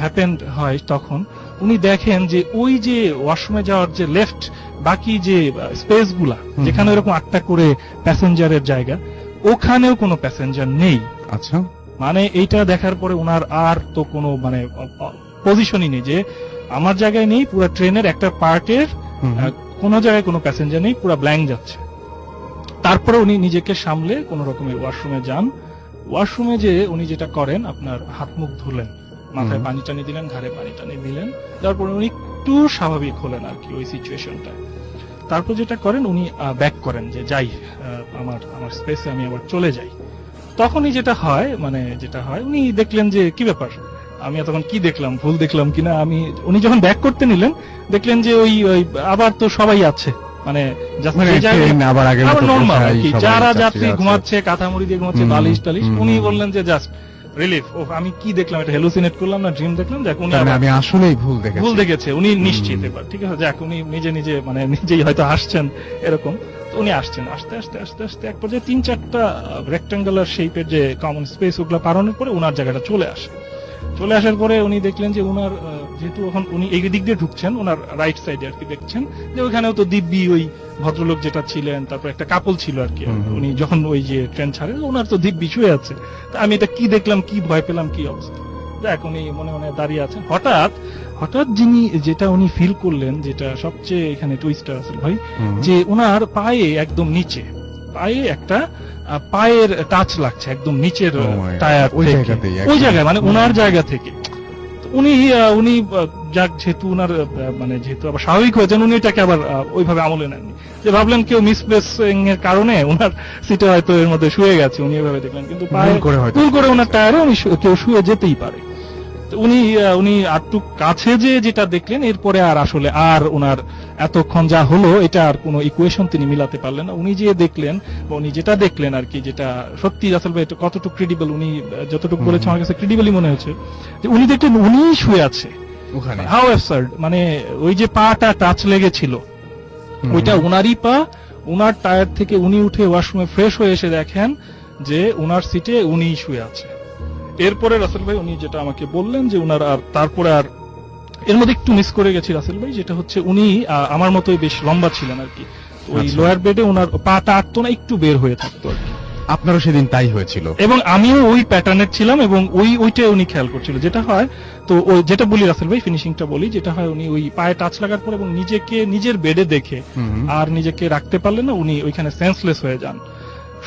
happened হয়, তখন উনি দেখেন যে ওই যে ওয়াশরুমে যাওয়ার যে লেফট বাকি যে স্পেস গুলা, যেখানে এরকম 8টা করে প্যাসেঞ্জারের জায়গা, ওখানেও কোনো প্যাসেঞ্জার নেই। আচ্ছা, মানে এইটা দেখার পরে ওনার আর তো কোনো মানে পজিশনই নেই যে আমার জায়গায় নেই, পুরো ট্রেনের একটা পার্টের কোনো জায়গায় কোনো প্যাসেঞ্জার নেই, পুরো ব্ল্যাঙ্ক যাচ্ছে। তারপরে উনি নিজেকে সামলে কোন রকমের ওয়াশরুমে যান। ওয়াশরুমে যে উনি যেটা করেন, আপনার হাত মুখ ধুলেন, মাথায় পানি টানি দিলেন, ঘাড়ে পানি টানি দিলেন, তারপরে উনি একটু স্বাভাবিক হলেন আর কি ওই সিচুয়েশনটা। তারপর যেটা করেন, উনি ব্যাক করেন যে যাই আমার স্পেসে আমি আবার চলে যাই। তখনই যেটা হয় উনি দেখলেন যে কি ব্যাপার, আমি তখন কি দেখলাম, ভুল দেখলাম কিনা। উনি যখন ব্যাক করতে নিলেন, দেখলেন যে ওই আবার তো সবাই আছে, মানে আবার নর্মাল আর কি, যারা যাত্রী ঘুমাচ্ছে, কাঁথা মুড়ি দিয়ে ঘুমাচ্ছে, বালিশ টালিশ। উনি বললেন যে জাস্ট রিলিফ, আমি কি দেখলাম, এটা হেলুসিনেট করলাম না ড্রিম দেখলাম, যাক উনি আমি আসলেই ভুল দেখেছে, উনি নিশ্চিত এবার, ঠিক আছে, যাক উনি নিজে মানে নিজেই হয়তো হাসছেন এরকম। তো উনি আসছেন, আস্তে আস্তে আস্তে আস্তে এক পর্যায়ে 3-4টা রেক্টাঙ্গুলার শেপের যে কমন স্পেস, ওগুলা পারানোর পরে ওনার জায়গাটা চলে আসার পরে উনি দেখলেন যে ওনার যেহেতু এখন উনি এই দিক দিয়ে ঢুকছেন, ওনার রাইট সাইডে আর কি, দেখছেন যে ওইখানেও তো দিব্যি ওই ভদ্রলোক যেটা ছিলেন, তারপর একটা কাপল ছিল আর কি। উনি যখন ওই যে ট্রেন ছাড়ে, ওনার তো দিব্যি শুয়ে আছে। তা আমি এটা কি দেখলাম, কি ভয় পেলাম, কি অবস্থা, দেখ উনি মনে মনে দাঁড়িয়ে আছেন। হঠাৎ যেটা উনি ফিল করলেন, যেটা সবচেয়ে এখানে টুইস্টার আছে ভাই, যে ওনার পায়ে একদম নিচে, পায়ে একটা পায়ের টাচ লাগছে একদম নিচের টায়ার, ওই জায়গায় মানে ওনার জায়গা থেকে। উনি যাক, যেহেতু উনার মানে যেহেতু আবার স্বাভাবিক হয়েছেন, উনি এটাকে আবার ওইভাবে আমলে নেননি, যে ভাবলেন কেউ মিসপ্লেসিং এর কারণে ওনার সিটে হয়তো এর মধ্যে শুয়ে গেছে, উনি এভাবে দেখলেন। কিন্তু ভুল করে ওনার টায়ারে কেউ শুয়ে যেতেই পারে। উনি আরটু কাছে যেটা দেখলেন, এরপরে আর আসলে আর ওনার এতক্ষণ যা হলো এটা আর কোনো ইকুয়েশন তিনি মিলাতে পারলেন না। উনি যে দেখলেন বা উনি যেটা দেখলেন আর কি, যেটা সত্যি আসলে এটা কতটুকু ক্রেডিবল, উনি যতটুকু বলেছেন আমার কাছে ক্রেডিবলই মনে হচ্ছে, যে উনি দেখলেন উনি শুয়ে আছে ওখানে। হাউ অ্যাবসার্ড, মানে ওই যে পাটা টাচ লেগেছিল, ওইটা উনারই পা, উনার টায়ার থেকে উনি উঠে ওয়াশরুমে ফ্রেশ হয়ে এসে দেখেন যে উনার সিটে উনি শুয়ে আছে। এরপরে রাসেল ভাই উনি যেটা আমাকে বললেন যে উনার আর তারপরে আর এর মধ্যে একটু মিস করে গেছি রাসেল ভাই, যেটা হচ্ছে উনি আমার মতোই বেশ লম্বা ছিলেন আর কি। ওই লোয়ার বেডে ওনার পাটা আটতো না, একটু বের হয়ে থাকতো আর কি। আপনারও সেদিন তাই হয়েছিল, এবং আমিও ওই প্যাটার্নের ছিলাম, এবং ওইটাই উনি খেয়াল করছিল। যেটা হয়, তো ওই যেটা বলি রাসেল ভাই, ফিনিশিংটা বলি, যেটা হয় উনি ওই পায়ে টাচ লাগার পর এবং নিজেকে নিজের বেডে দেখে আর নিজেকে রাখতে পারলেন না, উনি ওইখানে সেন্সলেস হয়ে যান।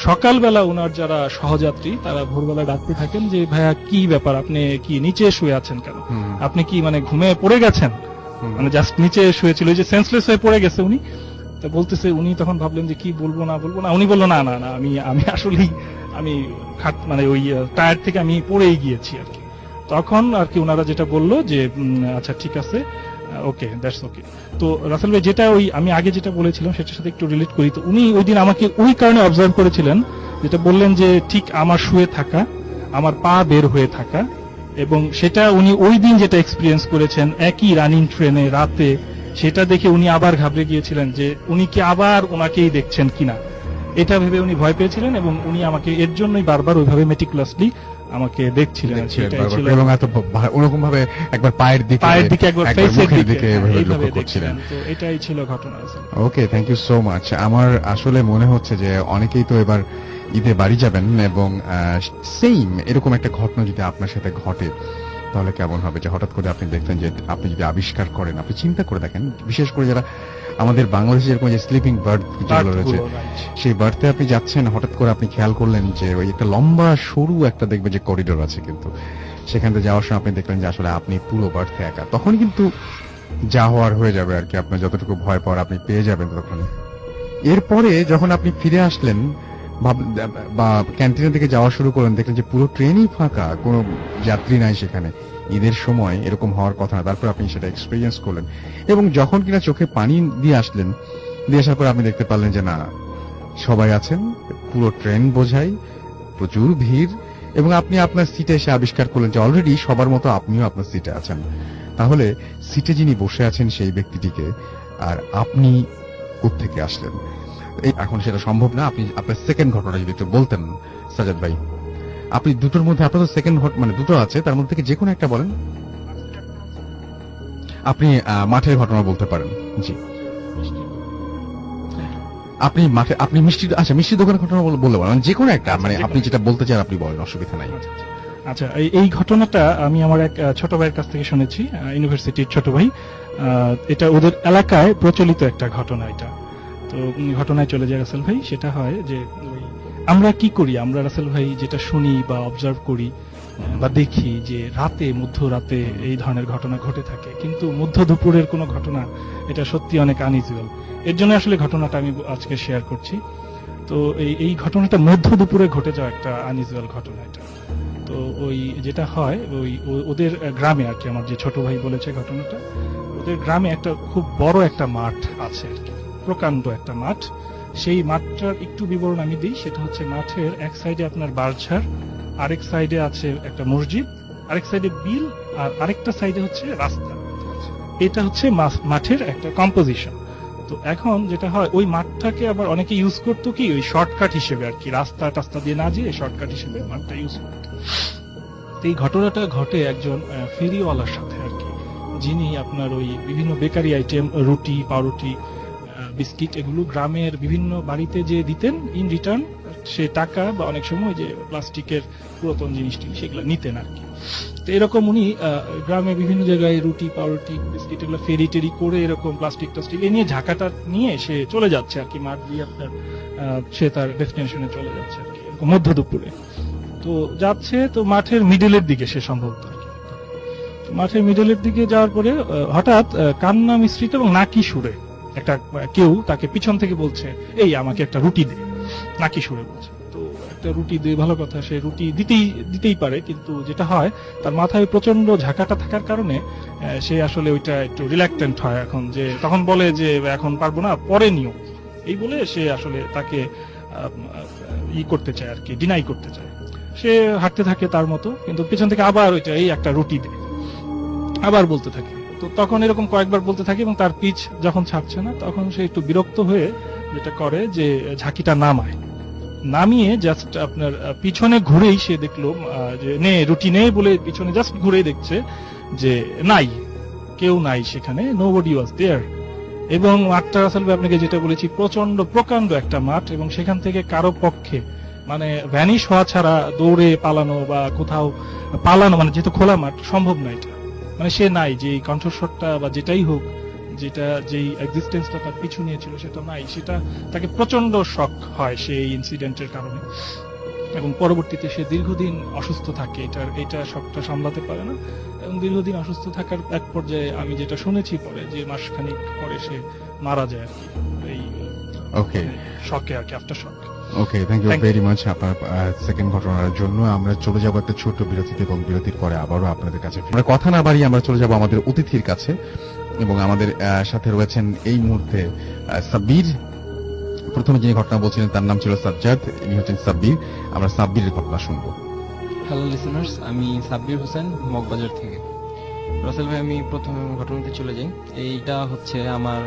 সকালবেলা ওনার যারা সহযাত্রী তারা ভোরবেলা ডাকতে থাকেন যে ভাইয়া কি ব্যাপার, আপনি কি নিচে শুয়ে আছেন কেন, আপনি কি মানে ঘুমে পড়ে গেছেন, মানে জাস্ট নিচে শুয়েছিল, ওই যে সেন্সলেস হয়ে পড়ে গেছে উনি। তা বলতেছে, উনি তখন ভাবলেন যে কি বলবো না, উনি বললো না না না, আমি আসলেই মানে ওই টায়ার থেকে আমি পড়েই গিয়েছি আর কি। তখন আর কি ওনারা যেটা বললো যে আচ্ছা ঠিক আছে, ওকে, দ্যাটস ওকে। তো রাসেল ভাই যেটা আমি আগে যেটা বলেছিলাম সেটার সাথে একটু রিলেট করি। তো উনি ওই দিন আমাকে ওই কারণে অবজার্ভ করেছিলেন, যেটা বললেন যে ঠিক আমার শুয়ে থাকা, আমার পা বের হয়ে থাকা, এবং সেটা উনি ওই দিন যেটা এক্সপিরিয়েন্স করেছেন একই রানিং ট্রেনে রাতে, সেটা দেখে উনি আবার ঘাবড়ে গিয়েছিলেন যে উনি কি আবার ওনাকেই দেখছেন কিনা, এটা ভেবে উনি ভয় পেয়েছিলেন, এবং উনি আমাকে এর জন্যই বারবার ওইভাবে মেটিকুলাসলি আমাকে দেখছিলেন। এবং এত ওরকম ভাবে একবার পায়ের দিকে একবার ফেসের দিকে লক্ষ্য করছিলেন। তো এটাই ছিল ঘটনা। ওকে, থ্যাংক ইউ সো মাচ। আমার আসলে মনে হচ্ছে যে অনেকেই তো এবার ঈদে বাড়ি যাবেন, এবং সেম এরকম একটা ঘটনা যদি আপনার সাথে ঘটে তাহলে কেমন হবে, যে হঠাৎ করে আপনি দেখলেন যে আপনি যদি আবিষ্কার করেন, আপনি চিন্তা করে দেখেন, বিশেষ করে যারা আমাদের বাংলাদেশে যেরকম যে স্লিপিং বার্ড যেগুলো রয়েছে, সেই বার্থে আপনি যাচ্ছেন, হঠাৎ করে আপনি খেয়াল করলেন যে ওই একটা লম্বা সরু একটা দেখবে যে করিডোর আছে, কিন্তু সেখান থেকে যাওয়ার সময় আপনি দেখলেন যে আসলে আপনি পুরো বার্থে একা, তখন কিন্তু যা হওয়ার হয়ে যাবে আর কি, আপনার যতটুকু ভয় পাওয়ার আপনি পেয়ে যাবেন তখন। এরপরে যখন আপনি ফিরে আসলেন বা ক্যান্টিনের দিকে যাওয়া শুরু করলেন, দেখলেন যে পুরো ট্রেনই ফাঁকা, কোনো যাত্রী নাই সেখানে। ঈদের সময় এরকম হওয়ার কথা না, তারপর আপনি সেটা এক্সপিরিয়েন্স করলেন, এবং যখন কিনা চোখে পানি দিয়ে আসলেন, দিয়ে আসার পর আপনি দেখতে পারলেন যে না, সবাই আছেন, পুরো ট্রেন বোঝাই, প্রচুর ভিড়, এবং আপনি আপনার সিটে এসে আবিষ্কার করলেন যে অলরেডি সবার মতো আপনিও আপনার সিটে আছেন। তাহলে সিটে যিনি বসে আছেন সেই ব্যক্তিটিকে আর আপনি কোত্থেকে আসলেন? এখন সেটা সম্ভব না। আপনি আপনার সেকেন্ড ঘটনা যদি একটু বলতেন সাজাদ ভাই। আপনি দুটোর মধ্যে, আপনার তো সেকেন্ড মানে দুটো আছে, তার মধ্যে থেকে যে কোনো একটা বলেন। আপনি মাঠের ঘটনা বলতে পারেন। জি, আপনি মাঠে, আপনি মিষ্টি, আচ্ছা মিষ্টি দোকানের ঘটনা বলতে পারেন, যে কোনো একটা, মানে আপনি যেটা বলতে চান আপনি বলেন, অসুবিধা নাই। আচ্ছা, এই ঘটনাটা আমি আমার এক ছোট ভাইয়ের কাছ থেকে শুনেছি, ইউনিভার্সিটির ছোট ভাই। এটা ওদের এলাকায় প্রচলিত একটা ঘটনা এটা। তো ঘটনায় চলে যায় রাসেল ভাই। সেটা হয় যে আমরা কি করি, আমরা রাসেল ভাই যেটা শুনি বা অবজার্ভ করি বা দেখি যে রাতে, মধ্যরাতে এই ধরনের ঘটনা ঘটে থাকে, কিন্তু মধ্য দুপুরের কোনো ঘটনা, এটা সত্যি অনেক আনইউজুয়াল। এর জন্য আসলে ঘটনাটা আমি আজকে শেয়ার করছি। তো এই ঘটনাটা মধ্য দুপুরে ঘটে যাওয়া একটা আনইউজুয়াল ঘটনা এটা। তো ওই যেটা হয় ওদের গ্রামে আর কি, আমার যে ছোট ভাই বলেছে ঘটনাটা, ওদের গ্রামে একটা খুব বড় একটা মাঠ আছে আর কি, প্রকাণ্ড একটা মাঠ। সেই মাঠটার একটু বিবরণ আমি দিই। সেটা হচ্ছে মাঠের এক সাইডে আপনার বাঁশঝাড়, আরেক সাইডে আছে একটা মসজিদ, আরেক সাইডে বিল, আর আরেকটা সাইডে হচ্ছে রাস্তা। এটা হচ্ছে মাঠের একটা কম্পোজিশন। তো এখন যেটা হয়, ওই মাঠটাকে আবার অনেকে ইউজ করতো কি ওই শর্টকাট হিসেবে আর কি, রাস্তা টাস্তা দিয়ে না যেয়ে শর্টকাট হিসেবে মাঠটা ইউজ করতো। তো এই ঘটনাটা ঘটে একজন ফেরিওয়ালার সাথে আর কি, যিনি আপনার ওই বিভিন্ন বেকারি আইটেম, রুটি, পাউরুটি, বিস্কিট, এগুলো গ্রামের বিভিন্ন বাড়িতে যে দিতেন, ইন রিটার্ন সে টাকা বা অনেক সময় যে প্লাস্টিকের পুরাতন জিনিসটি সেগুলো নিতেন আর কি। তো এরকম উনি গ্রামে বিভিন্ন জায়গায় রুটি, পাউরুটি, বিস্কিট এগুলো ফেরি টেরি করে এরকম প্লাস্টিক টাস্টিক এ নিয়ে ঝাঁকাটা নিয়ে সে চলে যাচ্ছে আর কি, মাঠ দিয়ে আপনার সে তার ডেস্টিনেশনে চলে যাচ্ছে আর কি, এরকম মধ্য দুপুরে। তো যাচ্ছে, তো মাঠের মিডলের দিকে সে সম্ভবত আর কি। মাঠের মিডলের দিকে যাওয়ার পরে হঠাৎ কান্না মিশ্রিত এবং নাকি সুরে একটা কেউ তাকে পিছন থেকে বলছে, এই আমাকে একটা রুটি দে, নাকি সুরে বলছে। তো একটা রুটি দে, ভালো কথা, সে রুটি দিতেই পারে, কিন্তু যেটা হয় তার মাথায় প্রচন্ড ঝাঁকাটা থাকার কারণে সে আসলে ওইটা একটু রিল্যাক্টেন্ট হয় এখন, যে তখন বলে যে এখন পারবো না, পরে নিও, এই বলে সে আসলে তাকে করতে চায় আর কি, ডিনাই করতে চায়। সে হাঁটতে থাকে তার মতো, কিন্তু পিছন থেকে আবার ওইটা, এই একটা রুটি দে, আবার বলতে থাকে। তো তখন এরকম কয়েকবার বলতে থাকে, এবং তার পিচ যখন ছাড়ছে না, তখন সে একটু বিরক্ত হয়ে যেটা করে যে ঝাঁকিটা নামিয়ে জাস্ট আপনার পিছনে ঘুরেই সে দেখলো যে নে রুটি নেই বলে পিছনে জাস্ট ঘুরেই দেখছে যে নাই, কেউ নাই সেখানে, নোবডি ওয়াজ দেয়ার। এবং মাঠটা আসলে আপনাকে যেটা বলেছি, প্রচন্ড প্রকাণ্ড একটা মাঠ, এবং সেখান থেকে কারো পক্ষে মানে ভ্যানিশ হওয়া ছাড়া দৌড়ে পালানো বা কোথাও পালানো, মানে যেহেতু খোলা মাঠ, সম্ভব না এটা। মানে সে নাই, যে কণ্ঠস্বরটা বা যেটাই হোক, যেটা যেই এক্সিস্টেন্সটা তার পিছু নিয়েছিল সেটা নাই, সেটা তাকে প্রচন্ড শক হয় সেই ইনসিডেন্টের কারণে, এবং পরবর্তীতে সে দীর্ঘদিন অসুস্থ থাকে, এটা শকটা সামলাতে পারে না, এবং দীর্ঘদিন অসুস্থ থাকার এক পর্যায়ে আমি যেটা শুনেছি পরে, যে মাসখানেক পরে সে মারা যায় আর কি, এই শকে আর কি, after shock. Okay, thank you very much আপনার সেকেন্ড ঘটনার জন্য। আমরা চলে যাব একটা ছোট বিরতিতে, এবং বিরতির পরে আবারও আপনাদের কাছে আমরা কথা না বাড়িয়ে আমরা চলে যাব আমাদের অতিথির কাছে, এবং আমাদের সাথে রয়েছেন এই মুহূর্তে সাব্বির। প্রথমে যিনি ঘটনা বলছিলেন তার নাম ছিল সাজ্জাদ, ইনি হচ্ছেন সাব্বির। আমরা সাব্বিরের ঘটনা শুনবো। হ্যালো লিসেনার্স, আমি সাব্বির হোসেন, মগবাজার থেকে। রাসেল ভাই, আমি প্রথমে ঘটনাতে চলে যাই। এইটা হচ্ছে আমার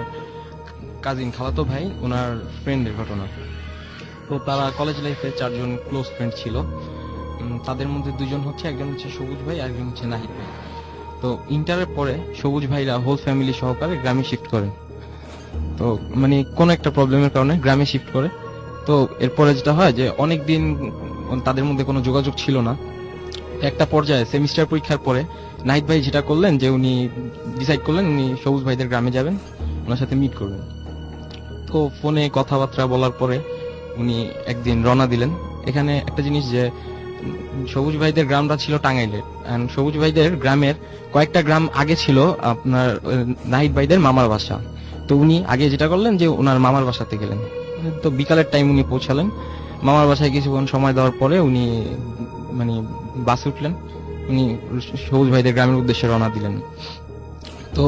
কাজিন, খালাতো ভাই, ওনার ফ্রেন্ডের ঘটনা। তো তারা কলেজ লাইফে 4 জন ক্লোজ ফ্রেন্ড ছিল। তাদের মধ্যে 2 জন হচ্ছে, একজন হচ্ছে সবুজ ভাই, একজন হচ্ছে নাহিদ ভাই। তো ইন্টারের পরে সবুজ ভাইরা হোল ফ্যামিলি সহকারে গ্রামে শিফট করে। তো মানে কোন একটা প্রবলেমের কারণে গ্রামে শিফট করে। তো এরপরে যেটা হয় যে অনেক দিন তাদের মধ্যে কোনো যোগাযোগ ছিল না। একটা পর্যায়ে সেমিস্টার পরীক্ষার পরে নাহিদ ভাই যেটা করলেন যে উনি ডিসাইড করলেন উনি সবুজ ভাইদের গ্রামে যাবেন, ওনার সাথে মিট করবেন। তো ফোনে কথাবার্তা বলার পরে উনি একদিন রওনা দিলেন। এখানে একটা জিনিস, যে সবুজ ভাইদের গ্রামটা ছিল টাঙ্গাইলের, এন্ড সবুজ ভাইদের গ্রামের কয়েকটা গ্রাম আগে ছিল আপনার নাহিদ ভাইদের মামার বাসা। তো উনি আগে যেটা করলেন যে ওনার মামার বাসাতে গেলেন। তো বিকালের টাইম উনি পৌঁছালেন মামার বাসায়। কিছুক্ষণ সময় দেওয়ার পরে উনি মানে বাসে উঠলেন, উনি সবুজ ভাইদের গ্রামের উদ্দেশ্যে রওনা দিলেন। তো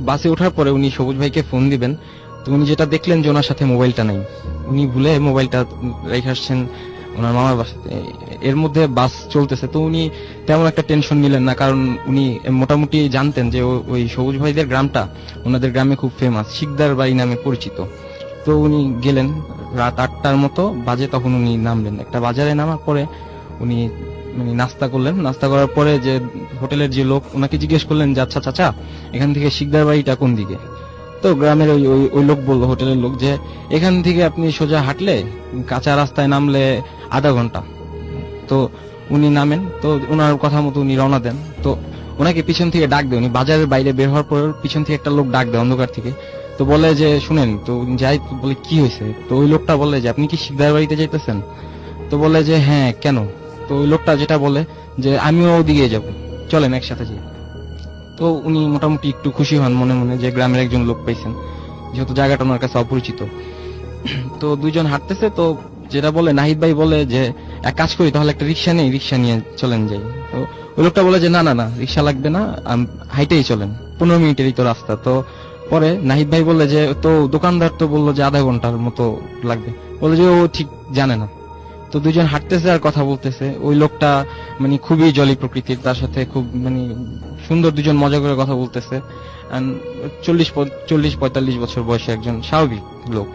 বাসে ওঠার পরে উনি সবুজ ভাইকে ফোন দিবেন, তো উনি যেটা দেখলেন যে ওনার সাথে মোবাইলটা নাই, উনি ভুলে মোবাইলটা রেখে আসছেন ওনার মামার বাসাতে। এর মধ্যে বাস চলতেছে, তো উনি তেমন একটা টেনশন নিলেন না, কারণ উনি মোটামুটি জানতেন যে ওই সবুজ ভাইদের গ্রামটা ওনাদের গ্রামে খুব ফেমাস, শিকদার বাড়ি নামে পরিচিত। তো উনি গেলেন রাত 8টার মতো বাজে, তখন উনি নামলেন একটা বাজারে। নামার পরে উনি মানে নাস্তা করলেন। নাস্তা করার পরে যে হোটেলের যে লোক ওনাকে জিজ্ঞেস করলেন যে আচ্ছা চাচা, এখান থেকে শিকদার বাড়িটা কোন দিকে? তো গ্রামের ওই লোক বললো, হোটেলের লোক, যে এখান থেকে আপনি সোজা হাঁটলে কাঁচা রাস্তায় নামলে আধা ঘন্টা। তো উনি নামেন, তো ওনার কথা মতো উনি রওনা দেন। তো ওনাকে পিছন থেকে ডাক দেয়, উনি বাজারের বাইরে বের হওয়ার পর পিছন থেকে একটা লোক ডাক দেয় অন্ধকার থেকে। তো বলে যে শুনেন, তো উনি যাই, বলে কি হয়েছে? তো ওই লোকটা বলে যে আপনি কি শিকদার বাড়িতে যাইতেছেন? তো বলে যে হ্যাঁ, কেন? তো ওই লোকটা যেটা বলে যে আমিও ওদিকে যাব, চলেন একসাথে যাই। তো উনি মোটামুটি একটু খুশি হন মনে মনে যে গ্রামের একজন লোক পাইছেন, যেহেতু জায়গাটা ওনার কাছে অপরিচিত। তো দুইজন হাঁটতেছে, তো যেটা বলে নাহিদ ভাই বলে যে এক কাজ করি তাহলে, একটা রিক্সা নেই, রিক্সা নিয়ে চলেন যাই। তো ওই লোকটা বলে যে না না না, রিক্সা লাগবে না, হাইটেই চলেন, 15 মিনিটেরই তো রাস্তা। তো পরে নাহিদ ভাই বলে যে তো দোকানদার তো বললো যে আধা ঘন্টার মতো লাগবে, বলে যে ও ঠিক জানে না। তো দুইজন হাঁটতেছে আর কথা বলতেছে। ওই লোকটা মানে খুবই জলি প্রকৃতির, তার সাথে খুব মানে সুন্দর, দুজন মজা করে কথা বলতেছে। 40-45 বছর বয়সে একজন স্বাভাবিক লোক।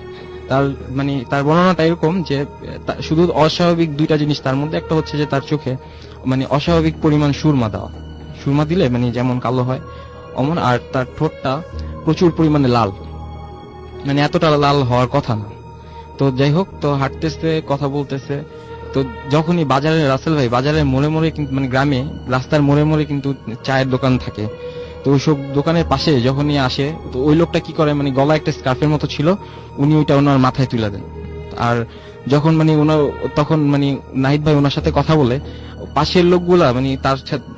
তার মানে তার বর্ণনাটা এরকম যে শুধু অস্বাভাবিক দুইটা জিনিস তার মধ্যে, একটা হচ্ছে যে তার চোখে মানে অস্বাভাবিক পরিমাণ সুরমা দেওয়া, সুরমা দিলে মানে যেমন কালো হয় অমন, আর তার ঠোঁটটা প্রচুর পরিমাণে লাল, মানে এতটা লাল হওয়ার কথা না। তো যাই হোক, তো হাঁটতেছে কথা বলতেছে। তো যখনই বাজারে, রাসেল ভাই বাজারের মোড়ে মোড়ে কিন্তু মানে গ্রামে রাস্তার মোড়ে মোড়ে কিন্তু চায়ের দোকান থাকে। তো ওইসব দোকানের পাশে যখনই আসে, তো ওই লোকটা কি করে, মানে গলা একটা স্কার্ফের মতো ছিল, উনি ওইটা ওনার মাথায় তুলে দেন। আর যখন মানে ওনার, তখন মানে নাহিদ ভাই ওনার সাথে কথা বলে, পাশের লোকগুলা মানে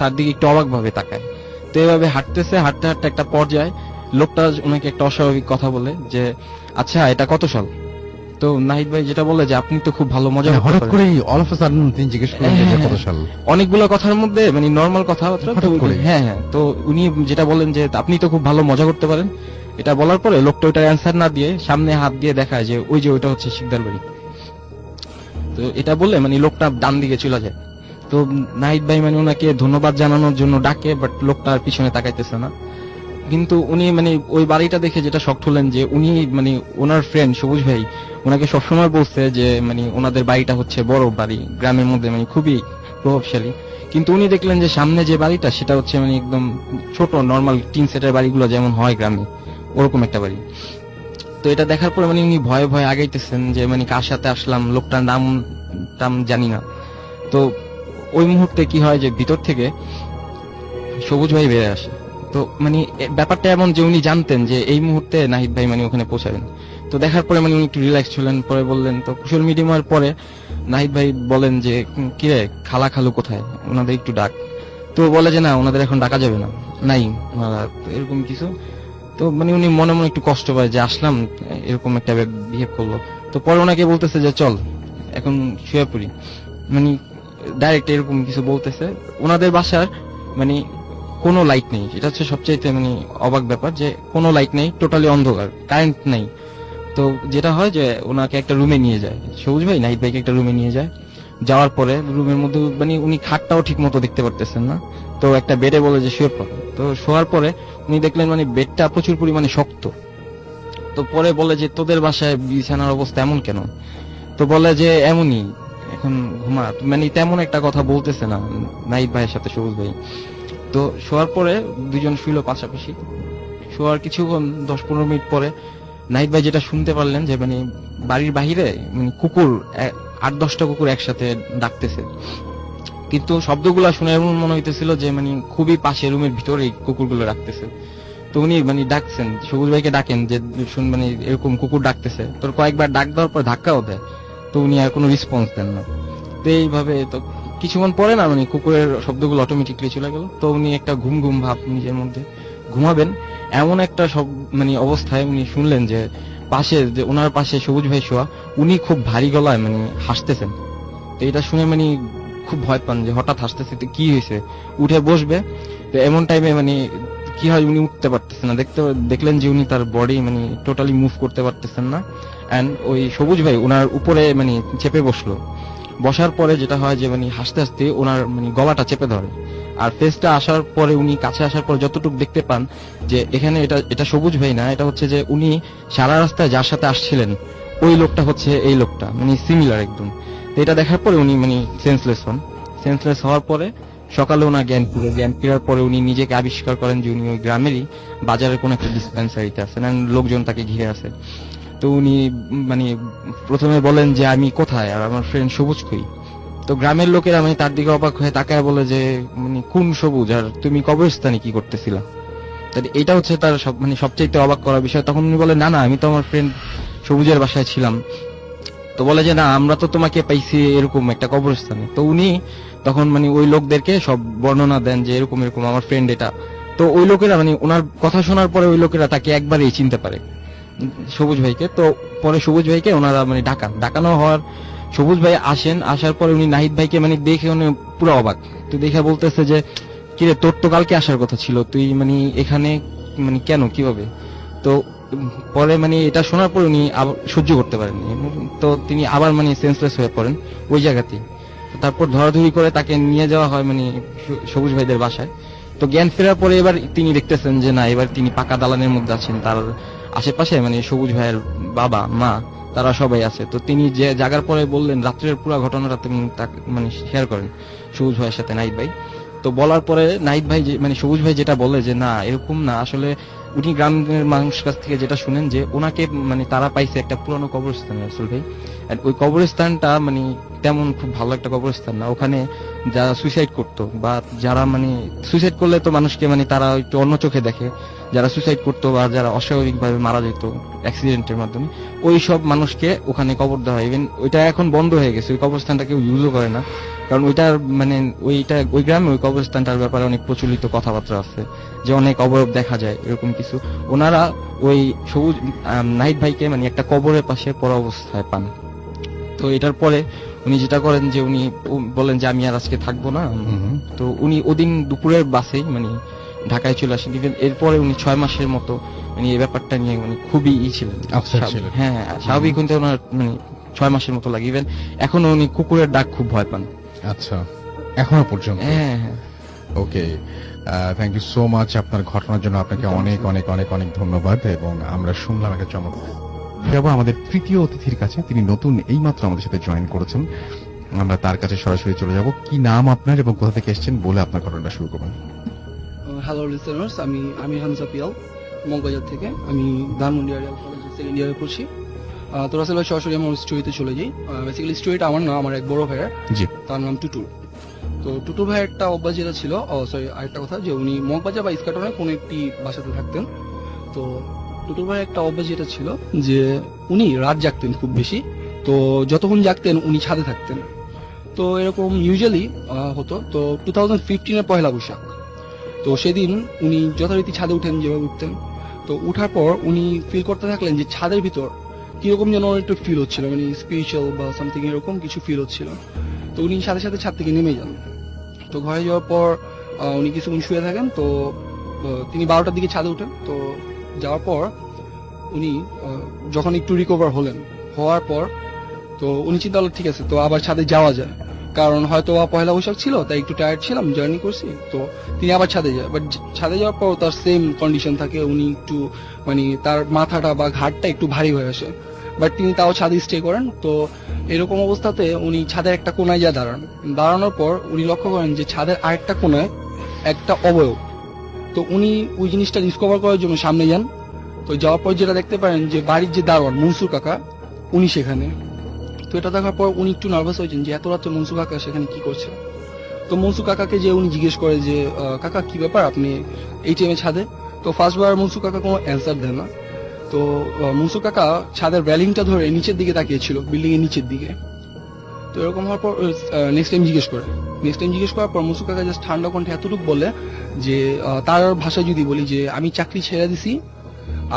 তার দিকে একটু অবাক ভাবে তাকায়। তো এভাবে হাঁটতেছে, হাঁটতে হাঁটতে একটা পর্যায়ে লোকটা ওনাকে একটা অস্বাভাবিক কথা বলে যে আচ্ছা এটা কত সাল? তো নাহিদ ভাই যেটা বলে যে আপনি তো খুব ভালো মজা করতে হঠাৎ পারেন। করে অল অফ আ সাডেন তিনি জিজ্ঞেস করলেন যে হ্যাঁ, কত সাল? অনেকগুলো কথার মধ্যে মানে নর্মাল কথাবার্তা। হঠাৎ করে? হ্যাঁ হ্যাঁ, তো উনি যেটা বলেন যে আপনি তো খুব ভালো মজা করতে পারেন, এটা বলার পরে লোকটা ওইটার অ্যান্সার না দিয়ে সামনে হাত দিয়ে দেখায় যে ওই যে ওইটা হচ্ছে শিকদার বাড়ি। তো এটা বলে মানে লোকটা ডান দিকে চলে যায়। তো নাহিদ ভাই মানে ওনাকে ধন্যবাদ জানানোর জন্য ডাকে, বাট লোকটা আর পিছনে তাকাইতেছে না। কিন্তু উনি মানে ওই বাড়িটা দেখে যেটা শক্ট হলেন যে উনি মানে ওনার ফ্রেন্ড সবুজ ভাই ওনাকে সবসময় বলছে যে মানে ওনাদের বাড়িটা হচ্ছে বড় বাড়ি, গ্রামের মধ্যে মানে খুবই প্রভাবশালী। কিন্তু উনি দেখলেন যে সামনে যে বাড়িটা সেটা হচ্ছে মানে একদম ছোট নর্মাল টিন সেটের বাড়িগুলো যেমন হয় গ্রামে, ওরকম একটা বাড়ি। তো এটা দেখার পরে মানে উনি ভয়ে ভয়ে আগাইতেছেন যে মানে কার সাথে আসলাম, লোকটার নাম টাম জানি না। তো ওই মুহূর্তে কি হয় যে ভিতর থেকে সবুজ ভাই বেড়ে আসে। তো মানে ব্যাপারটা এমন যে উনি জানতেন যে এই মুহূর্তে নাহিদ ভাই মানে ওখানে পৌঁছাবেন। তো দেখার পরে মানে উনি একটু রিল্যাক্স হলেন, পরে বললেন, তো কুশল মিডিয়ামের পরে নাহিদ ভাই বলেন যে কিরে খালা খালু কোথায়, ওনাদের একটু ডাক। তো বলে যে না ওনাদের এখন ডাকা যাবে না, নাই ওনারা, এরকম কিছু। তো মানে উনি মনে মনে একটু কষ্ট পায় যে আসলাম এরকম একটা বিহেভ করলো। তো পরে ওনাকে বলতেছে যে চল এখন শুয়ে পড়ি, মানে ডাইরেক্ট এরকম কিছু বলতেছে। ওনাদের বাসার মানে কোনো লাইট নেই, এটা হচ্ছে সবচাইতে মানে অবাক ব্যাপার যে কোনো লাইট নেই, টোটালি অন্ধকার, কারেন্ট নেই। তো যেটা হয় যে ওনাকে একটা রুমে নিয়ে যায় সবুজ ভাই, নাহিদ ভাইকে একটা রুমে নিয়ে যায়। যাওয়ার পরে রুমের মধ্যে মানে উনি খাটটাও ঠিক মতো দেখতে পারতেছেন না, তো একটা বেডে বলে যে শুয়ে পড়ে। তো শোয়ার পরে উনি দেখলেন মানে বেডটা প্রচুর পরিমাণে শক্ত। তো পরে বলে যে তোদের বাসায় বিছানার অবস্থা এমন কেন? তো বলে যে এমনই, এখন ঘুমা, মানে তেমন একটা কথা বলতেছে না নাহিদ ভাইয়ের সাথে সবুজ ভাই। তো শোয়ার পরে দুজন শুইল পাশাপাশি। শোয়ার কিছুক্ষণ 10-15 মিনিট পরে নাহিদ ভাই যেটা শুনতে পারলেন যে মানে বাড়ির বাহিরে মানে কুকুর 8-10টা কুকুর একসাথে ডাকতেছে। কিন্তু শব্দগুলা শুনে এমন মনে হইতেছিল যে মানে খুবই পাশে রুমের ভিতরে কুকুরগুলো ডাকতেছে। তো উনি মানে ডাকছেন, সবুজ ভাইকে ডাকেন যে শুন মানে এরকম কুকুর ডাকতেছে। তোর কয়েকবার ডাক দেওয়ার পর ধাক্কাও দেয়, তো উনি আর কোনো রেসপন্স দেন না। তো এইভাবে তো কিছুক্ষণ পরে না মানে কুকুরের শব্দগুলো অটোমেটিকলি চলে গেল। তো উনি একটা ঘুম ঘুম ভাব নিজের মধ্যে, ঘুমাবেন এমন একটা সব মানে অবস্থায় উনি শুনলেন যে পাশে, যে ওনার পাশে সবুজ ভাই শোয়া, উনি খুব ভারী গলায় মানে হাসতেছেন। তো এটা শুনে মানে খুব ভয় পান যে হঠাৎ হাসতেছে, তো কি হয়েছে, উঠে বসবে। তো এমন টাইমে মানে কি হয়, উনি উঠতে পারতেছেন না, দেখলেন যে উনি তার বডি মানে টোটালি মুভ করতে পারতেছেন না। এন্ড ওই সবুজ ভাই ওনার উপরে মানে চেপে বসলো। বসার পরে যেটা হয় যে মানে হাসতে হাসতে ওনার মানে গলাটা চেপে ধরে। আর ফেসটা আসার পরে উনি কাছে আসার পর যতটুকু দেখতে পান যে এখানে এটা সবুজ ভাই না, এটা হচ্ছে যে উনি সারা রাস্তায় যার সাথে আসছিলেন ওই লোকটা হচ্ছে এই লোকটা, মানে সিমিলার একদম। তো এটা দেখার পরে উনি মানে সেন্সলেস হওয়ার পরে সকালে ওনার জ্ঞান ফেরার পরে উনি নিজেকে আবিষ্কার করেন যে উনি ওই গ্রামেরই বাজারের কোন একটা ডিসপেন্সারিতে আছেন, and লোকজন তাকে ঘিরে আছে। তো উনি মানে প্রথমে বলেন যে আমি কোথায়, আর আমার ফ্রেন্ড সবুজ কই। তো গ্রামের লোকেরা মানে তার দিকে অবাক হয়ে তাকায় বলে যে মানে কোন সবুজ, আর তুমি কবরস্থানে কি করতেছিলা। এটা হচ্ছে তার মানে সবচেয়ে অবাক করার বিষয়। তখন উনি বলে না আমি তো আমার ফ্রেন্ড সবুজের বাসায় ছিলাম। তো বলে যে না, আমরা তো তোমাকে পাইছি এরকম একটা কবরস্থানে। তো উনি তখন মানে ওই লোকদেরকে সব বর্ণনা দেন যে এরকম আমার ফ্রেন্ড এটা। তো ওই লোকেরা মানে ওনার কথা শোনার পরে ওই লোকেরা তাকে একবারেই চিনতে পারে, সবুজ ভাইকে। তো পরে সবুজ ভাইকে ওনারা মানে ডাকানো হওয়ার সবুজ ভাই আসার পরে উনি নাহিদ ভাইকে মানে দেখে উনি পুরো অবাক। তো দেখে বলতেছে যে কিরে, তোর তো কালকে আসার কথা ছিল, তুই মানে এখানে মানে কেন, কিভাবে। তো পরে মানে এটা শোনার পর উনি সহ্য করতে পারেননি, তো তিনি আবার মানে সেন্সলেস হয়ে পড়েন ওই জায়গাতেই। তারপর ধরাধরি করে তাকে নিয়ে যাওয়া হয় মানে সবুজ ভাইদের বাসায়। তো জ্ঞান ফেরার পরে এবার তিনি দেখতেছেন যে না, এবার তিনি পাকা দালানের মধ্যে আছেন, তার আশেপাশে মানে সবুজ ভাইয়ের বাবা মা তারা সবাই আছে। তো তিনি যে জায়গার পরে বললেন রাত্রের পুরো ঘটনাটা তিনি মানে শেয়ার করেন সবুজ ভাইয়ের সাথে নাহিদ ভাই। তো বলার পরে নাহিদ ভাই মানে সবুজ ভাই যেটা বলে যে না এরকম না, আসলে উনি গ্রামের মানুষ কাছ থেকে যেটা শুনেন যে ওনাকে মানে তারা পাইছে একটা পুরনো কবরস্থানে রাসেল ভাই। ওই কবরস্থানটা মানে তেমন খুব ভালো একটা কবরস্থান না। ওখানে যারা সুইসাইড করতো বা যারা মানে সুইসাইড করলে তো মানুষকে মানে তারা একটু অন্য চোখে দেখে, যারা সুইসাইড করতো বা যারা অস্বাভাবিকভাবে মারা যেত অ্যাক্সিডেন্টের মাধ্যমে, ওই সব মানুষকে ওখানে কবর দেওয়া হয়। ইভেন ওইটা এখন বন্ধ হয়ে গেছে, ওই কবরস্থানটা কেউ ইউজও করে না, কারণ ওইটার মানে ওই গ্রামে ওই কবরস্থানটার ব্যাপারে অনেক প্রচলিত কথাবার্তা আছে যে অনেক অবয়ব দেখা যায় এরকম কিছু। ওনারা ওই সবুজ নাহিদ ভাইকে মানে একটা কবরের পাশে পড়া অবস্থায় পান। তো এটার পরে উনি যেটা করেন যে উনি বলেন যে আমি আর আজকে থাকবো না। তো উনি ওদিন দুপুরের বাসেই মানে ঢাকায় চলে আসেন। ইভেন এরপরে উনি 6 মাসের মতো মানে এই ব্যাপারটা নিয়ে মানে খুবই ছিলেন। হ্যাঁ, স্বাভাবিক হইতে ওনার মানে 6 মাসের মতো লাগে। ইভেন এখনো উনি কুকুরের ডাক খুব ভয় পান। আচ্ছা, এখনো পর্যন্ত? হ্যাঁ। ওকে, থ্যাংক ইউ সো মাচ আপনার ঘটনার জন্য। আপনাকে অনেক অনেক অনেক অনেক ধন্যবাদ। এবং আমরা শুনলাম একটা চমৎকার। যাবো আমাদের তৃতীয় অতিথির কাছে, তিনি নতুন এইমাত্র আমাদের সাথে জয়েন করেছেন। আমরা তার কাছে সরাসরি চলে যাব। কি নাম আপনার এবং কোথা থেকে এসেছেন বলে আপনার ঘটনাটা শুরু করবেন। হ্যালো লিসেনার্স, আমি আমির হামজা পিয়াল, মগবাজার থেকে। আমি ধানমন্ডি আরিয়াল কলেজের সেকেন্ড ইয়ারে পড়ছি। তো রাসেল ভাই সরাসরি আমার স্টোরিতে চলে যাই। বেসিক্যালি স্টোরিটা আমার না, আমার এক বড় ভাইয়ের, তার নাম টুটুল। তো টুটুল ভাইয়ের একটা অভ্যাস যেটা ছিল, আরেকটা কথা, যে উনি মগবাজার বা ইস্কাটনে কোনো একটি বাসাতে থাকতেন। তো টুটুল ভাইয়ের একটা অভ্যাস যেটা ছিল যে উনি রাত জাগতেন খুব বেশি। তো যতক্ষণ জাগতেন উনি ছাদে থাকতেন। তো এরকম ইউজুয়ালি হতো। তো 2015-এর পয়লা বৈশাখ, তো সেদিন উনি যথারীতি ছাদে উঠেন যেভাবে উঠতেন। তো উঠার পর উনি ফিল করতে থাকলেন যে ছাদের ভিতর কিরকম যেন একটু ফিল হচ্ছিল, মানে স্পিরিচুয়াল বা সামথিং এরকম কিছু ফিল হচ্ছিল। তো উনি সাথে সাথে ছাদ থেকে নেমে যান। তো ঘরে যাওয়ার পর উনি কিছুক্ষণ শুয়ে থাকেন। তো তিনি 12টার দিকে ছাদে উঠেন। তো যাওয়ার পর উনি যখন একটু রিকভার হওয়ার পর তো উনি চিন্তা করলেন ঠিক আছে, তো আবার ছাদে যাওয়া যায়, কারণ হয়তো পয়লা বৈশাখ ছিল তাই একটু টায়ার্ড ছিলাম, জার্নি করছি। তো তিনি আবার ছাদে যায়। বাট ছাদে যাওয়ার পর তার সেম কন্ডিশন থাকে, উনি একটু মানে তার মাথাটা বা ঘাটটা একটু ভারী হয়ে আসে। বাট তিনি তাও ছাদে স্টে করেন। তো এরকম অবস্থাতে উনি ছাদের একটা কোনায় যা দাঁড়ানোর পর উনি লক্ষ্য করেন যে ছাদের আরেকটা কোনায় একটা অবয়ব। তো উনি ওই জিনিসটা ডিসকভার করার জন্য সামনে যান। তো যাওয়ার পর যেটা দেখতে পারেন যে বাড়ির যে দারোয়ান মনসুর কাকা, উনি সেখানে। তো এটা দেখার পর উনি একটু নার্ভাস হয়েছেন যে এত রাত্রে মনসুর কাকা সেখানে কি করছে। তো মনসুর কাকাকে যে উনি জিজ্ঞেস করে যে কাকা কি ব্যাপার, আপনি এই টাইমে ছাদে? তো ফার্স্টবার মনসুর কাকা কোনো অ্যান্সার দেন না। তো মনসুর কাকা ছাদের রেলিংটা ধরে নিচের দিকে তাকিয়েছিল, বিল্ডিং এর নিচের দিকে। তো এরকম হওয়ার পর নেক্সট টাইম জিজ্ঞেস করার পর মনসুর কাকা জাস্ট ঠান্ডা কণ্ঠে এতটুকু বলে যে তার ভাষায় যদি বলি যে আমি চাকরি ছেড়ে দিছি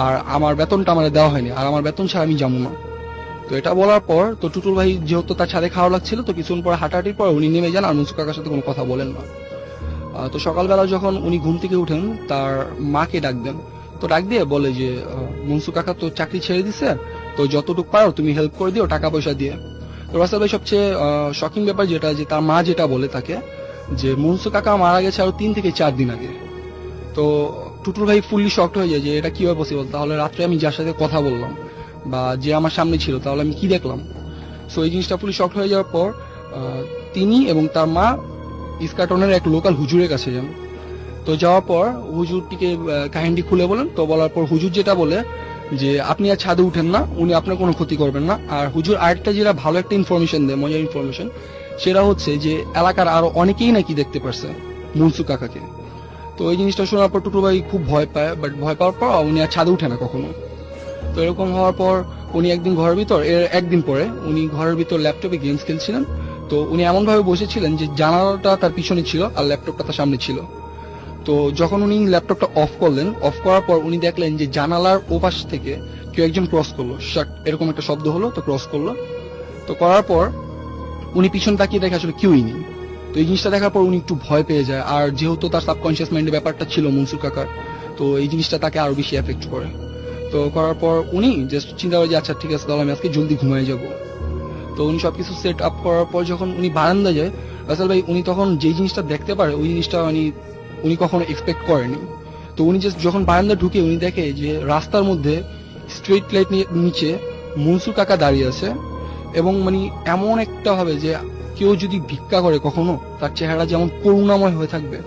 আর আমার বেতনটা আমার দেওয়া হয়নি, আর আমার বেতন ছাড়া আমি যাবো না। তো এটা বলার পর তো টুটুল ভাই যেহেতু তার ছাদে খাওয়া লাগছিল, তো কিছুক্ষণ পর হাঁটাহাঁটির পর উনি নেমে যান আর মনসুর কাকার সাথে কোনো কথা বলেন না। তো সকালবেলা যখন উনি ঘুম থেকে উঠেন তার মাকে ডাক দেন, তো ডাক দিয়ে বলে যে মনসু কাকা তো চাকরি ছেড়ে দিছে, তো যতটুকু পারো তুমি হেল্প করে দিও টাকা পয়সা দিয়ে। তো রাসেল ভাই সবচেয়ে শকিং ব্যাপার যেটা, যে তার মা যেটা বলে তাকে যে মনসু কাকা মারা গেছে আরো 3 থেকে 4 দিন আগে। তো টুটুল ভাই ফুললি শকড হয়ে যায় যে এটা কিভাবে পসিবল, তাহলে রাত্রে আমি যার সাথে কথা বললাম বা যে আমার সামনে ছিল তাহলে আমি কি দেখলাম। সো এই জিনিসটা ফুললি শকড হয়ে যাওয়ার পর তিনি এবং তার মা ইস্কাটনের এক লোকাল হুজুরের কাছে যান। তো যাওয়ার পর হুজুরটিকে কাহিনীটি খুলে বলেন। তো বলার পর হুজুর যেটা বলে যে আপনি আর ছাদে উঠেন না, উনি আপনার কোনো ক্ষতি করবেন না। আর হুজুর আরেকটা যেটা ভালো একটা ইনফরমেশন দেয়, মজার ইনফরমেশন, সেটা হচ্ছে যে এলাকার আরো অনেকেই নাকি দেখতে পারছে মনসু কাকাকে। তো এই জিনিসটা শোনার পর টুটু ভাই খুব ভয় পায়, বাট ভয় পাওয়ার পর উনি আর ছাদে উঠে না কখনো। তো এরকম হওয়ার পর উনি একদিন ঘরের ভিতর, এর একদিন পরে উনি ঘরের ভিতর ল্যাপটপে গেমস খেলছিলেন। তো উনি এমন ভাবে বসেছিলেন যে জানালাটা তার পিছনে ছিল আর ল্যাপটপটা তার সামনে ছিল। তো যখন উনি ল্যাপটপটা অফ করলেন, অফ করার পর উনি দেখলেন যে জানালার ওপাশ থেকে কেউ একজন ক্রস করলো, শাট এরকম একটা শব্দ হলো, তো ক্রস করলো। তো করার পর উনি পিছন তাকিয়ে দেখে আসলে কেউই নেই। তো এই জিনিসটা দেখার পর উনি একটু ভয় পেয়ে যায়, আর যেহেতু তার সাবকনশিয়াস মাইন্ডে ব্যাপারটা ছিল মনসুর কাকার, তো এই জিনিসটা তাকে আরো বেশি এফেক্ট করে। তো করার পর উনি জাস্ট চিন্তা করে যে আচ্ছা ঠিক আছে তাহলে আমি আজকে জলদি ঘুমিয়ে যাব। তো উনি সবকিছু সেট আপ করার পর যখন উনি বারান্দা যায়, রাসেল ভাই উনি তখন যে জিনিসটা দেখতে পারে ওই জিনিসটা উনি কখনো এক্সপেক্ট করেনি। তো উনি জাস্ট যখন বারান্দা ঢুকে উনি দেখে যে রাস্তার মধ্যে স্ট্রিট লাইট নিচে মনসুর কাকা দাঁড়িয়ে আছে, এবং এমন একটা হবে যে কেউ যদি ভিক্ষা করে কখনো তার চেহারা যেমন করুণাময় হয়ে থাকবে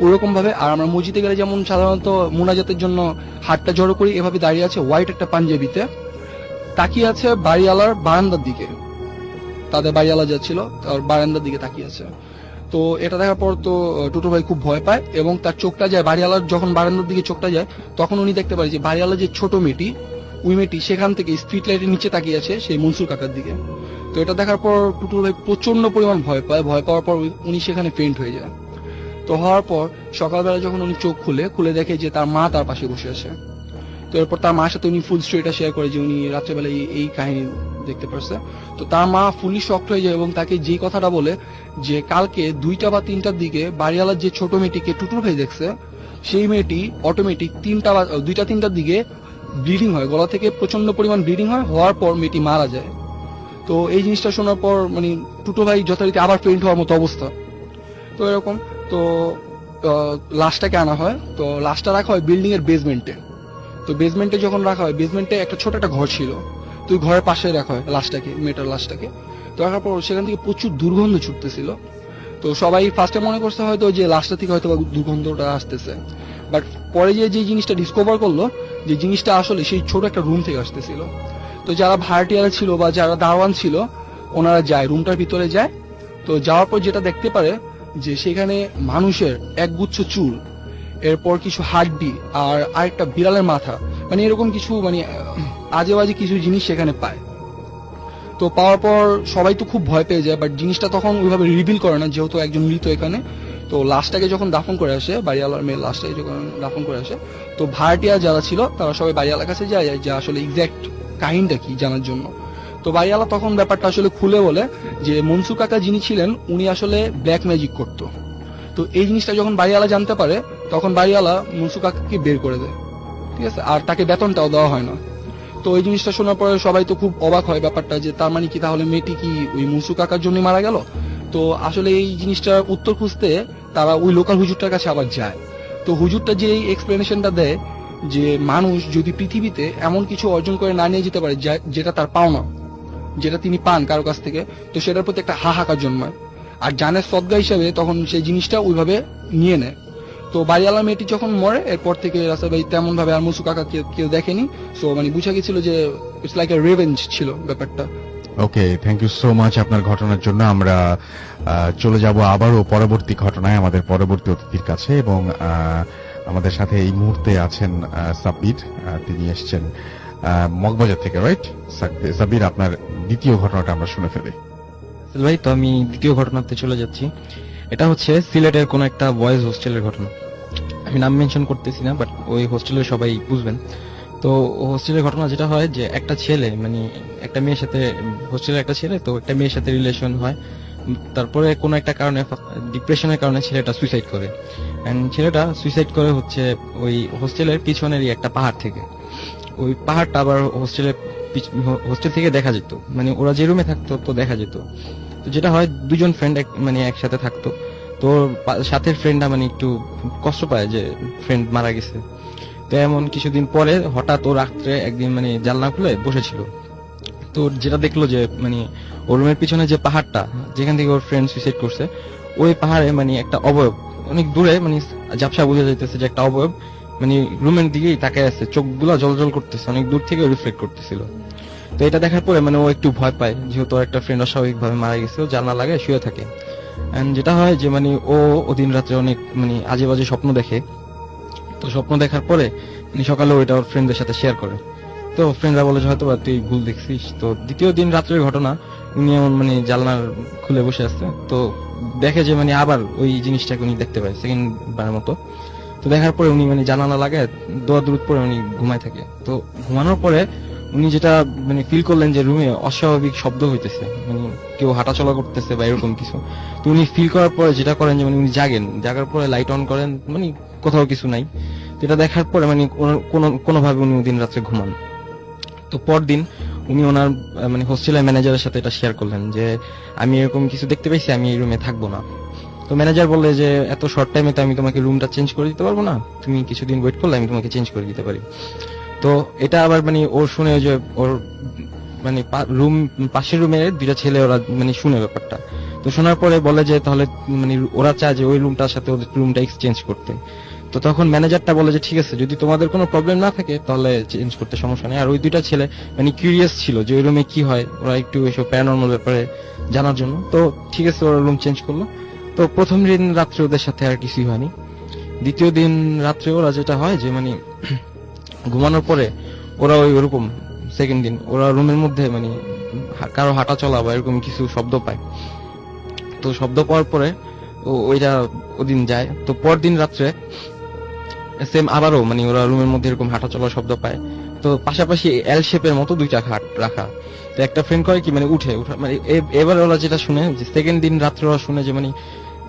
ওরকম ভাবে। আর আমরা মসজিদে গেলে যেমন সাধারণত মোনাজাতের জন্য হাতটা জড়ো করি, এভাবে দাঁড়িয়ে আছে হোয়াইট একটা পাঞ্জাবিতে, তাকিয়ে আছে বাড়িওয়ালার বারান্দার দিকে। তাদের বাড়িওয়ালা যাচ্ছিল তার বারান্দার দিকে তাকিয়ে আছে। তো এটা দেখার পর তো টুটু ভাই খুব ভয় পায়, এবং তার চোখটা যায় বাড়িওয়ালার, যখন বারান্দার দিকে চোখটা যায় তখন উনি দেখতে পারে যে বাড়িওয়ালা যে ছোট মেয়েটি, ওই মেয়েটি সেখান থেকে স্ট্রিট লাইটের নিচে তাকিয়ে আছে সেই মনসুর কাকার দিকে। তো এটা দেখার পর টুটু ভাই প্রচন্ড পরিমাণ ভয় পায়। ভয় পাওয়ার পর উনি সেখানে ফেন্ট হয়ে যায়। তো হওয়ার পর সকালবেলা যখন উনি চোখ খুলে দেখে যে তার মা তার পাশে বসে আছে। তো এরপর তার মার সাথে উনি ফুল স্টোরিটা শেয়ার করে যে উনি রাত্রেবেলা এই কাহিনী দেখতে পারছে। তো তার মা ফুলি শকড হয়ে যায় এবং তাকে যে কথাটা বলে যে কালকে 2টা বা 3টার দিকে বাড়িওয়ালার যে ছোট মেয়েটিকে টুটুর ভাই দেখছে, সেই মেয়েটি অটোমেটিক 2টা-3টার দিকে ব্লিডিং হয়, গলা থেকে প্রচন্ড পরিমাণ ব্লিডিং হয়, হওয়ার পর মেয়েটি মারা যায়। তো এই জিনিসটা শোনার পর টুটু ভাই যথারীতি আবার ফেন্ট হওয়ার মতো অবস্থা। তো এরকম তো লাশটাকে আনা হয়। তো লাশটা রাখা হয় বিল্ডিং এর বেসমেন্টে। তো বেসমেন্টে যখন রাখা হয়, বেসমেন্টে একটা ছোট একটা ঘর ছিল, তো ওই ঘরের পাশে রাখা হয় লাশটাকে, মেয়েটার লাশটাকে। তো রাখার পর সেখান থেকে প্রচুর দুর্গন্ধ ছুটতেছিল। তো সবাই ফার্স্টে মনে করছে হয়তো যে লাশটা থেকে হয়তো দুর্গন্ধটা আসতেছে, বাট পরে যে জিনিসটা ডিসকভার করলো যে জিনিসটা আসলে সেই ছোট একটা রুম থেকে আসতেছিল। তো যারা ভাড়াটিয়ারা ছিল বা যারা দারোয়ান ছিল ওনারা যায়, রুমটার ভিতরে যায়। তো যাওয়ার পর যেটা দেখতে পারে যে সেখানে মানুষের একগুচ্ছ চুল, এরপর কিছু হাড্ডি আর আরেকটা বিড়ালের মাথা, এরকম কিছু আজে বাজে কিছু জিনিস সেখানে পায়। তো পাওয়ার পর সবাই তো খুব ভয় পেয়ে যায়, বাট জিনিসটা তখন ওইভাবে রিভিল করে না যেহেতু একজন মৃত এখানে। তো লাশটাকে যখন দাফন করে আসে, বাড়িওয়ালার মেয়ের লাশটাকে যখন দাফন করে আসে, তো ভাড়াটিয়া যারা ছিল তারা সবাই বাড়িওয়ালার কাছে যায় যে আসলে এক্সাক্ট কাহিনীটা কি জানার জন্য। তো বাড়িওয়ালা তখন ব্যাপারটা আসলে খুলে বলে যে মনসু কাকা যিনি ছিলেন উনি আসলে ব্ল্যাক ম্যাজিক করতো। তো এই জিনিসটা যখন বাড়িওয়ালা জানতে পারে তখন বাড়িওয়ালা মনসু কাকাকে বের করে দেয়, ঠিক আছে, আর তাকে বেতনটাও দেওয়া হয় না। তো এই জিনিসটা শোনার পরে সবাই তো খুব অবাক হয় ব্যাপারটা, যে তার মানে কি তাহলে মেয়েটি কি ওই মনসু কাকার জন্য মারা গেল। তো আসলে এই জিনিসটার উত্তর খুঁজতে তারা ওই লোকাল হুজুরটার কাছে আবার যায়। তো হুজুরটা যে এই এক্সপ্লেনেশনটা দেয় যে মানুষ যদি পৃথিবীতে এমন কিছু অর্জন করে না নিয়ে যেতে পারে যেটা তার পাওনা, যেটা তিনি পান কারো কাছ থেকে, তো সেটার প্রতি একটা হাহাকার জন্মায়, আর জানের সদ্গা হিসাবে তখন সেই জিনিসটা ওইভাবে নিয়ে নেয়। তো বাড়িওয়ালা মেয়েটি যখন মরে এরপর থেকে রাসেল ভাই তেমন ভাবে আর মনসু কাকা কেউ দেখেনি। সো বুঝা গেছিল যে ইটস লাইক এ রিভেঞ্জ ছিল ব্যাপারটা। ওকে, থ্যাংক ইউ সো মাচ আপনার ঘটনার জন্য। আমরা চলে যাব আবারও পরবর্তী ঘটনায়, আমাদের পরবর্তী অতিথির কাছে, এবং আমাদের সাথে এই মুহূর্তে আছেন সাব্বির। তিনি এসছেন মগবাজার থেকে, রাইট? সাব্বির, আপনার দ্বিতীয় ঘটনাটা আমরা শুনে ফেলি। ভাই, তো আমি দ্বিতীয় ঘটনাতে চলে যাচ্ছি। এটা হচ্ছে সিলেটের কোন একটা বয়েজ হোস্টেলের ঘটনা। আমি নাম মেনশন করতেছি না, বাট ওই হোস্টেলের সবাই বুঝবেন। তো হোস্টেলের ঘটনা যেটা হয় যে একটা ছেলে একটা মেয়ের সাথে, হোস্টেলের একটা ছেলে তো একটা মেয়ের সাথে রিলেশন হয়। তারপরে কোনো একটা কারণে, ডিপ্রেশনের কারণে ছেলেটা সুইসাইড করে। এন্ড ছেলেটা সুইসাইড করে হচ্ছে ওই হোস্টেলের পিছনেরই একটা পাহাড় থেকে। ওই পাহাড়টা আবার হোস্টেল থেকে দেখা যেত, মানে ওরা যে রুমে থাকতো তো দেখা যেত। তো যেটা হয়, দুজন ফ্রেন্ড মানে একসাথে থাকতো, তো সাথের ফ্রেন্ডটা মানে একটু কষ্ট পায় যে ফ্রেন্ড মারা গেছে। তো এমন কিছুদিন পরে হঠাৎ ও রাত্রে একদিন মানে জানলা খুলে বসেছিল, তো যেটা দেখলো যে মানে ওর রুমের পিছনে যে পাহাড়টা যেখান থেকে ওর ফ্রেন্ড সুইসাইড করছে, ওই পাহাড়ে মানে একটা অবয়ব অনেক দূরে, মানে ঝাপসা বোঝা যাইতেছে যে একটা অবয়ব মানে রুমের দিকেই তাকায় আছে, চোখগুলা জলজল করতেছে, অনেক দূর থেকে রিফ্লেক্ট করতেছিল। তো এটা দেখার পরে মানে ও একটু ভয় পায়, যেহেতু ওর একটা ফ্রেন্ড অস্বাভাবিক ভাবে মারা গেছে, ও জানলা লাগায় শুয়ে থাকে। এন্ড যেটা হয় যে মানে ও দিন রাত্রে অনেক মানে আজে বাজে স্বপ্ন দেখে। তো স্বপ্ন দেখার পরে মানে সকালে ওইটা ওর ফ্রেন্ডদের সাথে শেয়ার করে। তো ফ্রেন্ডরা বলে যে হয়তো বা তুই ভুল দেখছিস। তো দ্বিতীয় দিন রাত্রের ঘটনা, উনি এমন মানে জানলার খুলে বসে আছে, তো দেখে যে মানে আবার ওই জিনিসটাকে উনি দেখতে পায় সেকেন্ড বারের মতো। তো দেখার পরে উনি মানে জানালা লাগায় দোয়া দূরত পরে উনি ঘুমায় থাকে। তো ঘুমানোর পরে উনি যেটা মানে ফিল করলেন যে রুমে অস্বাভাবিক শব্দ হইতেছে, মানে কেউ হাঁটাচলা করতেছে বা এরকম কিছু। তো উনি ফিল করার পরে যেটা করেন যে মানে উনি জাগার পরে লাইট অন করেন, মানে কোথাও কিছু নাই। যেটা দেখার পরে মানে কোনোভাবে উনি দিন রাত্রে ঘুমান। তো পরদিন উনি ওনার মানে হোস্টেলের ম্যানেজারের সাথে এটা শেয়ার করলেন যে আমি এরকম কিছু দেখতে পাইছি, আমি এই রুমে থাকবো না। তো ম্যানেজার বললে যে এত শর্ট টাইমে তো আমি তোমাকে রুমটা চেঞ্জ করে দিতে পারবো না, তুমি কিছুদিন ওয়েট করলে আমি তোমাকে চেঞ্জ করে দিতে পারি। তো এটা আবার মানে ওর শুনে যে ওর মানে রুম পাশের রুমের দুইটা ছেলে ওরা মানে শুনে ব্যাপারটা। তো শোনার পরে বলে যে তাহলে মানে ওরা চায় যে ওই রুমটার সাথে ওদের রুমটা এক্সচেঞ্জ করতে। তো তখন ম্যানেজারটা বলে যে ঠিক আছে, যদি তোমাদের কোনো প্রবলেম না থাকে তাহলে চেঞ্জ করতে সমস্যা নেই। আর ওই দুইটা ছেলে মানে কিউরিয়াস ছিল যে ওই রুমে কি হয়, ওরা একটু এসব প্যারানর্মাল ব্যাপারে জানার জন্য। তো ঠিক আছে, ওরা রুম চেঞ্জ করলো। তো প্রথম দিন রাত্রে ওদের সাথে আর কিছুই হয়নি। দ্বিতীয় দিন রাত্রে ওরা যেটা হয় যে মানে ঘুমানোর পরে ওরা ওরকম সেকেন্ড দিন ওরা রুমের মধ্যে মানে কারো হাঁটা চলা বা এরকম কিছু শব্দ পায়। তো শব্দ পাওয়ার পরে ওইটা ওদিন যায়। তো পরদিন রাত্রে সেম আবারও মানে ওরা রুমের মধ্যে এরকম হাঁটা চলার শব্দ পায়। তো পাশাপাশি এল শেপের মতো দুইটা খাট রাখা। তো একটা ফ্রেন্ড করে কি মানে উঠে মানে এবার ওরা যেটা শুনে যে সেকেন্ড দিন রাত্রে ওরা শুনে যে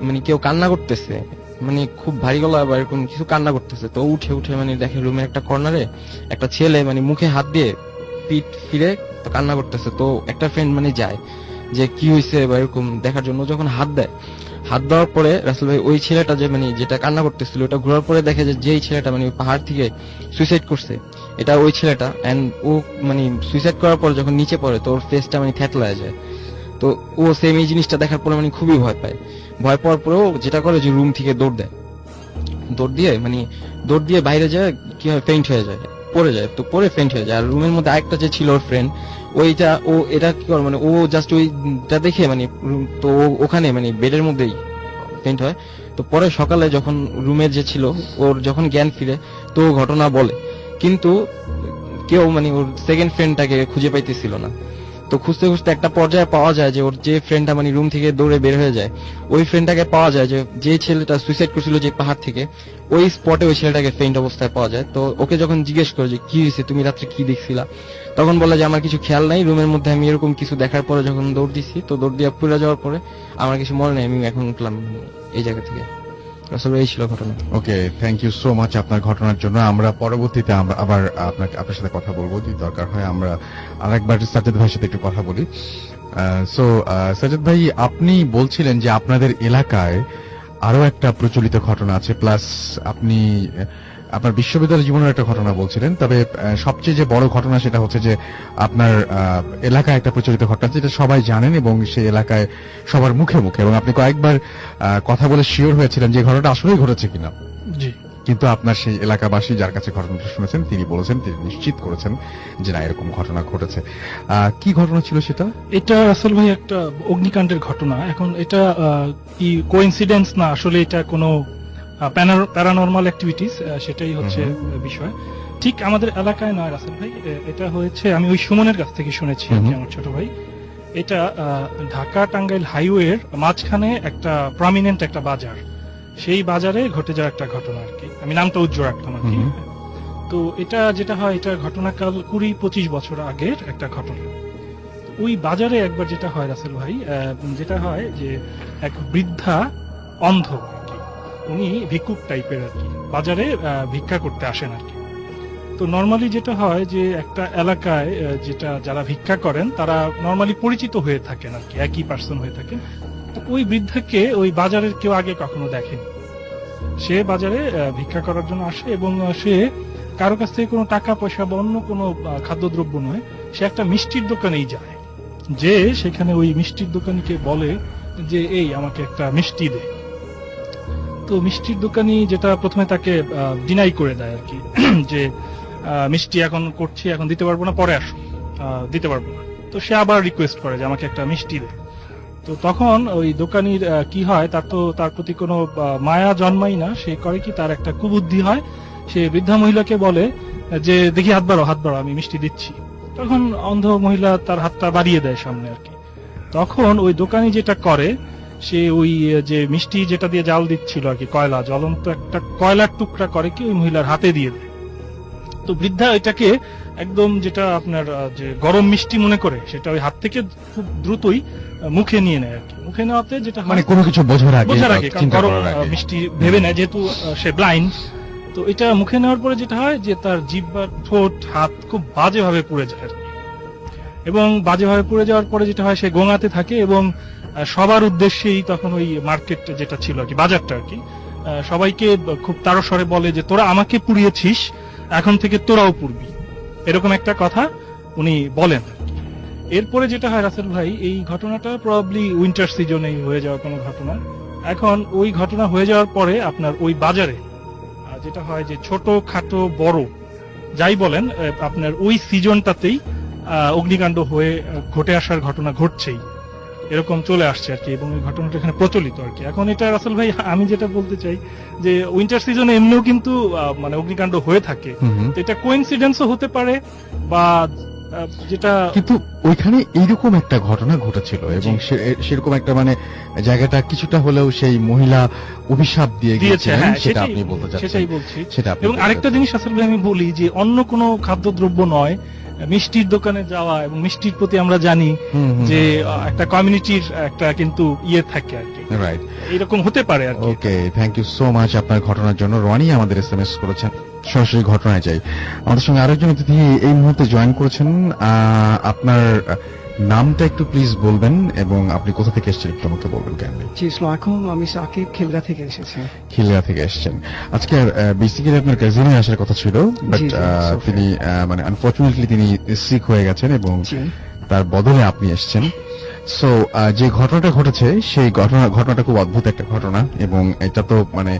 মানে কেউ কান্না করতেছে, মানে খুব ভারী গলা বা এরকম কিছু কান্না করতেছে। তো উঠে মানে দেখে রুমের একটা কর্নারে একটা ছেলে মানে মুখে হাত দিয়ে পিঠ ফিরে তো কান্না করতেছে। তো একটা ফ্রেন্ড মানে যায় যে কি হয়েছে বা এরকম দেখার জন্য। যখন হাত দেওয়ার পরে রাসেল ভাই ওই ছেলেটা যে মানে যেটা কান্না করতেছিল ওটা ঘোরার পরে দেখে যে যেই ছেলেটা মানে পাহাড় থেকে সুইসাইড করছে এটা ওই ছেলেটা। এন্ড ও মানে সুইসাইড করার পর যখন নিচে পড়ে তো ওর ফেসটা মানে থ্যাতলায় যায়। তো ও সেম এই জিনিসটা দেখার পরে মানে খুবই ভয় পায়। ভয় পাওয়ার পরেও যেটা করে যে রুম থেকে দৌড় দিয়ে বাইরে যায়, কি হয় ফেইন্ট হয়ে যায়, পড়ে যায়। তো পরে ফেইন্ট হয়ে যায়। আর রুমের মধ্যে আরেকটা যে ছিল ওর ফ্রেন্ড, এটা কি করে মানে ও জাস্ট ওইটা দেখে মানে তো ওখানে মানে বেডের মধ্যেই ফেইন্ট হয়। তো পরে সকালে যখন রুমের যে ছিল ওর যখন জ্ঞান ফিরে তো ঘটনা বলে, কিন্তু কেউ মানে ওর সেকেন্ড ফ্রেন্ডটাকে খুঁজে পাইতেছিল না। তো খুঁজতে একটা পর্যায়ে পাওয়া যায় যে ওর যে ফ্রেন্ডটা মানে রুম থেকে দৌড়ে বের হয়ে যায়, ওই ফ্রেন্ডটাকে পাওয়া যায় যে ছেলেটা সুইসাইড করছিল যে পাহাড় থেকে, ওই স্পটে ওই ছেলেটাকে ফেইন্ট অবস্থায় পাওয়া যায়। তো ওকে যখন জিজ্ঞেস করে যে কি হয়েছে, তুমি রাত্রে কি দেখছিলা, তখন বলে যে আমার কিছু খেয়াল নাই, রুমের মধ্যে আমি এরকম কিছু দেখার পরে যখন দৌড় দিচ্ছি তো দৌড় দিয়ে পড়ে যাওয়ার পরে আমার কিছু মনে নেই, আমি এখন উঠলাম এই জায়গা থেকে। আসলে এই ছিল ঘটনা। ওকে, থ্যাংক ইউ সো মাচ আপনার ঘটনার জন্য। আমরা পরবর্তীতে আবার আপনার সাথে কথা বলবো, যদি দরকার হয় আমরা আরেকবার সাজ্জাদ ভাইয়ের সাথে একটু কথা বলি। সো সাজ্জাদ ভাই, আপনি বলছিলেন যে আপনাদের এলাকায় আরো একটা প্রচলিত ঘটনা আছে, প্লাস আপনি আপনার বিশ্ববিদ্যালয় জীবনের একটা ঘটনা বলছিলেন। তবে সবচেয়ে যে বড় ঘটনা সেটা হচ্ছে যে আপনার এলাকায় একটা প্রচলিত ঘটনা যেটা সবাই জানেন এবং সেই এলাকায় সবার মুখে মুখে, এবং আপনি কয়েকবার কথা বলে শিওর হয়েছিলেন যে ঘটনাটা আসলেই ঘটেছে কিনা। জি। কিন্তু আপনার সেই এলাকাবাসী যার কাছে ঘটনাটা শুনেছেন তিনি বলেছেন, তিনি নিশ্চিত করেছেন যে না, এরকম ঘটনা ঘটেছে। কি ঘটনা ছিল সেটা? এটা আসল ভাই একটা অগ্নিকাণ্ডের ঘটনা। এখন এটা কি কোইন্সিডেন্স না, আসলে এটা কোনো প্যারানর্মাল অ্যাক্টিভিটিস, সেটাই হচ্ছে বিষয়। ঠিক আমাদের এলাকায় নয় রাসেল ভাই, এটা হয়েছে আমি ওই সুমনের কাছ থেকে শুনেছি, আমার ছোট ভাই। এটা ঢাকা টাঙ্গাইল হাইওয়ের মাঝখানে একটা প্রমিনেন্ট একটা বাজার, সেই বাজারে ঘটে যাওয়া একটা ঘটনা আর কি। আমি নামটা উজ্জ্বল রাখলাম আর কি। তো এটা যেটা হয়, এটা ঘটনাকাল 20-25 বছর আগের একটা ঘটনা। তো ওই বাজারে একবার যেটা হয় রাসেল ভাই, যেটা হয় যে এক বৃদ্ধা অন্ধ আর কি, উনি ভিক্ষুক টাইপের আর কি, বাজারে ভিক্ষা করতে আসেন আর কি। তো নর্মালি যেটা হয় যে একটা এলাকায় যেটা যারা ভিক্ষা করেন তারা নর্মালি পরিচিত হয়ে থাকেন আর কি, একই পার্সন হয়ে থাকেন। তো ওই বৃদ্ধাকে ওই বাজারের কেউ আগে কখনো দেখেনি। সে বাজারে ভিক্ষা করার জন্য আসে এবং সে কারো কাছ থেকে কোনো টাকা পয়সা বা অন্য কোনো খাদ্যদ্রব্য নয়, সে একটা মিষ্টির দোকানেই যায়, যে সেখানে ওই মিষ্টির দোকানিকে বলে যে এই আমাকে একটা মিষ্টি দে। তো মিষ্টির দোকানি যেটা প্রথমে তাকে ডিনাই করে দেয় আর কি, যে মিষ্টি এখন করছি, এখন দিতে পারবো না, পরে আসো, দিতে পারবো না। তো সে আবার রিকোয়েস্ট করে যে আমাকে একটা মিষ্টি দে। তো তখন ওই দোকানির কি হয়, তার প্রতি কোনো মায়া জন্মাই না, সে করে কি, তার একটা কুবুদ্ধি হয়, সে বৃদ্ধা মহিলাকে বলে যে দেখি হাত বাড়াও, আমি মিষ্টি দিচ্ছি। তখন অন্ধ মহিলা তার হাতটা বাড়িয়ে দেয় সামনে আর কি। তখন ওই দোকানি যেটা করে, সে ওই যে মিষ্টি যেটা দিয়ে জাল দিচ্ছিল আর কি, কয়লা, জ্বলন্ত একটা কয়লার টুকরা করে কি ওই মহিলার হাতে দিয়ে দেয়। তো বৃদ্ধা এটাকে একদম যেটা আপনার যে গরম মিষ্টি মনে করে, সেটা ওই হাত থেকে খুব দ্রুতই মুখে নিয়ে নেয় আর কি। মুখে নেওয়াতে যেটা মানে কোনো কিছু বোঝার আগে, কারণ গরম মিষ্টি ভেবে নেয়, যেহেতু সে ব্লাইন্ড। তো এটা মুখে নেওয়ার পরে যেটা হয় যে তার জিহ্বা, ঠোঁট, হাত খুব বাজেভাবে পুড়ে যায় আর কি। এবং বাজেভাবে পুড়ে যাওয়ার পরে যেটা হয়, সে গোঙাতে থাকে এবং সবার উদ্দেশ্যেই তখন ওই মার্কেট যেটা ছিল আর কি, বাজারটা আর কি, সবাইকে খুব তারস্বরে বলে যে তোরা আমাকে পুড়িয়েছিস, এখন থেকে তোরাও পুড়বি, এরকম একটা কথা উনি বলেন। এরপরে যেটা হয় রাসেল ভাই, এই ঘটনাটা প্রবাবলি উইন্টার সিজনেই হয়ে যাওয়া কোনো ঘটনা। এখন ওই ঘটনা হয়ে যাওয়ার পরে আপনার ওই বাজারে যেটা হয় যে ছোট খাটো বড় যাই বলেন, আপনার ওই সিজনটাতেই অগ্নিকাণ্ড হয়ে ঘটে আসার ঘটনা ঘটছেই, এরকম চলে আসছে আর কি, এবং এই ঘটনাটা এখানে প্রচলিত আর কি। এখন এটা রাসেল ভাই আমি যেটা বলতে চাই যে উইন্টার সিজনে এমনিও কিন্তু মানে অগ্নিকাণ্ড হয়ে থাকে, তো এটা কোইন্সিডেন্সও হতে পারে বা যেটা, কিন্তু ওইখানে এইরকম একটা ঘটনা ঘটেছিল এবং সেরকম একটা মানে জায়গাটা কিছুটা হলেও সেই মহিলা অভিশাপ দিয়ে গিয়েছে, সেটা আপনি বলতে চাচ্ছেন? সেটাই বলছি। সেটা এবং আরেকটা জিনিস আসলে আমি বলি যে অন্য কোনো খাদ্যদ্রব্য নয়, মিষ্টির দোকানে যাওয়া এবং মিষ্টির প্রতি আমরা জানি যে একটা কমিউনিটির একটা কিন্তু ইয়ে থাকে আর কি, রাইট, এরকম হতে পারে আর কি। ওকে, থ্যাংক ইউ সো মাচ আপনার ঘটনার জন্য। রনি আমাদের এসএমএস করেছেন। সরাসরি ঘটনায় যাই, আমাদের সঙ্গে আরেকজন অতিথি এই মুহূর্তে জয়েন করেছেন। আপনার নামটা একটু প্লিজ বলবেন এবং আপনি কোথা থেকে এসেছেন একটু আমাকে বলবেন কেন? জি, আসসালামু আলাইকুম, আমি সাকিব, খিলগা থেকে এসেছি। খিলগা থেকে এসেছেন। আজকে বেসিক্যালি আপনার কাজিনে আসার কথা ছিল, বাট তিনি মানে আনফরচুনেটলি তিনি সিক হয়ে গেছেন এবং তার বদলে আপনি এসেছেন। সো যে ঘটনাটা ঘটেছে সেই ঘটনাটা খুব অদ্ভুত একটা ঘটনা, এবং এটা তো মানে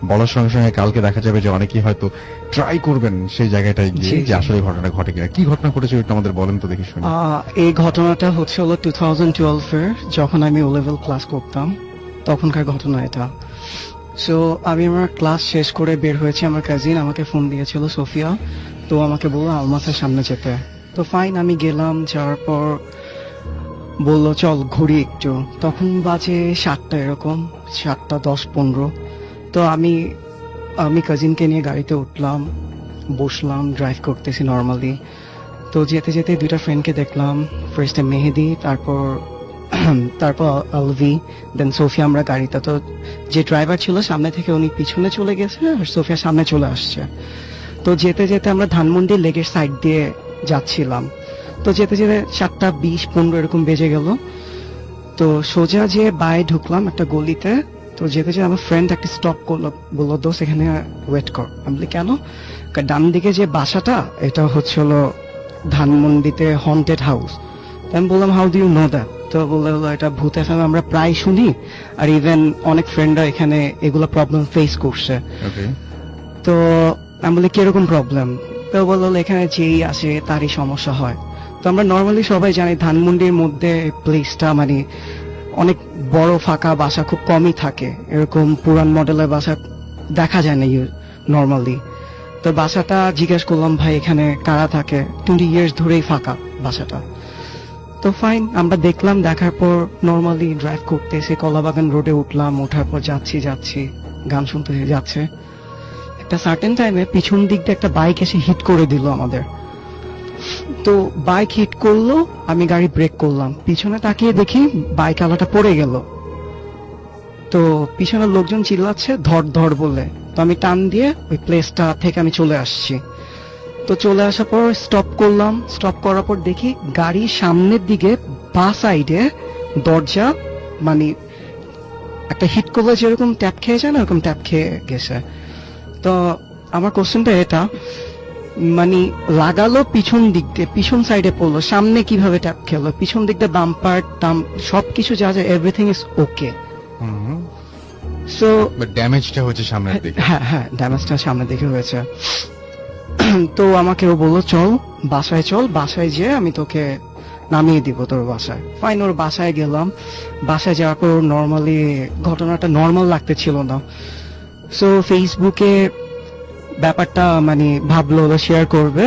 বলার সঙ্গে সঙ্গে কালকে দেখা যাবে যে অনেকেই হয়তো ট্রাই করবেন সেই জায়গাটায় গিয়ে যে আসলে ঘটনাটা ঘটে কিনা। কি ঘটনা ঘটেছে একটু আমাদের বলেন তো দেখি শুনি। এই ঘটনাটা হচ্ছে হলো 2012-এর, যখন আমি ও লেভেল ক্লাস করতাম তখনকার ঘটনা এটা। সো আমি আমার ক্লাস শেষ করে বের হয়েছি, আমার কাজিন আমাকে ফোন দিয়েছিল, সোফিয়া, তো আমাকে বললো আলমাসের সামনে যেতে। তো ফাইন, আমি গেলাম, যাওয়ার পর বললো চল ঘুরি একটু। তখন বাজে 7টা, এরকম 7টা 10-15। তো আমি কাজিনকে নিয়ে গাড়িতে উঠলাম, বসলাম, ড্রাইভ করতেছি নর্মালি। তো যেতে যেতে দুইটা ফ্রেন্ডকে দেখলাম, ফার্স্টে মেহেদি, তারপর আলভি, দেন সোফিয়া। আমরা গাড়িতে, তো যে ড্রাইভার ছিল সামনে থেকে উনি পিছনে চলে গেছে আর সোফিয়া সামনে চলে আসছে। তো যেতে যেতে আমরা ধানমন্ডি লেকের সাইড দিয়ে যাচ্ছিলাম। তো যেতে যেতে 7:20-15 এরকম বেজে গেল। তো সোজা যে বায়ে ঢুকলাম একটা গলিতে। তো যেতে যেতে আমার ফ্রেন্ড একটা স্টপ করলো, বললো দোস্ত এখানে ওয়েট কর। আমি বলি কেন? ডান দিকে যে বাসাটা এটা হচ্ছে হলো ধানমন্ডিতে হন্টেড হাউস। আমি বললাম how do you know that? তো বললো এটা ভূত এফএম আমরা প্রায় শুনি, আর ইভেন অনেক ফ্রেন্ডরা এখানে এগুলো প্রবলেম ফেস করছে। তো আমি বলি কিরকম প্রবলেম? তো বললো এখানে যেই আসে তারই সমস্যা হয়। তো আমরা নর্মালি সবাই জানি ধানমন্ডির মধ্যে প্লেসটা মানে অনেক বড়, ফাঁকা বাসা খুব কমই থাকে, এরকম পুরান মডেলের বাসা দেখা যায় না নর্মালি। তো বাসাটা জিজ্ঞেস করলাম ভাই এখানে কারা থাকে, 20 ইয়ার্স ধরেই ফাঁকা বাসাটা। তো ফাইন, আমরা দেখলাম, দেখার পর নর্মালি ড্রাইভ করতেছি, কলাবাগান রোডে উঠলাম, ওঠার পর যাচ্ছি গান শুনতে যাচ্ছে। একটা সার্টেন টাইমে পিছন দিক দিয়ে একটা বাইক এসে হিট করে দিল আমাদের। তো বাইক হিট করলো, আমি গাড়ি ব্রেক করলাম, পিছনে তাকিয়ে দেখি বাইক আলাটা পড়ে গেল। তো পিছনের লোকজন চিল্লাচ্ছে ধর ধর বলে, তো আমি টান দিয়ে ওই প্লেসটা থেকে আমি চলে আসছি। তো চলে আসার পর স্টপ করলাম, স্টপ করার পর দেখি গাড়ি সামনের দিকে বা সাইডে দরজা মানে একটা হিট করলে যেরকম ট্যাপ খেয়ে যায় না, এরকম ট্যাপ খেয়ে গেছে। তো আমার কোশ্চেনটা এটা, মানে লাগালো পিছন দিক দিয়ে, পিছন সাইডে পড়লো, সামনে কিভাবে ট্যাপ খেলো? পিছন দিক দিয়ে বাম্পার সবকিছু যা যা everything is okay. So but ড্যামেজটা হচ্ছে সামনের দিকে। হ্যাঁ হ্যাঁ, ড্যামেজটা সামনের দিকে হয়েছে। তো আমাকে ও বললো চল বাসায় চল, বাসায় যেয়ে আমি তোকে নামিয়ে দিব তোর বাসায়। ফাইন, ওর বাসায় গেলাম। বাসায় যাওয়ার পর নর্মালি ঘটনাটা নর্মাল লাগতেছিল না। সো ফেসবুকে ব্যাপারটা মানে ভাবলো শেয়ার করবে।